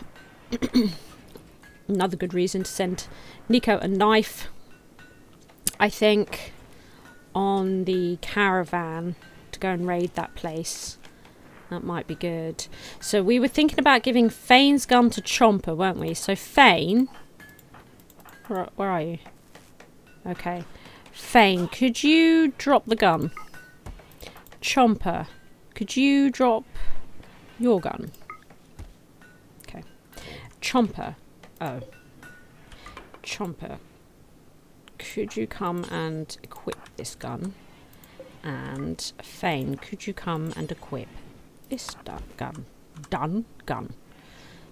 B: Another good reason to send Nico a knife. I think on the caravan to go and raid that place. That might be good. So we were thinking about giving Fane's gun to Chomper, weren't we? So Fane... Where are you? Okay. Fane, could you drop the gun? Chomper, could you drop your gun? Chomper. Oh. Chomper. Could you come and equip this gun? And Fane, could you come and equip this gun? Gun.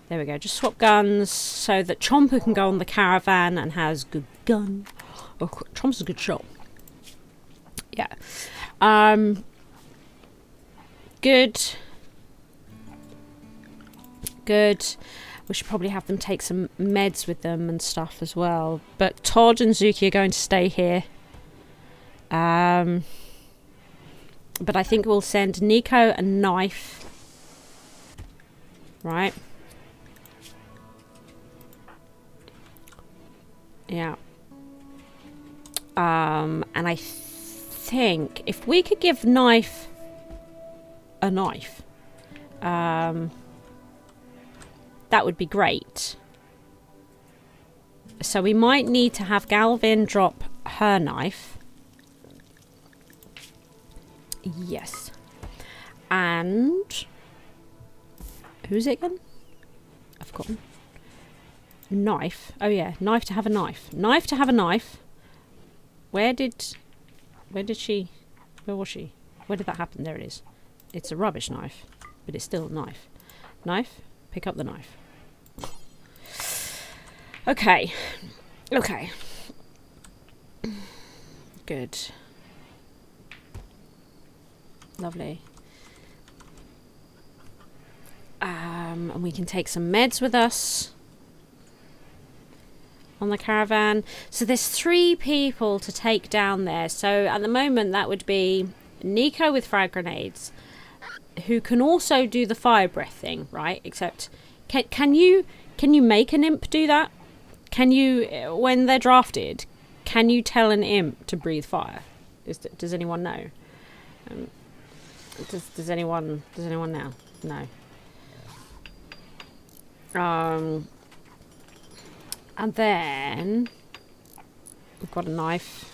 B: There we go. Just swap guns so that Chomper can go on the caravan and has good gun. Oh, Chomper's a good shot. Yeah. Good. We should probably have them take some meds with them and stuff as well. But Todd and Zuki are going to stay here. But I think we'll send Nico a knife. Right. Yeah. And I think if we could give Knife a knife, that would be great. So we might need to have Galvin drop her knife. Yes. And who's it again? I've forgotten. Knife. Oh yeah, knife to have a knife. Knife to have a knife. Where was she? Where did that happen? There it is. It's a rubbish knife, but it's still a knife. Knife, pick up the knife. Okay. Good. Lovely. And we can take some meds with us on the caravan. So there's 3 people to take down there. So at the moment that would be Nico with frag grenades, who can also do the fire breath thing, right? Except can you make an imp do that? Can you, when they're drafted, can you tell an imp to breathe fire? Does anyone know? Does anyone know? No. And then we've got a knife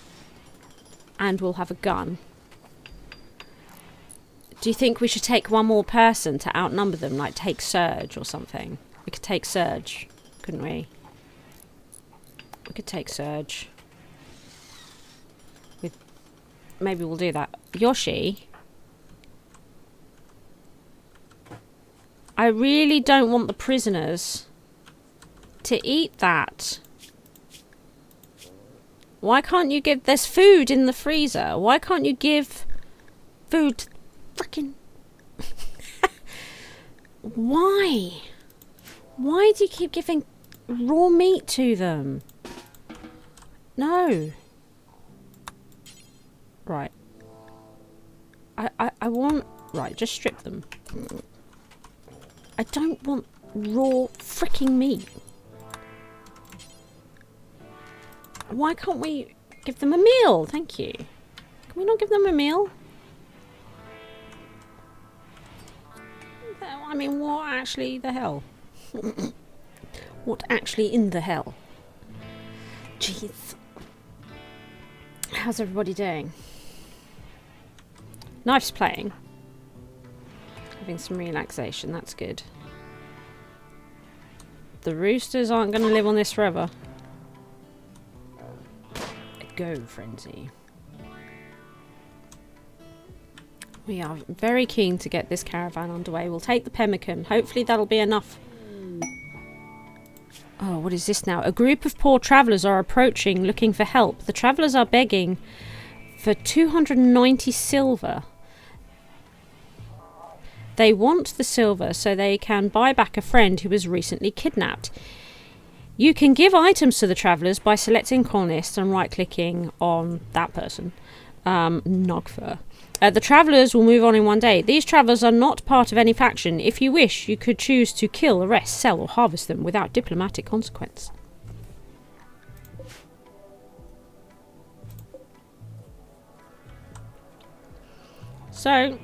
B: and we'll have a gun. Do you think we should take one more person to outnumber them, like take Surge or something? We could take Surge, couldn't we? We could take Surge. Maybe we'll do that. Yoshi, I really don't want the prisoners to eat that. Why can't you give... There's food in the freezer. Why can't you give food to fucking... Why? Why do you keep giving raw meat to them? No. Right. I want... Right, just strip them. I don't want raw freaking meat. Why can't we give them a meal? Thank you. Can we not give them a meal? I mean, what actually the hell? What actually in the hell? Jeez. How's everybody doing? Knife's playing. Having some relaxation, that's good. The roosters aren't going to live on this forever. Go, Frenzy. We are very keen to get this caravan underway. We'll take the pemmican. Hopefully that'll be enough. Oh, what is this now? A group of poor travellers are approaching looking for help. The travellers are begging for 290 silver. They want the silver so they can buy back a friend who was recently kidnapped. You can give items to the travellers by selecting colonists and right-clicking on that person. Nogfer. The travellers will move on in one day. These travellers are not part of any faction. If you wish, you could choose to kill, arrest, sell or harvest them without diplomatic consequence. So,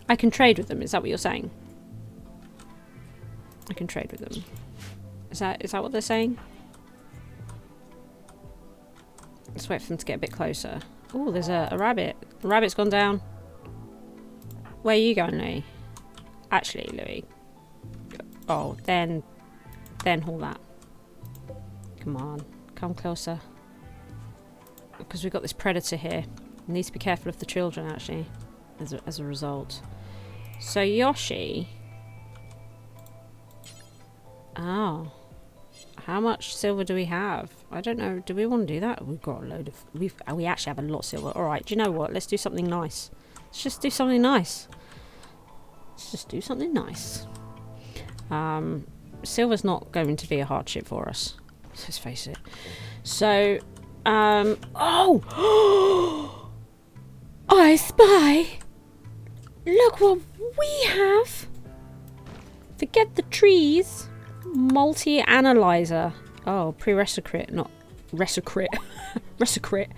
B: I can trade with them, is that what you're saying? I can trade with them. Is that what they're saying? Let's wait for them to get a bit closer. Oh, there's a rabbit. The rabbit's gone down. Where are you going, Louis? Actually, Louis. Oh, then haul that. Come on, come closer. Because we've got this predator here. We need to be careful of the children, actually, as a result. So Yoshi. Oh. How much silver do we have? I don't know. Do we want to do that? We've got a load of... We actually have a lot of silver. Alright, do you know what? Let's do something nice. Let's just do something nice. Let's just do something nice. Silver's not going to be a hardship for us. Let's face it. So, oh! I spy! Look what we have! Forget the trees. Multi-analyzer. Oh, prerequisite, not requisite. Requisite.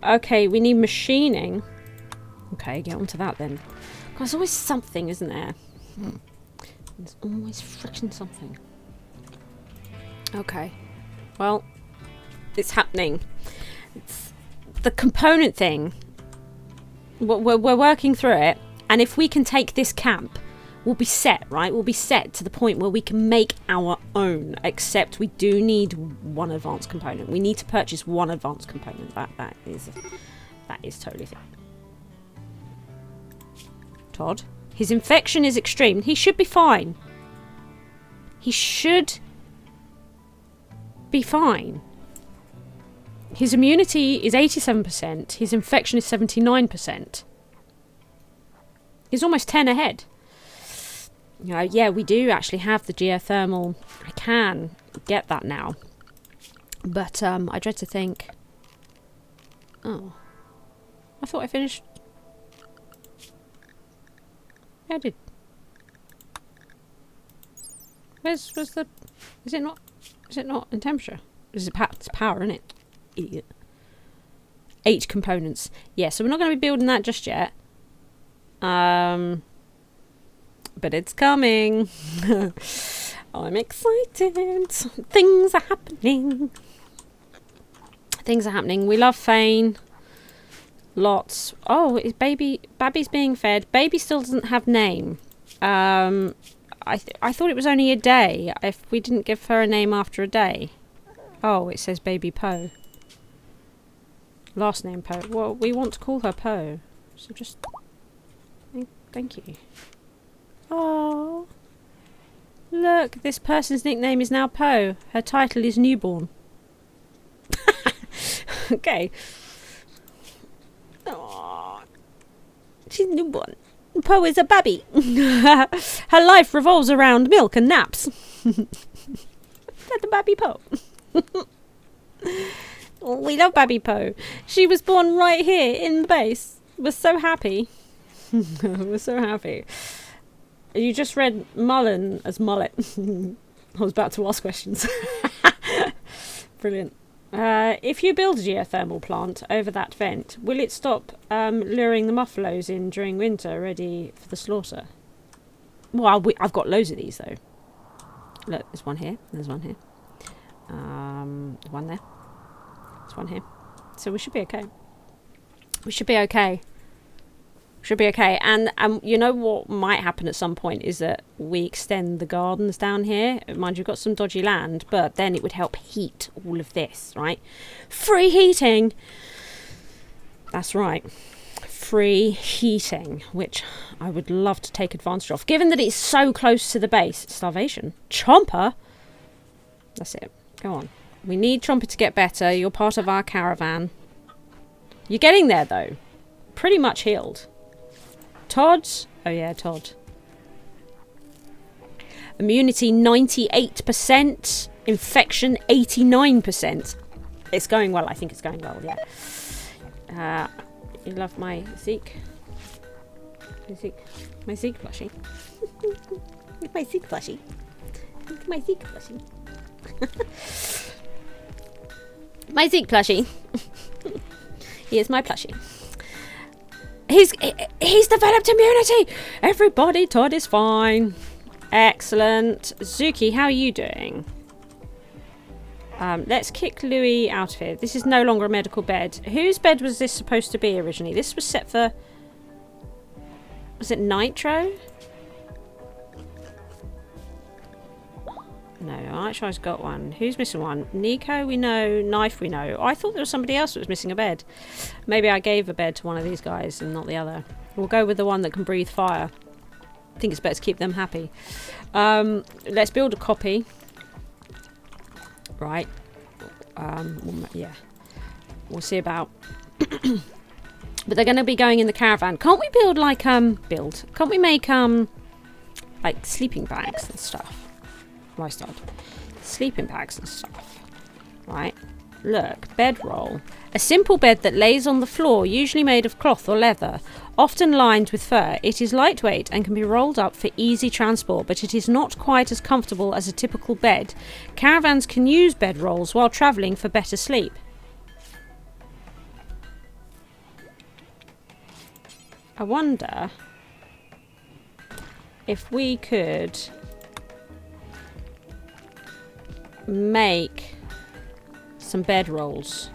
B: Okay, we need machining. Okay, get onto that then. God, there's always something, isn't there? There's always friction something. Okay. Well, it's happening. It's the component thing. We're working through it, and if we can take this camp, we'll be set, right? We'll be set to the point where we can make our own, except we do need one advanced component. We need to purchase one advanced component. That is totally thing. Todd, his infection is extreme. He should be fine. He should be fine. His immunity is 87%. His infection is 79%. He's almost 10 ahead. You know, yeah, we do actually have the geothermal. I can get that now. But I dread to think... Oh. I thought I finished... Yeah, I did. Where's the... Is it not in temperature? It's power, isn't it? Idiot. 8 components. Yeah, so we're not going to be building that just yet. But it's coming. I'm excited. Things are happening. Things are happening. We love Fane. Lots. Oh, is Babby's being fed. Baby still doesn't have name. I thought it was only a day. If we didn't give her a name after a day. Oh, it says Baby Poe. Last name Poe. Well, we want to call her Poe. So just... Thank you. Oh, look, this person's nickname is now Poe. Her title is Newborn. Okay. Oh, she's newborn. Poe is a baby. Her life revolves around milk and naps. That's the baby Poe. Oh, we love baby Poe. She was born right here in the base. We're so happy. We're so happy. You just read Mullen as mullet. I was about to ask questions. Brilliant. If you build a geothermal plant over that vent, will it stop luring the buffaloes in during winter, ready for the slaughter? Well, I've got loads of these, though. Look, there's one here. There's one here. One there. There's one here. So we should be okay. We should be okay. Should be okay. And you know what might happen at some point is that we extend the gardens down here. Mind you, we've got some dodgy land, but then it would help heat all of this, right? Free heating! That's right. Free heating, which I would love to take advantage of. Given that it's so close to the base. Starvation. Chomper! That's it. Go on. We need Chomper to get better. You're part of our caravan. You're getting there, though. Pretty much healed. Todd? Oh yeah, Todd. Immunity 98%. Infection 89%. It's going well. I think it's going well, yeah. You love my Zeke? My Zeke plushie. My Zeke plushie. My Zeke plushie. My Zeke plushie. Here's my plushie. He's developed immunity. Everybody, Todd is fine. Excellent. Zuki, how are you doing? Let's kick Louis out of here. This is no longer a medical bed. Whose bed was this supposed to be originally? This was set for... Was it Nitro? No, Nitro got one. Who's missing one? Nico, we know. Knife, we know. I thought there was somebody else that was missing a bed. Maybe I gave a bed to one of these guys and not the other. We'll go with the one that can breathe fire. I think it's better to keep them happy. Let's build a copy. Right. Yeah. We'll see about... But they're going to be going in the caravan. Can't we build, like, Can't we make, like, sleeping bags and stuff? My start. Sleeping bags and stuff. Right. Look. Bedroll. A simple bed that lays on the floor, usually made of cloth or leather, often lined with fur. It is lightweight and can be rolled up for easy transport, but it is not quite as comfortable as a typical bed. Caravans can use bedrolls while travelling for better sleep. I wonder if we could make some bedrolls.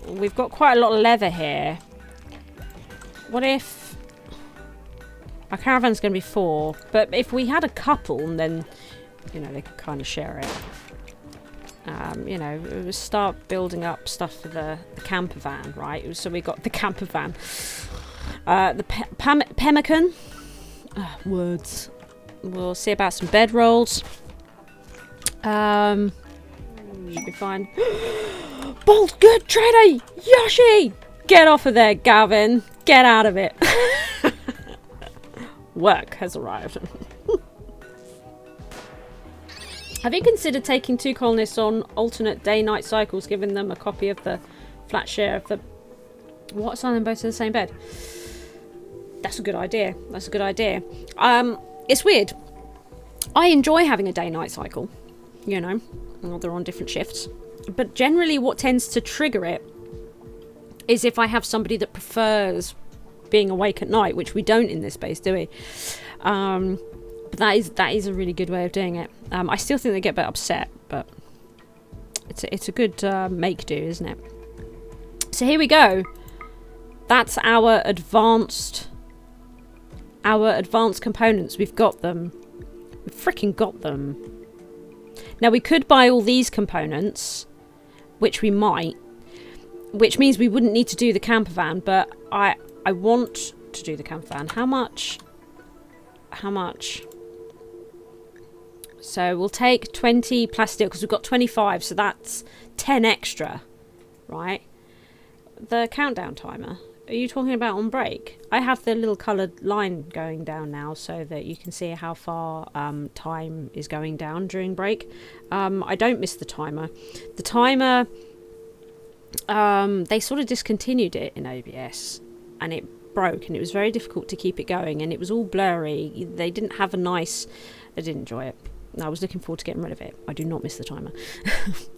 B: We've got quite a lot of leather here. What if our caravan's going to be 4, but if we had a couple, then you know they could kind of share it. You know, we'll start building up stuff for the camper van, right? So we got the camper van, the pemmican. Words. We'll see about some bedrolls. Should be fine. Bolt good trader Yoshi! Get off of there, Gavin. Get out of it. Work has arrived. Have you considered taking 2 colonists on alternate day-night cycles, giving them a copy of the flat share of the... What? Assign them both to the same bed? That's a good idea. That's a good idea. It's weird. I enjoy having a day-night cycle. You know, they're on different shifts. But generally what tends to trigger it is if I have somebody that prefers being awake at night, which we don't in this space, do we? But that is a really good way of doing it. I still think they get a bit upset, but it's a good make do, isn't it? So here we go. That's our advanced components. We've got them. We've freaking got them. Now we could buy all these components, which we might, which means we wouldn't need to do the camper van, but I want to do the camper van. How much? So we'll take 20 plasteel because we've got 25, so that's 10 extra, right? The countdown timer. Are you talking about on break? I have the little coloured line going down now so that you can see how far time is going down during break. I don't miss the timer. The timer, they sort of discontinued it in OBS and it broke and it was very difficult to keep it going and it was all blurry. They didn't have a nice... I didn't enjoy it. I was looking forward to getting rid of it. I do not miss the timer.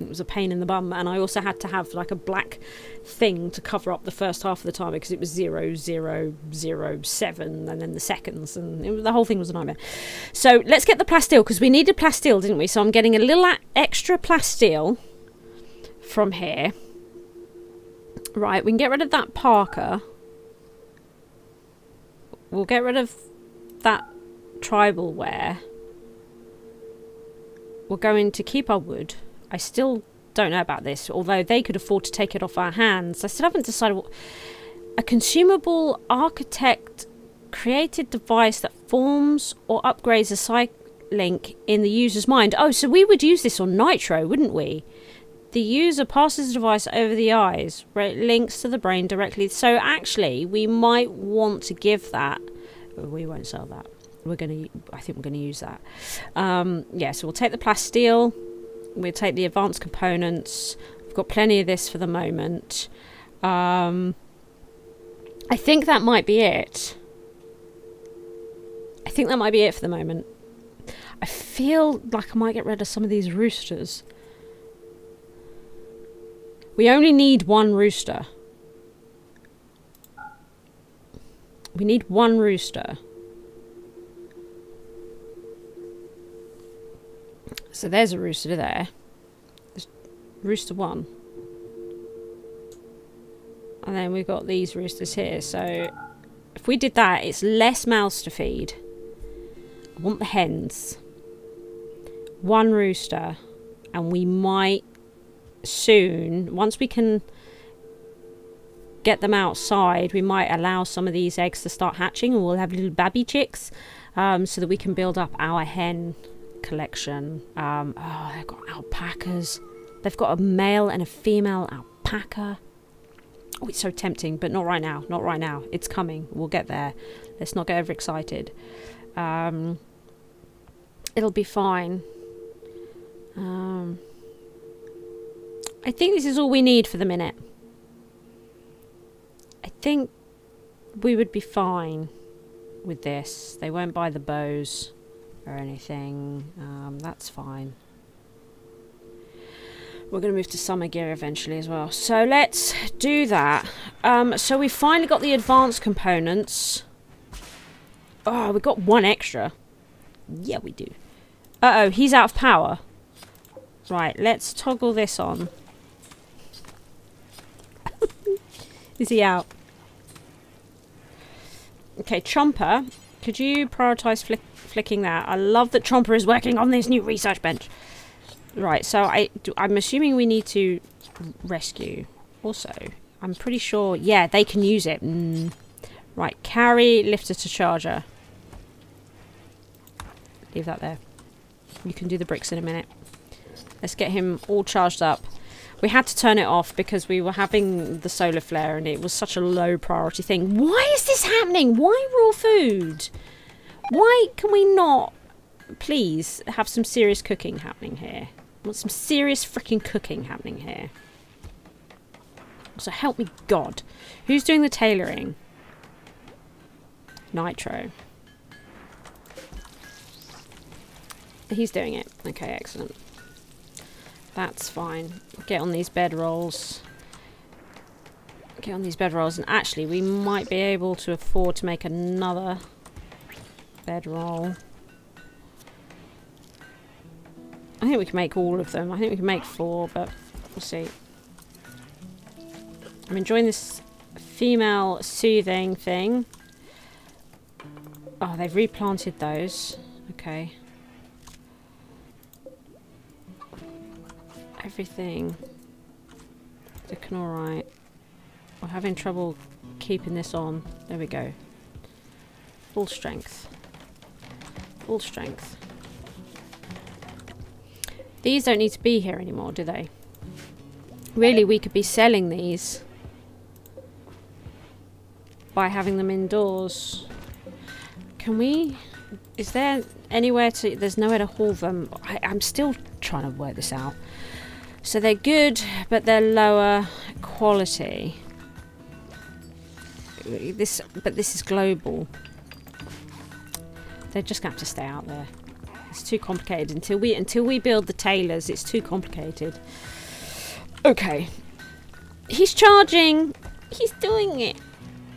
B: It was a pain in the bum, and I also had to have like a black thing to cover up the first half of the timer because it was 0007 and then the seconds, and the whole thing was a nightmare. So let's get the plasteel because we needed plasteel, didn't we? So I'm getting a little extra plasteel from here. Right, we can get rid of that Parker. We'll get rid of that tribal wear. We're going to keep our wood. I still don't know about this, although they could afford to take it off our hands. I still haven't decided what... A consumable architect created device that forms or upgrades a site link in the user's mind. Oh, so we would use this on Nitro, wouldn't we? The user passes the device over the eyes, where it links to the brain directly. So actually, we might want to give that... We won't sell that. I think we're gonna use that. Yeah, so we'll take the plasteel, we'll take the advanced components. We've got plenty of this for the moment. I think that might be it. I think that might be it for the moment. I feel like I might get rid of some of these roosters. We only need 1 rooster. We need 1 rooster. So there's a rooster there. There's rooster 1. And then we've got these roosters here. So if we did that, it's less mouths to feed. I want the hens. 1 rooster. And we might soon, once we can get them outside, we might allow some of these eggs to start hatching, and we'll have little baby chicks, so that we can build up our hen collection. Oh, they've got alpacas. They've got a male and a female alpaca. Oh, it's so tempting, but not right now. Not right now. It's coming. We'll get there. Let's not get overexcited. It'll be fine. I think this is all we need for the minute. I think we would be fine with this. They won't buy the bows or anything. That's fine. We're going to move to summer gear eventually as well. So let's do that. So we finally got the advanced components. Oh, we got 1 extra. Yeah, we do. Uh-oh, he's out of power. Right, let's toggle this on. Is he out? Okay, Chomper, could you prioritise flicking that? I love that Chomper is working on this new research bench. Right, so I'm assuming we need to rescue. Also, I'm pretty sure... Yeah, they can use it. Right, carry lifter to charger. Leave that there. You can do the bricks in a minute. Let's get him all charged up. We had to turn it off because we were having the solar flare and it was such a low priority thing. Why is this happening? Why raw food? Why can we not, please, have some serious cooking happening here? I want some serious freaking cooking happening here. So help me God. Who's doing the tailoring? Nitro. He's doing it. Okay, excellent. That's fine. Get on these bedrolls. Get on these bedrolls. And actually, we might be able to afford to make another bedroll. I think we can make all of them. I think we can make 4, but we'll see. I'm enjoying this female soothing thing. Oh, they've replanted those. Okay. Everything looking alright. We're having trouble keeping this on. There we go. Full strength. Full strength. These don't need to be here anymore, do they? Really, we could be selling these by having them indoors. Can we... Is there anywhere to... There's nowhere to haul them. I'm still trying to work this out. So they're good, but they're lower quality. But this is global. They're just gonna have to stay out there. It's too complicated until we build the tailors. It's too complicated. Okay, he's charging. He's doing it.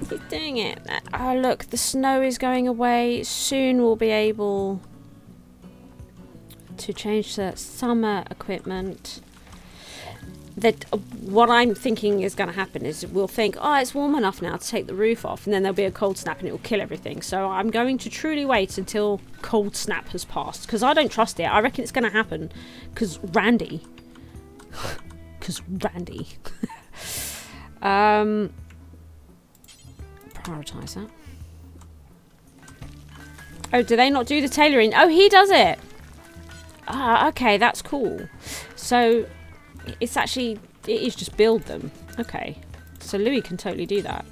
B: He's doing it. Oh look, the snow is going away. Soon we'll be able to change the summer equipment. That what I'm thinking is going to happen is we'll think, oh, it's warm enough now to take the roof off, and then there'll be a cold snap and it will kill everything. So I'm going to truly wait until cold snap has passed, because I don't trust it. I reckon it's going to happen because Randy. Prioritize that. Oh, do they not do the tailoring? Oh, he does it. Ah, okay, that's cool. So it's actually, it is just build them. Okay, so Louis can totally do that.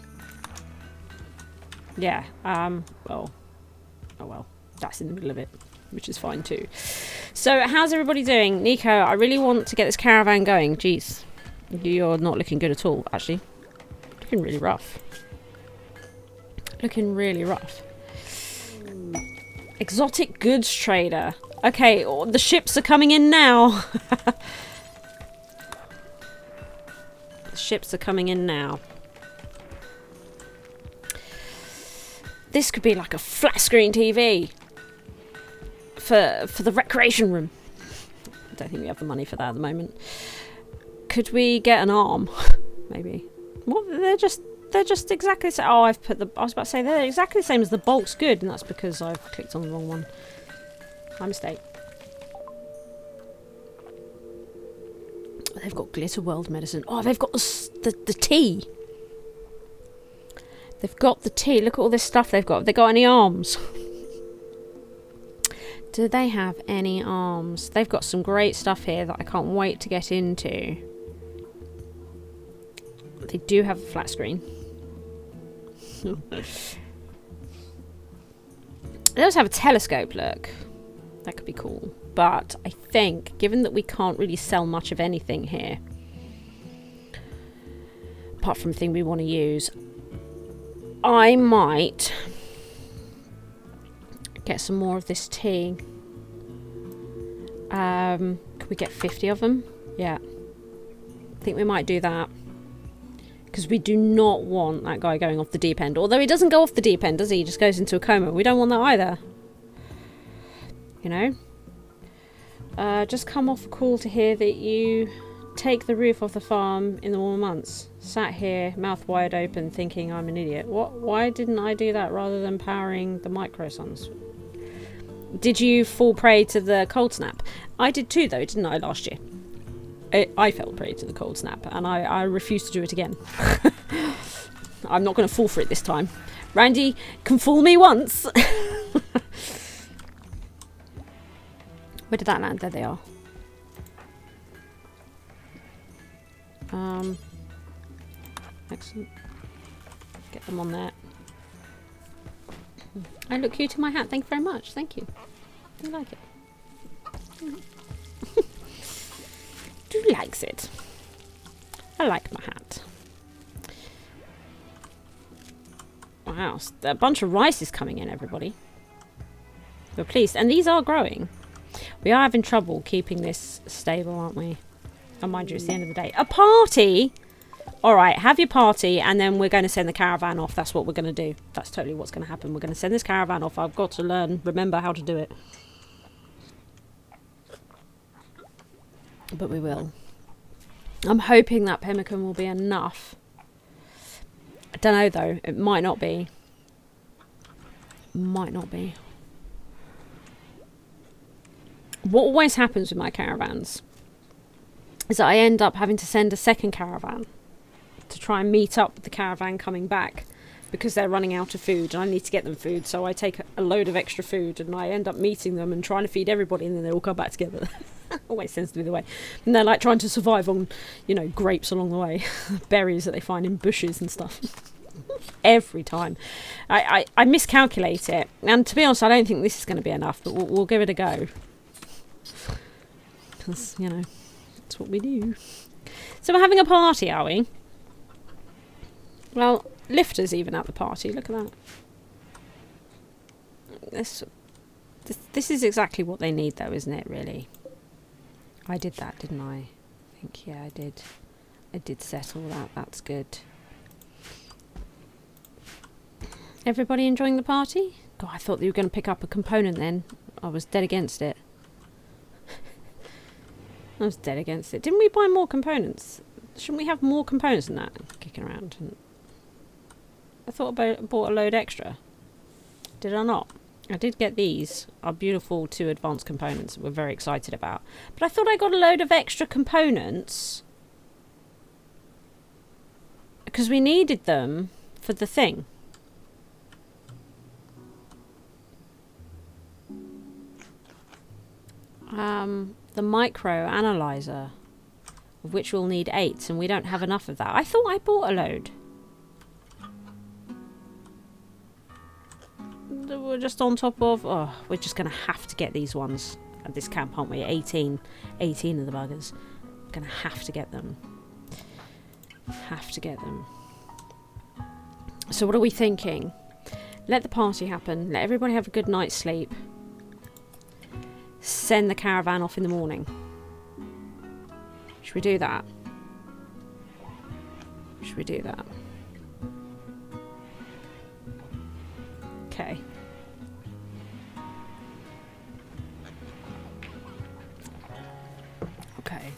B: Yeah. Well, oh well, that's in the middle of it, which is fine too. So how's everybody doing? Nico, I really want to get this caravan going. Jeez, you're not looking good at all, actually. Looking really rough. Looking really rough. Exotic goods trader. Okay, the ships are coming in now. The ships are coming in now. This could be like a flat screen TV for the recreation room. I don't think we have the money for that at the moment. Could we get an arm? Maybe. Well, they're just exactly the same. Oh, I was about to say they're exactly the same as the bulk's good, and that's because I've clicked on the wrong one. My mistake. They've got Glitter World medicine. Oh, they've got the tea. They've got the tea. Look at all this stuff they've got. Have they got any arms? Do they have any arms? They've got some great stuff here that I can't wait to get into. They do have a flat screen. They also have a telescope, look. That could be cool. But I think, given that we can't really sell much of anything here, apart from the thing we want to use, I might get some more of this tea. Could we get 50 of them? Yeah. I think we might do that. Because we do not want that guy going off the deep end. Although he doesn't go off the deep end, does he? He just goes into a coma. We don't want that either. You know? Just come off a call to hear that you take the roof off the farm in the warmer months. Sat here, mouth wide open, thinking I'm an idiot. What? Why didn't I do that rather than powering the microsuns? Did you fall prey to the cold snap? I did too, though, didn't I, last year? I fell prey to the cold snap, and I refuse to do it again. I'm not going to fall for it this time. Randy can fool me once. Where did that land? There they are. Excellent. Get them on there. I look cute in my hat. Thank you very much. Thank you. I like it. Who likes it? I like my hat. Wow, a bunch of rice is coming in, everybody. We're pleased. And these are growing. We are having trouble keeping this stable, aren't we? Oh, mind you, it's the end of the day. A party? Alright, have your party, and then we're going to send the caravan off. That's what we're going to do. That's totally what's going to happen. We're going to send this caravan off. I've got to remember how to do it. But we will. I'm hoping that pemmican will be enough. I don't know, though. It might not be. Might not be. What always happens with my caravans is that I end up having to send a second caravan to try and meet up with the caravan coming back because they're running out of food and I need to get them food. So I take a load of extra food and I end up meeting them and trying to feed everybody, and then they all come back together. Always tends to be the way. And they're like trying to survive on, you know, grapes along the way, berries that they find in bushes and stuff. Every time. I miscalculate it. And to be honest, I don't think this is going to be enough, but we'll give it a go. Because, you know, that's what we do. So we're having a party, are we? Well, Lifter's even at the party. Look at that. This is exactly what they need, though, isn't it, really? I did that, didn't I? I think, yeah, I did. I did settle that. That's good. Everybody enjoying the party? God, I thought you were going to pick up a component then. I was dead against it. I was dead against it. Didn't we buy more components? Shouldn't we have more components than that kicking around? I thought I bought a load extra. Did I not? I did get these. Our beautiful 2 advanced components that we're very excited about. But I thought I got a load of extra components because we needed them for the thing. The micro analyzer, of which we'll need 8, and we don't have enough of that. I thought I bought a load. We're just on top of... Oh, we're just going to have to get these ones at this camp, aren't we? 18 of the buggers. We're going to have to get them. Have to get them. So what are we thinking? Let the party happen. Let everybody have a good night's sleep. Send the caravan off in the morning. Should we do that? Should we do that? Okay. Okay.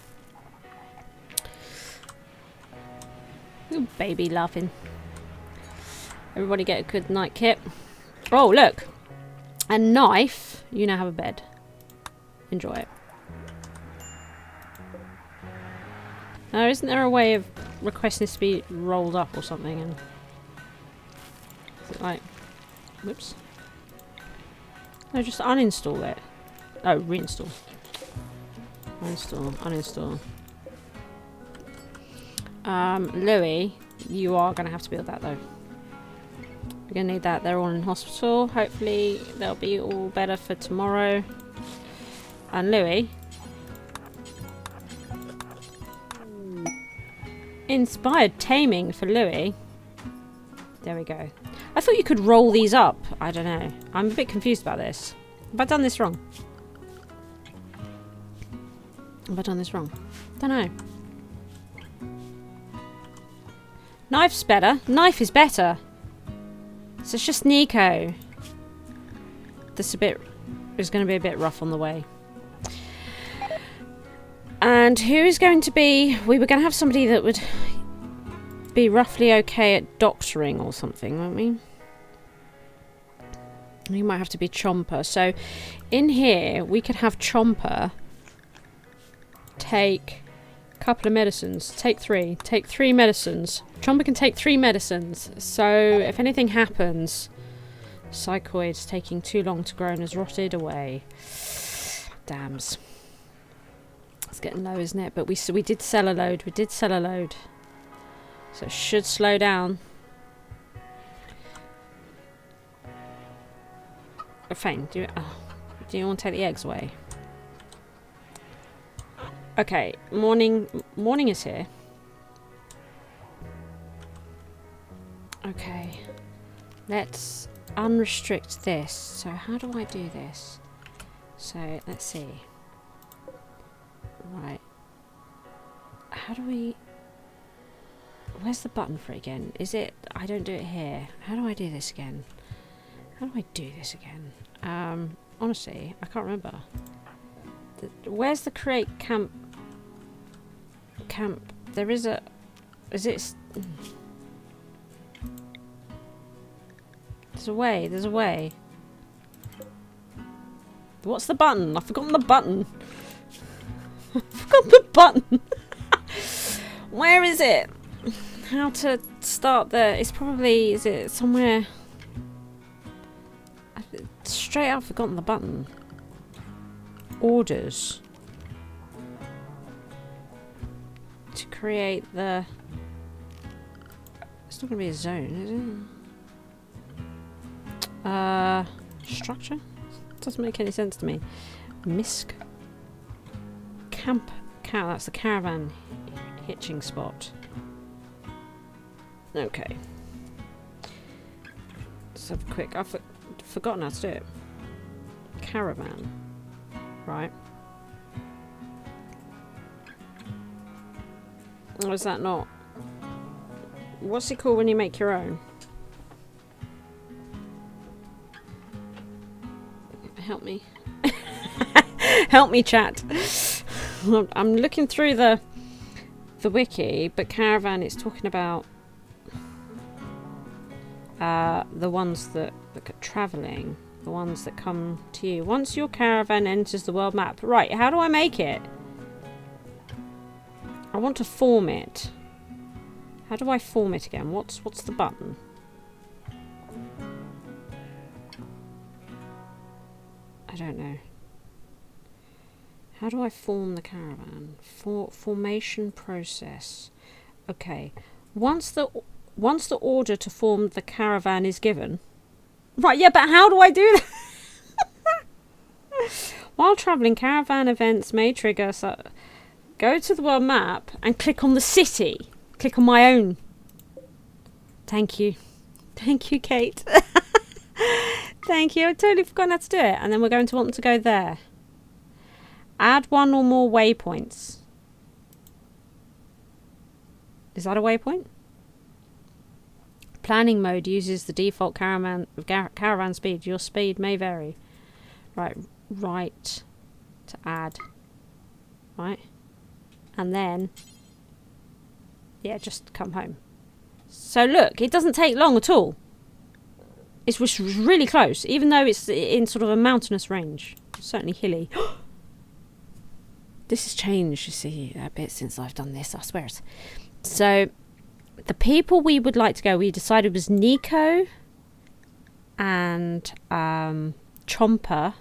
B: Ooh, baby laughing. Everybody get a good night kit. Oh, look. A knife. You now have a bed. enjoy it. Now, isn't there a way of requesting this to be rolled up or something? And is it like, whoops. No, just uninstall it. Oh, reinstall. Uninstall, uninstall. Louis, you are going to have to build that though. We're going to need that. They're all in hospital. Hopefully they'll be all better for tomorrow. And Louis. Inspired taming for Louis. There we go. I thought you could roll these up. I don't know. I'm a bit confused about this. Have I done this wrong? Have I done this wrong? Don't know. Knife's better. Knife is better. So it's just Nico. This is going to be a bit rough on the way. And who is going to be... We were going to have somebody that would be roughly okay at doctoring or something, weren't we? You might have to be Chomper. So in here, we could have Chomper take a couple of medicines. Take 3. Take 3 medicines. Chomper can take 3 medicines. So if anything happens, Psychoid's taking too long to grow and has rotted away. Dams. It's getting low, isn't it? But we did sell a load. We did sell a load. So it should slow down. Oh, fine. Do you want to take the eggs away? Okay. Morning is here. Okay. Let's unrestrict this. So how do I do this? So let's see. Right. How do we... Where's the button for it again? Is it... I don't do it here. How do I do this again? How do I do this again? Honestly, I can't remember. Where's the create camp? There is a... Is it... There's a way. There's a way. What's the button? I've forgotten the button. I've forgotten the button. Where is it? How to start the... It's probably... Is it somewhere... Straight up forgotten the button. Orders. To create the... It's not going to be a zone, is it? Structure? Doesn't make any sense to me. Misc. Camp cow, that's the caravan hitching spot. Okay. Let's have a quick... I've forgotten how to do it. Caravan. Right. Or is that not? What's it called when you make your own? Help me. Help me, chat. I'm looking through the wiki, but caravan is talking about the ones that are travelling, the ones that come to you. Once your caravan enters the world map. Right, how do I make it? I want to form it. How do I form it again? What's the button? I don't know. How do I form the caravan? Formation process. Okay. Once the order to form the caravan is given. Right, yeah, but how do I do that? While travelling, caravan events may trigger. So go to the world map and click on the city. Click on my own. Thank you. Thank you, Kate. Thank you. I totally forgot how to do it. And then we're going to want to go there. Add 1 or more waypoints. Is that a waypoint? Planning mode uses the default caravan speed. Your speed may vary. Right to add. Right. And then... Yeah, just come home. So look, it doesn't take long at all. It's really close, even though it's in sort of a mountainous range. Certainly hilly. This has changed, you see, a bit since I've done this, I swear. So, the people we would like to go, we decided was Nico and Chomper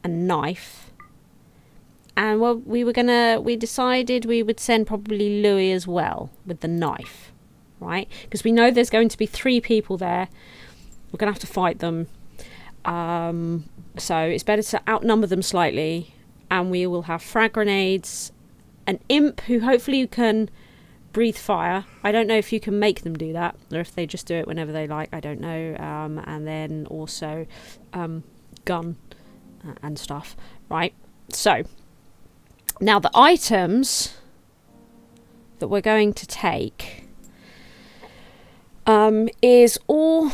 B: and Knife. And well, we decided we would send probably Louis as well with the knife, right? Because we know there's going to be 3 people there. We're going to have to fight them. So it's better to outnumber them slightly. And we will have frag grenades, an imp who hopefully can breathe fire. I don't know if you can make them do that or if they just do it whenever they like. I don't know. And then also gun and stuff, right? So now the items that we're going to take is all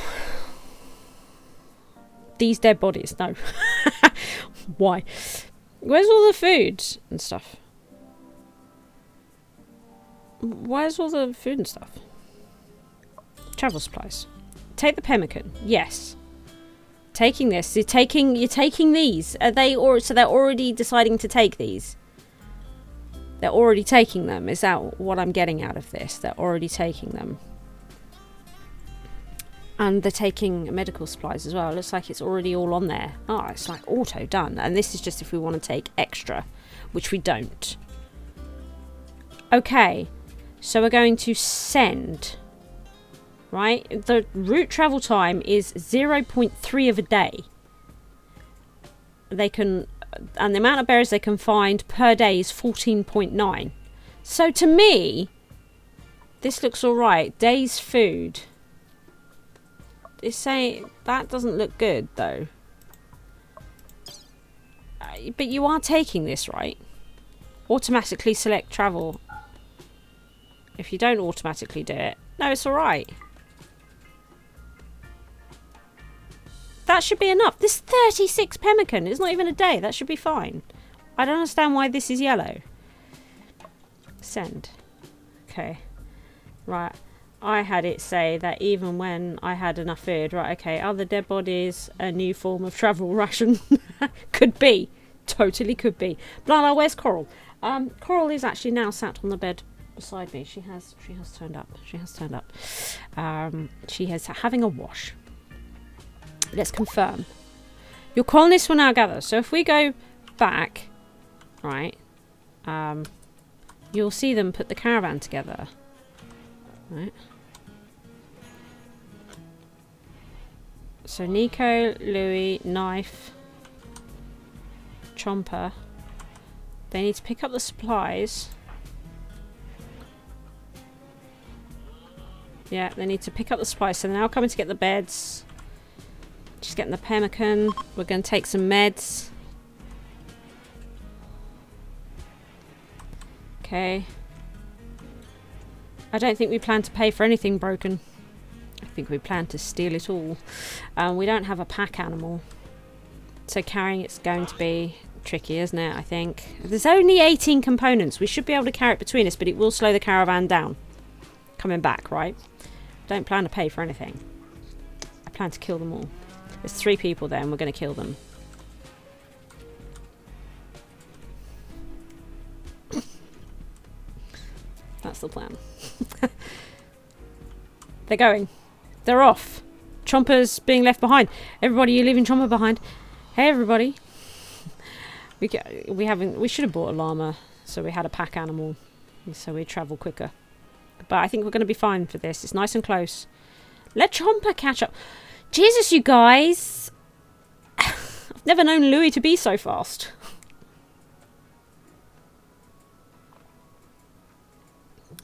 B: these dead bodies. No. Why? Where's all the food and stuff? Where's all the food and stuff? Travel supplies. Take the pemmican. Yes. Taking this. You're taking these. Are they so they're already deciding to take these? They're already taking them. Is that what I'm getting out of this? They're already taking them. And they're taking medical supplies as well. It looks like it's already all on there. Oh, it's like auto done. And this is just if we want to take extra, which we don't. Okay, so we're going to send, right? The route travel time is 0.3 of a day. They can, and the amount of berries they can find per day is 14.9. So to me, this looks all right. Day's food. It's saying that doesn't look good though. But you are taking this, right? Automatically select travel. If you don't automatically do it, no, it's all right. That should be enough. This 36 pemmican is not even a day. That should be fine. I don't understand why this is yellow. Send. Okay. Right. I had it say that even when I had enough food, right, okay, other dead bodies, a new form of travel ration. Could be. Totally could be. Blarla, where's Coral? Coral is actually now sat on the bed beside me. She has turned up. She has turned up. She is having a wash. Let's confirm. Your colonists will now gather. So if we go back, right, you'll see them put the caravan together. Right. So Nico, Louis, Knife, Chomper. They need to pick up the supplies. Yeah, they need to pick up the supplies. So they're now coming to get the beds. She's getting the pemmican. We're going to take some meds. Okay. I don't think we plan to pay for anything broken. I think we plan to steal it all. We don't have a pack animal. So carrying it's going to be tricky, isn't it? I think. There's only 18 components. We should be able to carry it between us, but it will slow the caravan down. Coming back, right? Don't plan to pay for anything. I plan to kill them all. There's 3 people there and we're going to kill them. That's the plan. They're going. They're off. Chomper's being left behind. Everybody, you're leaving Chomper behind. Hey, everybody. We should have bought a llama, so we had a pack animal, so we travel quicker. But I think we're going to be fine for this. It's nice and close. Let Chomper catch up. Jesus, you guys. I've never known Louis to be so fast.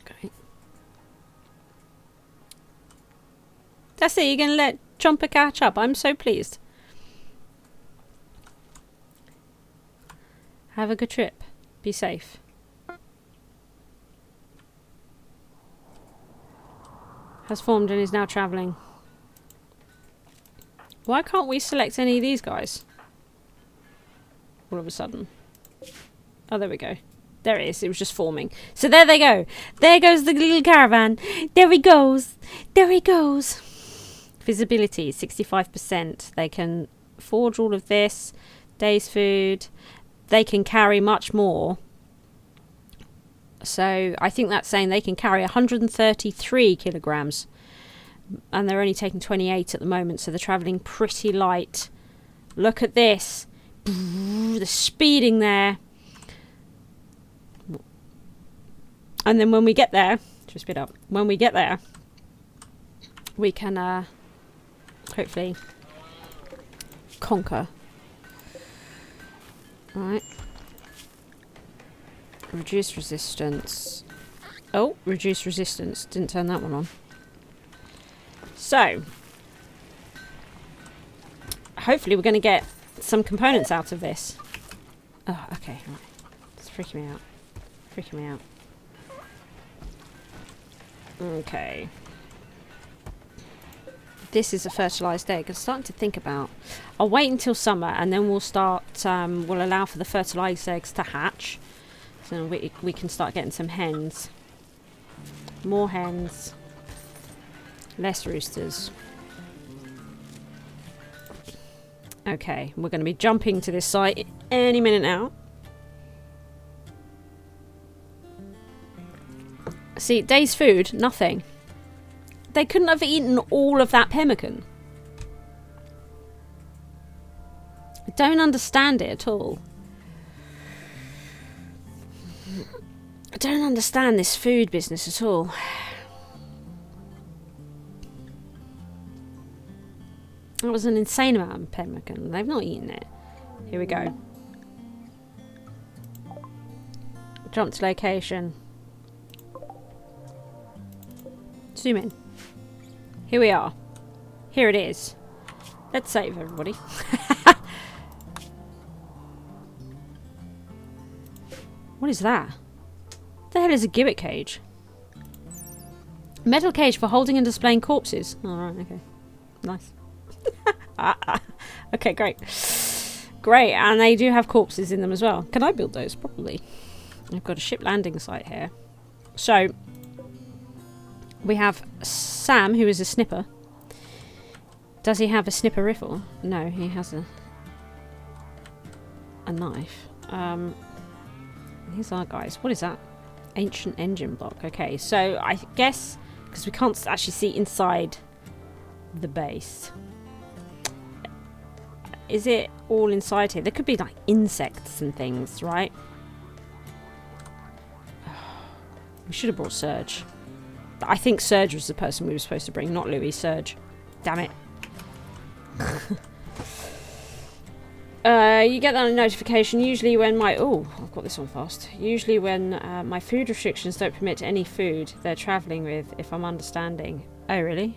B: Okay. That's it. You're going to let Chomper catch up. I'm so pleased. Have a good trip. Be safe. Has formed and is now travelling. Why can't we select any of these guys? All of a sudden. Oh, there we go. There it is. It was just forming. So there they go. There goes the little caravan. There he goes. There he goes. Visibility, 65%. They can forge all of this. Day's food. they can carry much more. So I think that's saying they can carry 133 kilograms. And they're only taking 28 at the moment, so they're travelling pretty light. Look at this. The speeding there. And then when we get there, just speed up. When we get there, we can hopefully conquer. Alright. Reduce resistance. Oh, reduce resistance. Didn't turn that one on. So, hopefully we're going to get some components out of this. Oh, okay. Right. It's freaking me out. Freaking me out. Okay. This is a fertilised egg. I'm starting to think about... I'll wait until summer and then we'll start... we'll allow for the fertilised eggs to hatch. So we can start getting some hens. More hens. Less roosters. Okay, we're going to be jumping to this site any minute now. See, day's food, nothing. They couldn't have eaten all of that pemmican. I don't understand it at all. I don't understand this food business at all. That was an insane amount of pemmican. They've not eaten it. Here we go. Jump to location. Zoom in. Here we are. Here it is. Let's save everybody. What is that? What the hell is a gibbet cage? Metal cage for holding and displaying corpses. Alright, okay. Nice. Okay, great. Great, and they do have corpses in them as well. Can I build those? Probably. I've got a ship landing site here. So, we have Sam, who is a snipper. Does he have a snipper rifle? No, he has a knife. Here's our guys. What is that? Ancient engine block. Okay, so I guess, because we can't actually see inside the base. Is it all inside here? There could be like insects and things, right? We should have brought Serge. I think Serge was the person we were supposed to bring, not Louis. Serge. Damn it. You get that notification usually when my... Oh, I've got this on fast. Usually when my food restrictions don't permit any food they're travelling with, if I'm understanding. Oh, really?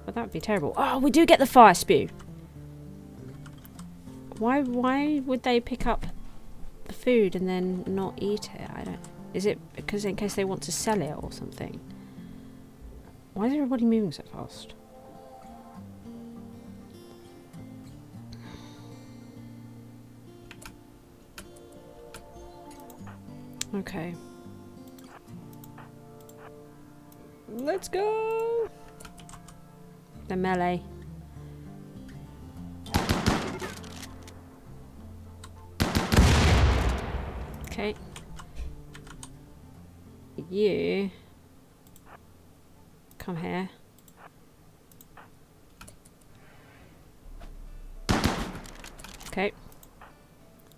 B: That would be terrible. Oh, we do get the fire spew. Why would they pick up the food and then not eat it? I don't... Is it because in case they want to sell it or something? Why is everybody moving so fast? Okay. Let's go! The melee. Okay. You come here. Okay.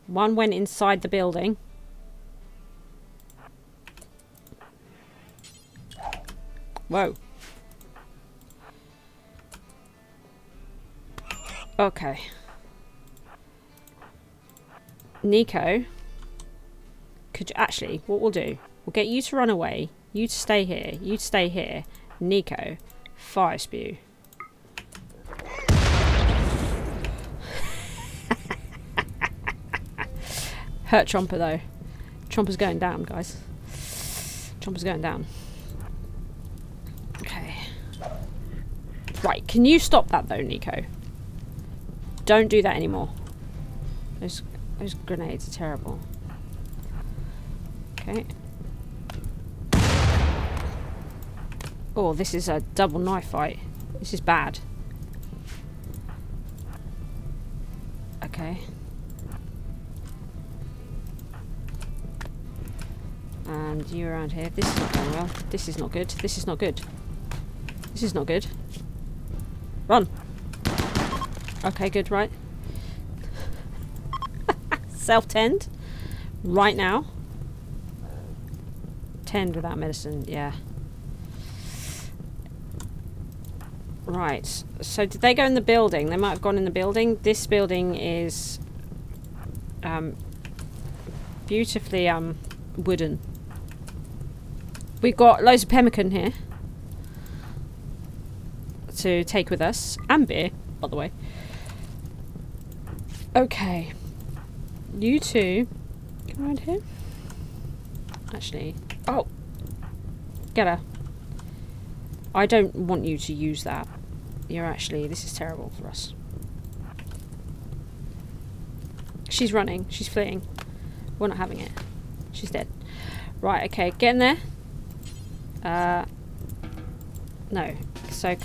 B: One went inside the building. Whoa. Okay. Nico. Could you, actually, what we'll do, we'll get you to run away, you to stay here, you to stay here. Nico, fire spew. Hurt Chomper though. Chomper's going down, guys. Chomper's going down. Okay. Right, can you stop that though, Nico? Don't do that anymore. Those grenades are terrible. Okay. Oh, this is a double knife fight. This is bad. Okay. And you around here. This is not going well. This is not good. This is not good. This is not good. Run. Okay, good, right. Self-tend. Right now. Tend without medicine, yeah. Right. So did they go in the building? They might have gone in the building. This building is beautifully wooden. We've got loads of pemmican here to take with us, and beer, by the way. Okay, you two, come around here. Actually, oh, get her. I don't want you to use that. You're actually, this is terrible for us. She's running, she's fleeing. We're not having it. She's dead. Right, okay, get in there. No. So,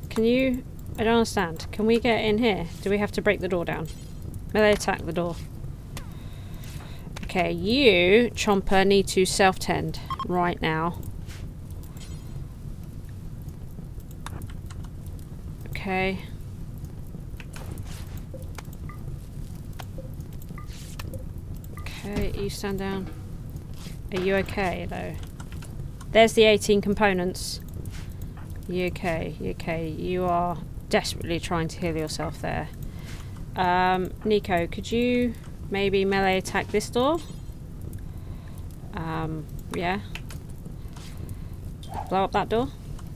B: can you... I don't understand. Can we get in here? Do we have to break the door down? Melee attack the door. Okay, you, Chomper, need to self-tend right now. Okay. Okay, you stand down. Are you okay, though? There's the 18 components. You okay? You okay? You are desperately trying to heal yourself there. Nico, could you maybe melee attack this door? Yeah. Blow up that door.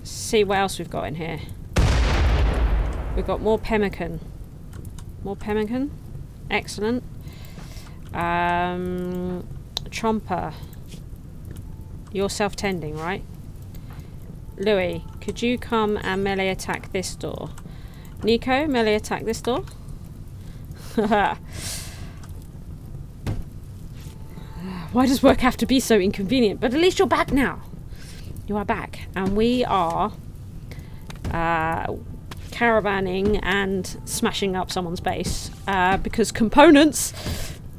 B: See what else we've got in here. We've got more pemmican. More pemmican. Excellent. Tromper. You're self-tending, right? Louis, could you come and melee attack this door? Nico, melee attack this door? Why does work have to be so inconvenient? But at least you're back now. You are back. And we are caravanning and smashing up someone's base. Because components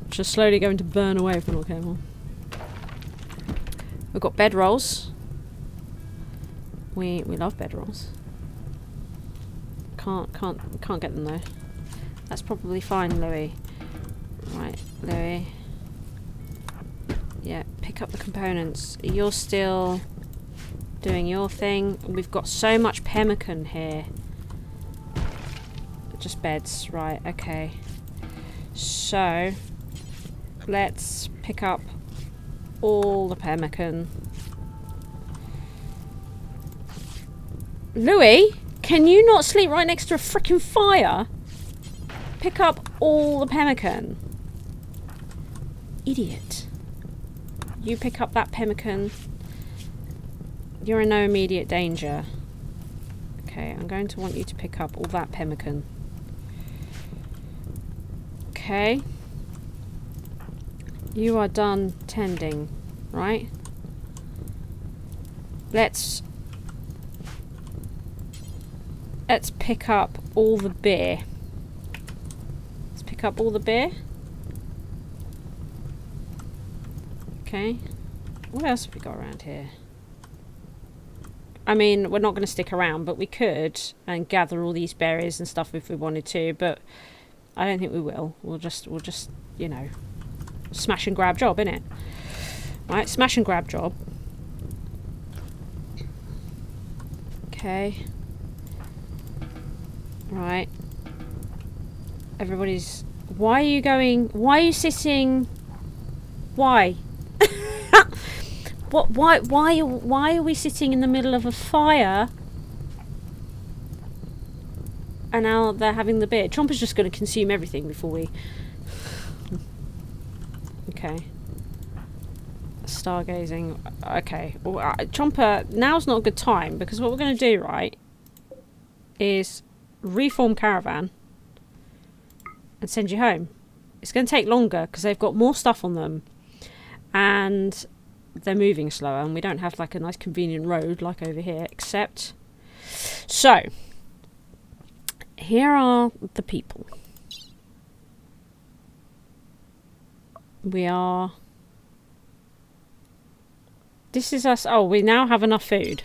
B: just slowly going to burn away if we're not careful. We've got bedrolls. We love bedrolls. Can't get them though. That's probably fine, Louis. Right, Louis. Yeah, pick up the components. You're still doing your thing. We've got so much pemmican here. Just beds, right, okay. So, let's pick up all the pemmican. Louis, can you not sleep right next to a freaking fire? Pick up all the pemmican. Idiot. You pick up that pemmican. You're in no immediate danger. Okay, I'm going to want you to pick up all that pemmican. Okay. You are done tending, right? Let's pick up all the beer. Let's pick up all the beer. Okay. What else have we got around here? I mean, we're not going to stick around, but we could and gather all these berries and stuff if we wanted to, but I don't think we will. We'll just, you know, smash and grab job, innit? Right, smash and grab job. Okay. Right. Everybody's... Why are you going... Why are you sitting... Why? What? Why are we sitting in the middle of a fire? And now they're having the beer. Chomper's just going to consume everything before we... Okay. Stargazing. Okay. Well, Chomper, now's not a good time, because what we're going to do, right, is reform caravan and send you home. It's going to take longer, because they've got more stuff on them. And they're moving slower, and we don't have, like, a nice convenient road like over here, except... So... Here are the people. We are This is us. Oh, we now have enough food.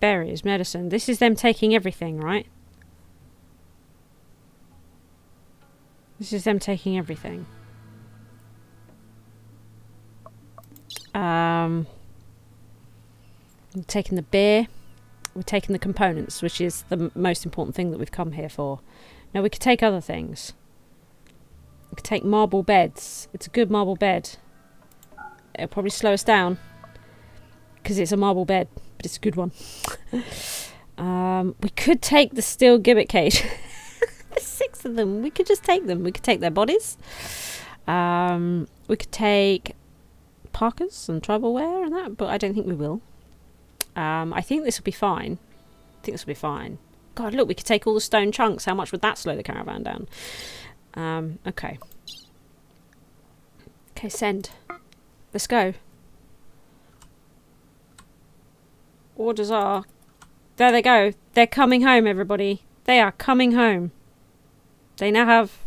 B: Berries, medicine. This is them taking everything, right? This is them taking everything. We're taking the beer. We're taking the components, which is the most important thing that we've come here for. Now, we could take other things. We could take marble beds. It's a good marble bed. It'll probably slow us down because it's a marble bed, but it's a good one. We could take the steel gibbet cage. There's 6 of them. We could just take them. We could take their bodies. We could take parkas and tribal wear and that, but I don't think we will. I think this will be fine. God, look, we could take all the stone chunks. How much would that slow the caravan down? Okay. Okay, send. Let's go. Orders are... There they go. They're coming home, everybody. They are coming home. They now have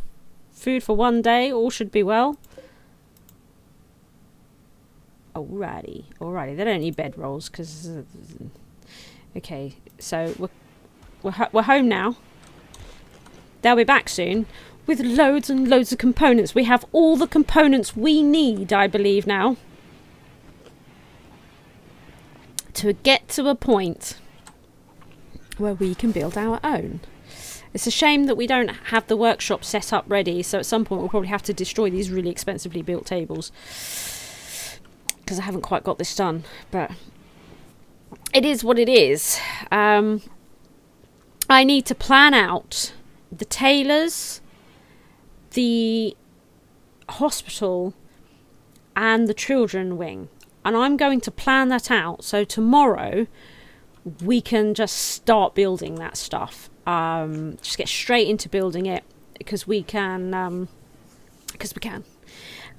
B: food for one day. All should be well. Alrighty. They don't need bedrolls because... okay, so we're home now. They'll be back soon with loads and loads of components. We have all the components we need, I believe, now, to get to a point where we can build our own. It's a shame that we don't have the workshop set up ready, so at some point we'll probably have to destroy these really expensively built tables because I haven't quite got this done, but it is what it is. I need to plan out the tailors, the hospital, and the children wing. And I'm going to plan that out so tomorrow we can just start building that stuff. Just get straight into building it because we can.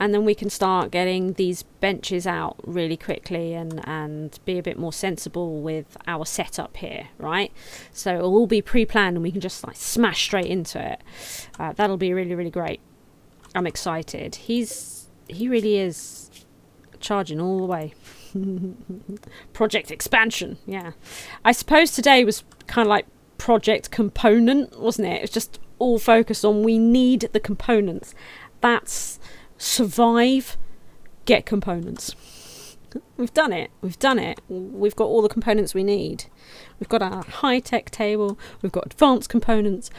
B: And then we can start getting these benches out really quickly and be a bit more sensible with our setup here, right? So it'll all be pre-planned and we can just like smash straight into it. That'll be really, really great. I'm excited. He really is charging all the way. Project expansion, yeah. I suppose today was kind of like project component, wasn't it? It was just all focused on we need the components. That's survive, get components. We've done it. We've got all the components we need. We've got our high-tech table. We've got advanced components.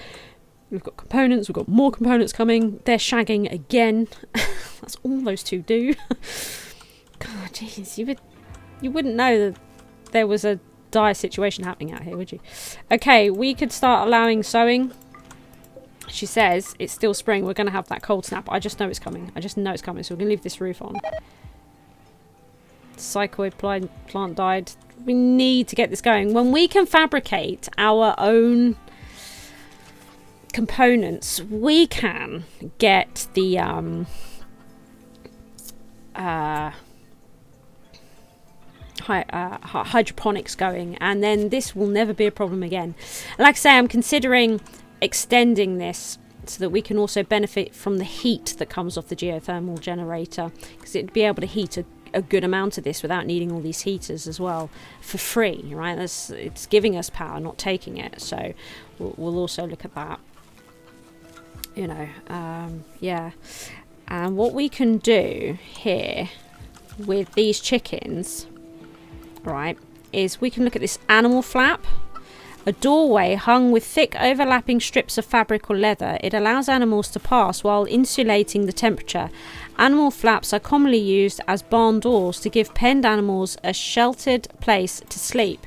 B: We've got components. We've got more components coming. They're shagging again. That's all those two do. God, jeez, you wouldn't know that there was a dire situation happening out here, would you? Okay, we could start allowing sowing. She says it's still spring. We're going to have that cold snap. I just know it's coming. So we're going to leave this roof on. Psychoid plant died. We need to get this going. When we can fabricate our own components, we can get the hydroponics going, and then this will never be a problem again. Like I say, I'm considering extending this so that we can also benefit from the heat that comes off the geothermal generator, because it'd be able to heat a good amount of this without needing all these heaters as well for free, right? It's giving us power, not taking it. So we'll also look at that, you know. Yeah, and what we can do here with these chickens, right, is we can look at this animal flap. A doorway hung with thick overlapping strips of fabric or leather. It allows animals to pass while insulating the temperature. Animal flaps are commonly used as barn doors to give penned animals a sheltered place to sleep.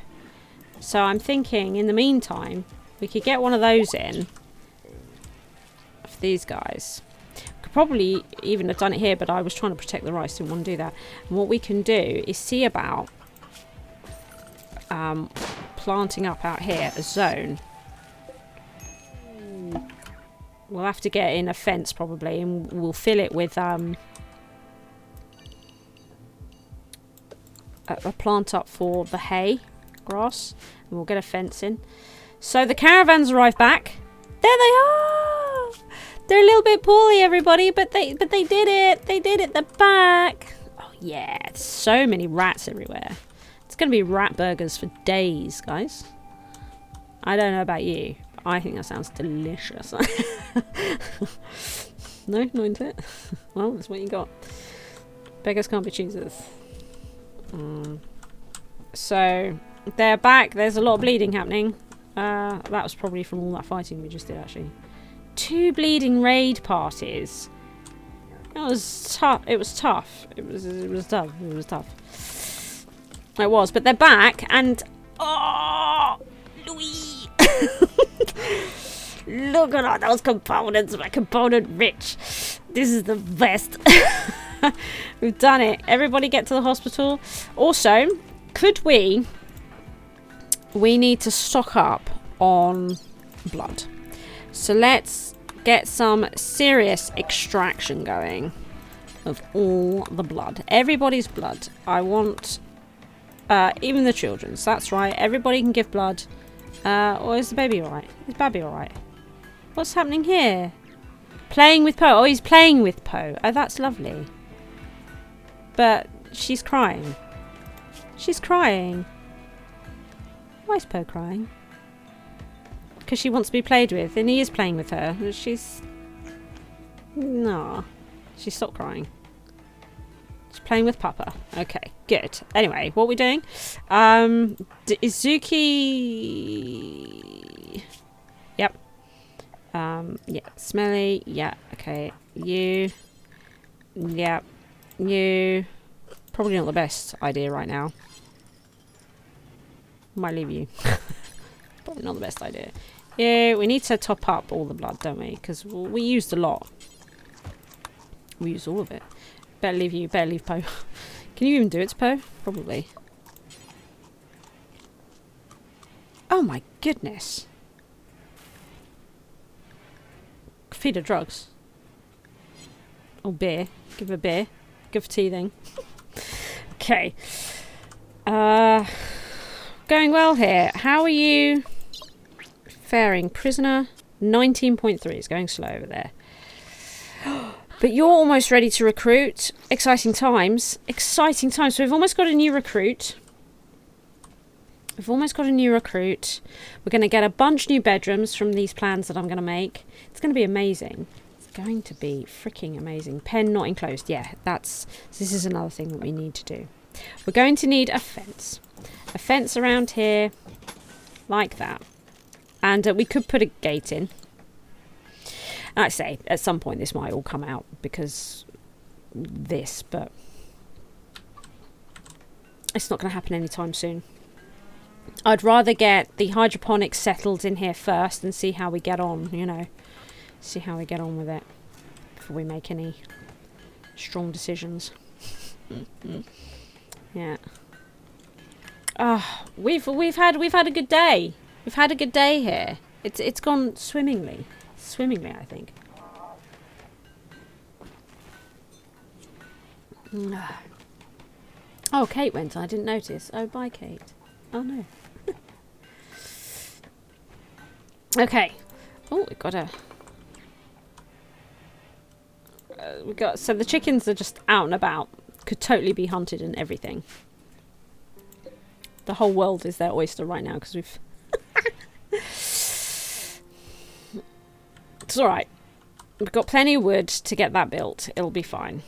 B: So I'm thinking in the meantime we could get one of those in for these guys. We could probably even have done it here, but I was trying to protect the rice, didn't want to do that. And what we can do is see about planting up out here a zone. We'll have to get in a fence probably, and we'll fill it with a plant up for the hay grass, and we'll get a fence in. So the caravans arrive back. There they are! They're a little bit poorly, everybody, but they did it. They did it. They're back. Oh yeah, so many rats everywhere. It's gonna be rat burgers for days, guys. I don't know about you. I think that sounds delicious. No, not into it. Well, that's what you got. Beggars can't be choosers. So they're back. There's a lot of bleeding happening. That was probably from all that fighting we just did, actually. 2 bleeding raid parties. It was tough. It was tough. It was tough. It was tough. It was, but they're back, and oh, Louis! Look at all those components. My component rich. This is the best. We've done it. Everybody get to the hospital. Also, could we need to stock up on blood. So let's get some serious extraction going of all the blood. Everybody's blood. I want even the children's. That's right. Everybody can give blood. Or is the baby alright? Is Babby alright? What's happening here? Playing with Poe. Oh, he's playing with Poe. Oh, that's lovely. But she's crying. She's crying. Why is Poe crying? Because she wants to be played with, and he is playing with her. She's... No. She stopped crying. She's playing with Papa. Okay, good. Anyway, what are we doing? Is Zuki... Yep. Yeah. Smelly. Yeah. Okay. You. Yep. You. Probably not the best idea right now. Might leave you. Probably not the best idea. Yeah, we need to top up all the blood, don't we? Because we used a lot. We used all of it. Better leave you. Better leave Poe. Can you even do it to Poe? Probably. Oh my goodness. Feed her drugs. Or beer. Give her beer. Give her teething. Okay. Going well here. How are you faring? Prisoner 19.3. It's going slow over there. But you're almost ready to recruit. Exciting times. Exciting times. So we've almost got a new recruit. We've almost got a new recruit. We're going to get a bunch of new bedrooms from these plans that I'm going to make. It's going to be amazing. It's going to be freaking amazing. Pen not enclosed. Yeah, this is another thing that we need to do. We're going to need a fence. A fence around here. Like that. And we could put a gate in. And I say, at some point this might all come out because this, but it's not going to happen anytime soon. I'd rather get the hydroponics settled in here first and see how we get on, you know. See how we get on with it before we make any strong decisions. Yeah. We've had a good day. We've had a good day here. It's gone swimmingly. Swimmingly, I think. Oh, Kate went. I didn't notice. Oh, bye, Kate. Oh, no. Okay. Oh, we got a... So the chickens are just out and about. Could totally be hunted and everything. The whole world is their oyster right now because we've... It's alright. We've got plenty of wood to get that built. It'll be fine.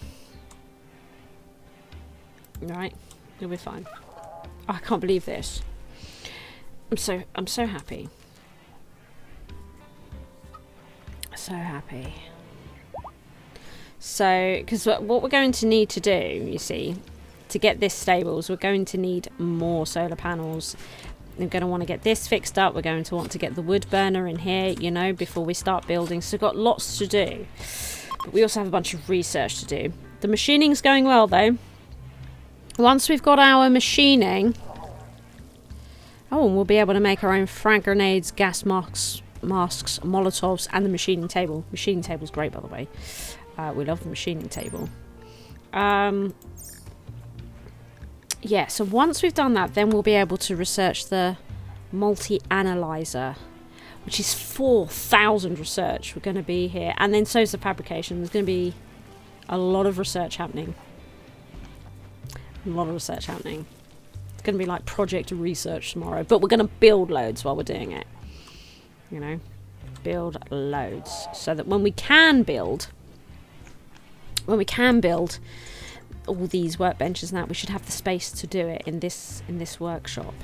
B: Right? It'll be fine. Oh, I can't believe this. I'm so happy. So happy. So, because what we're going to need to do, you see, to get this stable is we're going to need more solar panels. We're going to want to get this fixed up. We're going to want to get the wood burner in here, you know, before we start building. So we've got lots to do. But we also have a bunch of research to do. The machining's going well, though. Once we've got our machining... Oh, and we'll be able to make our own frag grenades, gas masks, Molotovs, and the machining table. Machining table's great, by the way. We love the machining table. Yeah, so once we've done that, then we'll be able to research the multi-analyzer. which is 4,000 research. We're going to be here. And then so's the fabrication. There's going to be a lot of research happening. A lot of research happening. It's going to be like project research tomorrow. But we're going to build loads while we're doing it. You know? Build loads. So that when we can build all these workbenches and that, we should have the space to do it in this workshop.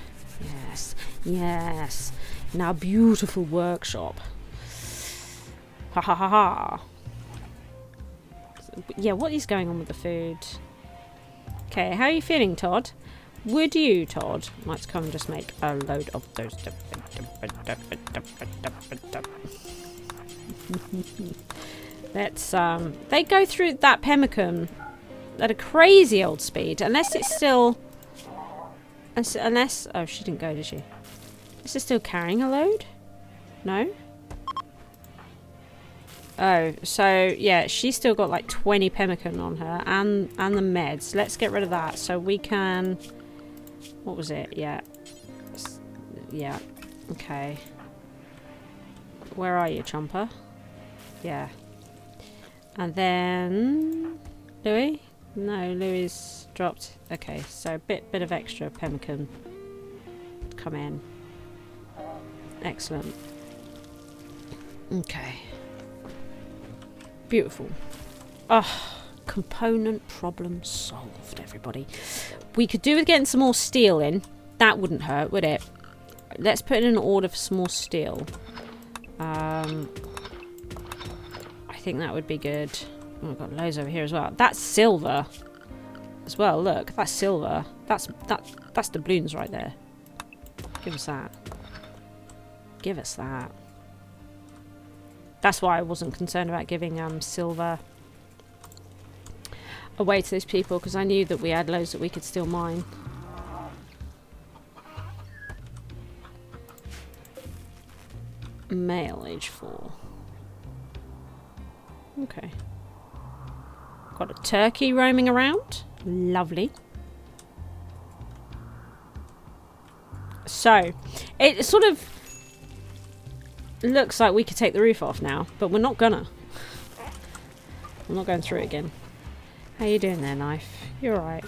B: Yes. Yes. In our beautiful workshop. Ha ha ha ha. Yeah, what is going on with the food? Okay, how are you feeling, Todd? Would you, Todd, like to come and just make a load of those? Let's, they go through that pemmican at a crazy old speed, unless it's still, unless, oh, she didn't go, did she? Is it still carrying a load? No? Oh, so, yeah, she's still got like 20 pemmican on her, and the meds. Let's get rid of that, so we can, what was it? Yeah. Yeah. Okay. Where are you, Chomper? Yeah. And then... Louis? No, Louis dropped. Okay, so a bit of extra pemmican. Come in. Excellent. Okay. Beautiful. Oh, component problem solved, everybody. We could do with getting some more steel in. That wouldn't hurt, would it? Let's put in an order for some more steel. I think that would be good. Oh, I've got loads over here as well. That's silver as well. Look, that's silver. That's doubloons right there. Give us that. Give us that. That's why I wasn't concerned about giving silver away to those people, because I knew that we had loads that we could still mine. Male, age 4. Okay. Got a turkey roaming around. Lovely. So, it sort of looks like we could take the roof off now, but we're not gonna. I'm not going through it again. How you doing there, Knife? You're alright.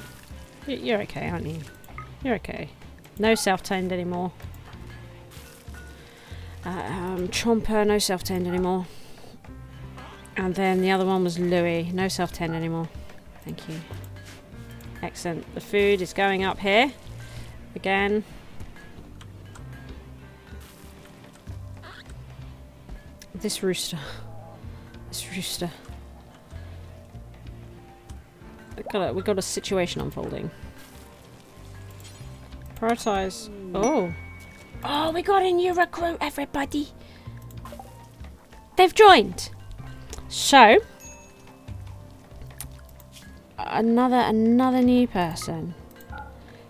B: You're okay, aren't you? You're okay. No self-tamed anymore. Chomper, no self-tamed anymore. And then the other one was Louis. No self-tamed anymore. Thank you. Excellent. The food is going up here. Again. This rooster. This rooster. We've got a situation unfolding. Prioritize. Oh. Oh, we got a new recruit, everybody. They've joined. So, another new person.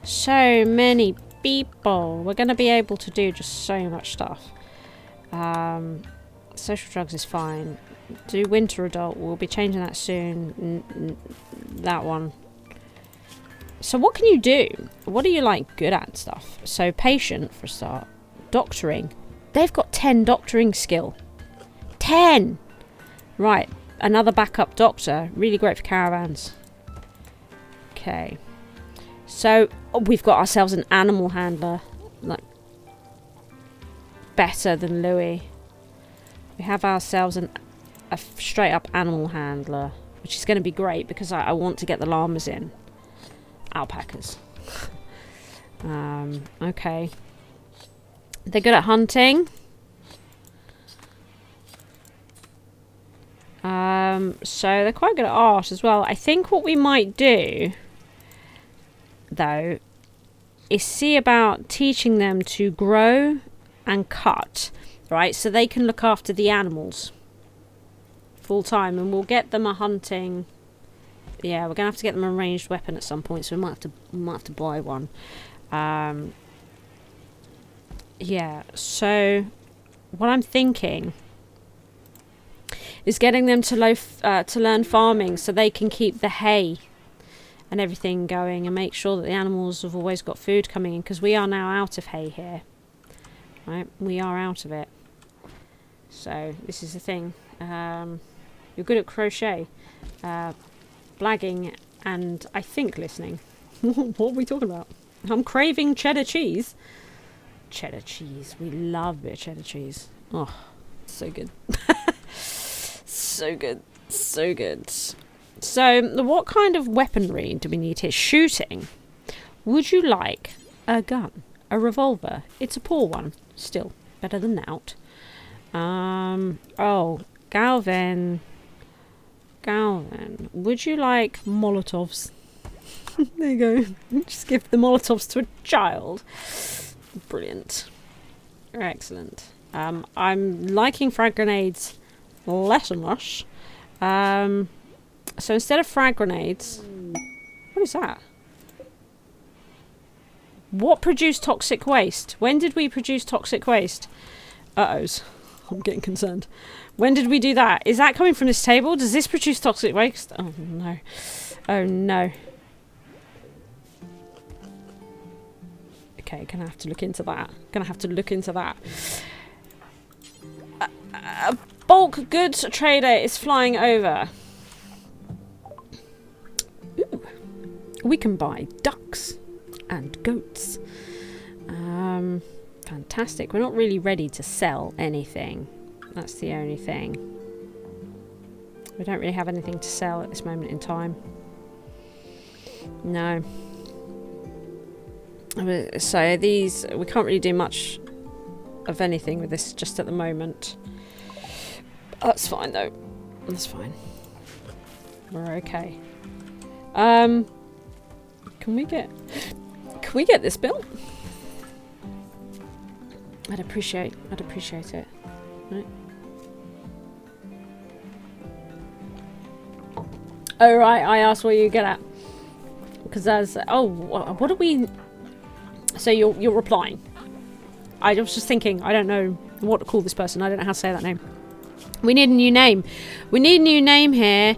B: So many people. We're going to be able to do just so much stuff. Social drugs is fine. Do winter adult. We'll be changing that soon. That one. So what can you do? What are you like good at stuff? So patient for a start. Doctoring. They've got 10 doctoring skill. 10! Right. Another backup doctor. Really great for caravans. Okay. So we've got ourselves an animal handler. Like better than Louis. We have ourselves a straight up animal handler, which is going to be great because I want to get the llamas in. Alpacas. Okay. They're good at hunting. So they're quite good at art as well. I think what we might do, though, is see about teaching them to grow and cut, right? So they can look after the animals full time, and we'll get them a hunting. Yeah, we're gonna have to get them a ranged weapon at some point, so we might have to buy one. Yeah. So what I'm thinking is getting them to learn farming, so they can keep the hay and everything going, and make sure that the animals have always got food coming in, because we are now out of hay here. Right, we are out of it. So this is the thing. You're good at crochet, blagging, and I think listening. What are we talking about? I'm craving cheddar cheese. Cheddar cheese. We love a bit of cheddar cheese. Oh, so good. So good. So good. So what kind of weaponry do we need here? Shooting. Would you like a gun? A revolver? It's a poor one. Still, better than out. Oh, Galvin. Galvin. Would you like Molotovs? There you go. Just give the Molotovs to a child. Brilliant. Excellent. I'm liking frag grenades less and less. So instead of frag grenades... What is that? What produced toxic waste? When did we produce toxic waste? Uh-ohs. I'm getting concerned. When did we do that? Is that coming from this table? Does this produce toxic waste? Oh, no. Oh, no. Okay, gonna have to look into that. Gonna have to look into that. A bulk goods trader is flying over. Ooh. We can buy ducks and goats. Fantastic. We're not really ready to sell anything. That's the only thing. We don't really have anything to sell at this moment in time. No. So these, we can't really do much of anything with this just at the moment. That's fine though. That's fine. We're okay. Can we get this built? I'd appreciate it. Right. Oh right, I asked what you get at. Because as what are we? So you're replying. I was just thinking. I don't know what to call this person. I don't know how to say that name. We need a new name. We need a new name here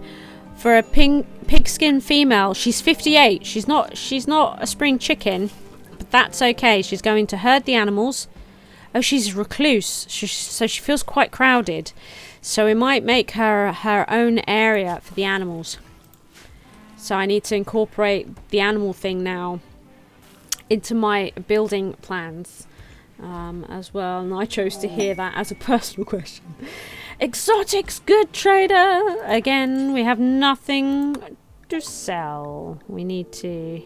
B: for a pigskin female. She's 58. She's not a spring chicken, but that's okay. She's going to herd the animals. Oh, she's a recluse, so she feels quite crowded. So we might make her her own area for the animals. So I need to incorporate the animal thing now into my building plans as well. And I chose to hear that as a personal question. Exotics, good trader. Again, we have nothing to sell. We need to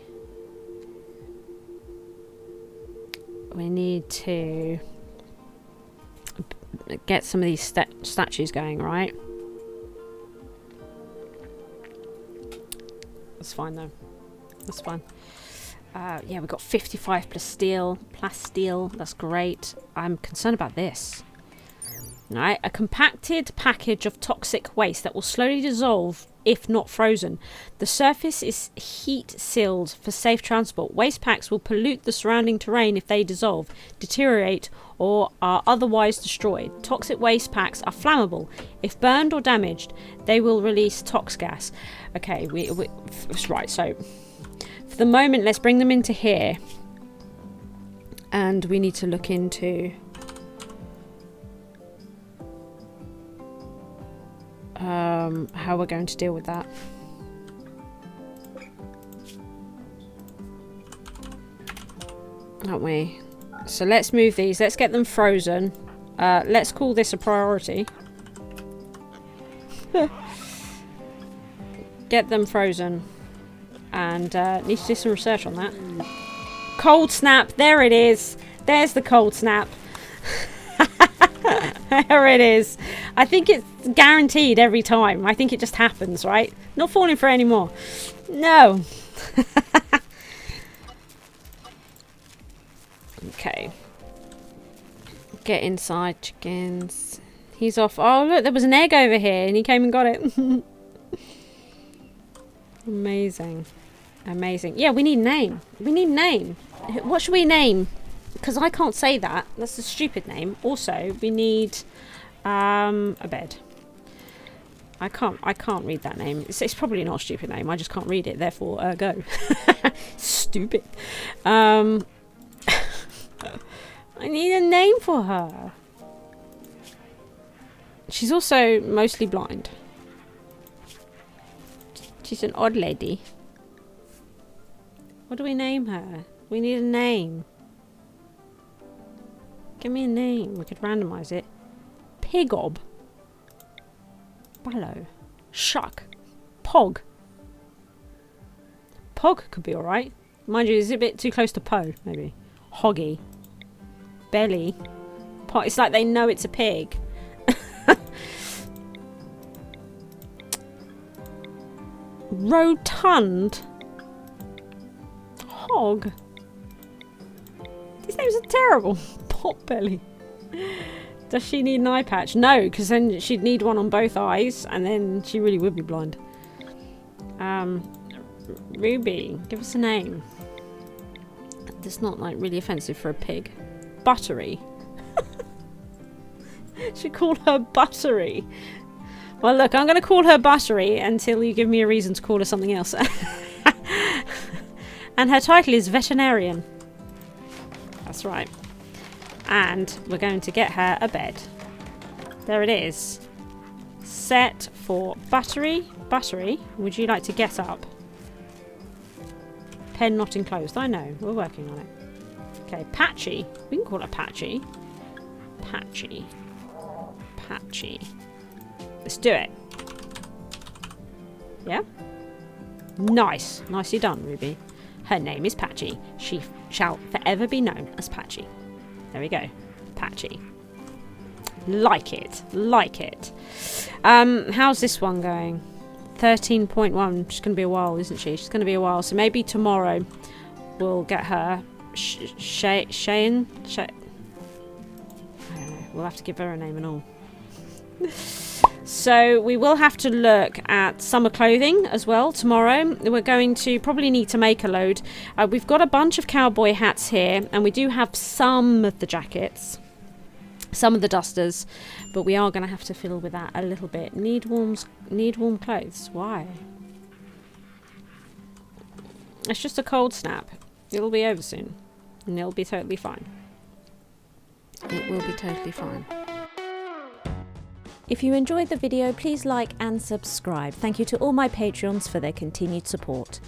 B: get some of these statues going, right? That's fine though. That's fine. Yeah, we've got 55 plasteel. That's great. I'm concerned about this. Right, a compacted package of toxic waste that will slowly dissolve if not frozen. The surface is heat sealed for safe transport. Waste packs will pollute the surrounding terrain if they dissolve, deteriorate, or are otherwise destroyed. Toxic waste packs are flammable. If burned or damaged, they will release tox gas. Okay, right, so for the moment, let's bring them into here. And we need to look into how we're going to deal with that. Aren't we? So let's move these. Let's get them frozen. Let's call this a priority. Get them frozen. And need to do some research on that. Cold snap. There it is. There's the cold snap. There it is. I think it's guaranteed every time. I think it just happens, right? Not falling for it anymore. No. Okay. Get inside, chickens. He's off. Oh, look, there was an egg over here and he came and got it. Amazing. Amazing. Yeah, we need name. We need name. What should we name? Because I can't say that. That's a stupid name. Also, we need a bed. I can't read that name. It's probably not a stupid name. I just can't read it. Therefore, go. Stupid. I need a name for her. She's also mostly blind. She's an odd lady. What do we name her? We need a name. Give me a name. We could randomise it. Pigob. Ballow. Shuck. Pog. Pog could be alright. Mind you, is it a bit too close to Po, maybe? Hoggy. Belly. Pog. It's like they know it's a pig. Rotund. Hog. These names are terrible. Potbelly. Does she need an eye patch? No, because then she'd need one on both eyes, and then she really would be blind. Ruby, give us a name. That's not like really offensive for a pig. Buttery. Should call her Buttery. Well, look, I'm going to call her Buttery until you give me a reason to call her something else. And her title is Veterinarian. That's right. And we're going to get her a bed. There it is. Set for Buttery. Buttery, would you like to get up? Pen not enclosed. I know, we're working on it. Okay, Patchy. We can call her Patchy. Patchy. Patchy. Let's do it. Yeah? Nice. Nicely done, Ruby. Her name is Patchy. She shall forever be known as Patchy. There we go. Patchy. Like it. Like it. How's this one going? 13.1. She's going to be a while, isn't she? She's going to be a while. So maybe tomorrow we'll get her. Cheyenne? I don't know. We'll have to give her a name and all. So we will have to look at summer clothing as well tomorrow. We're going to probably need to make a load. We've got a bunch of cowboy hats here, and we do have some of the jackets, some of the dusters, but we are going to have to fiddle with that a little bit. Need warm clothes. Why? It's just a cold snap. It'll be over soon, and it'll be totally fine. It will be totally fine. If you enjoyed the video, please like and subscribe. Thank you to all my Patreons for their continued support.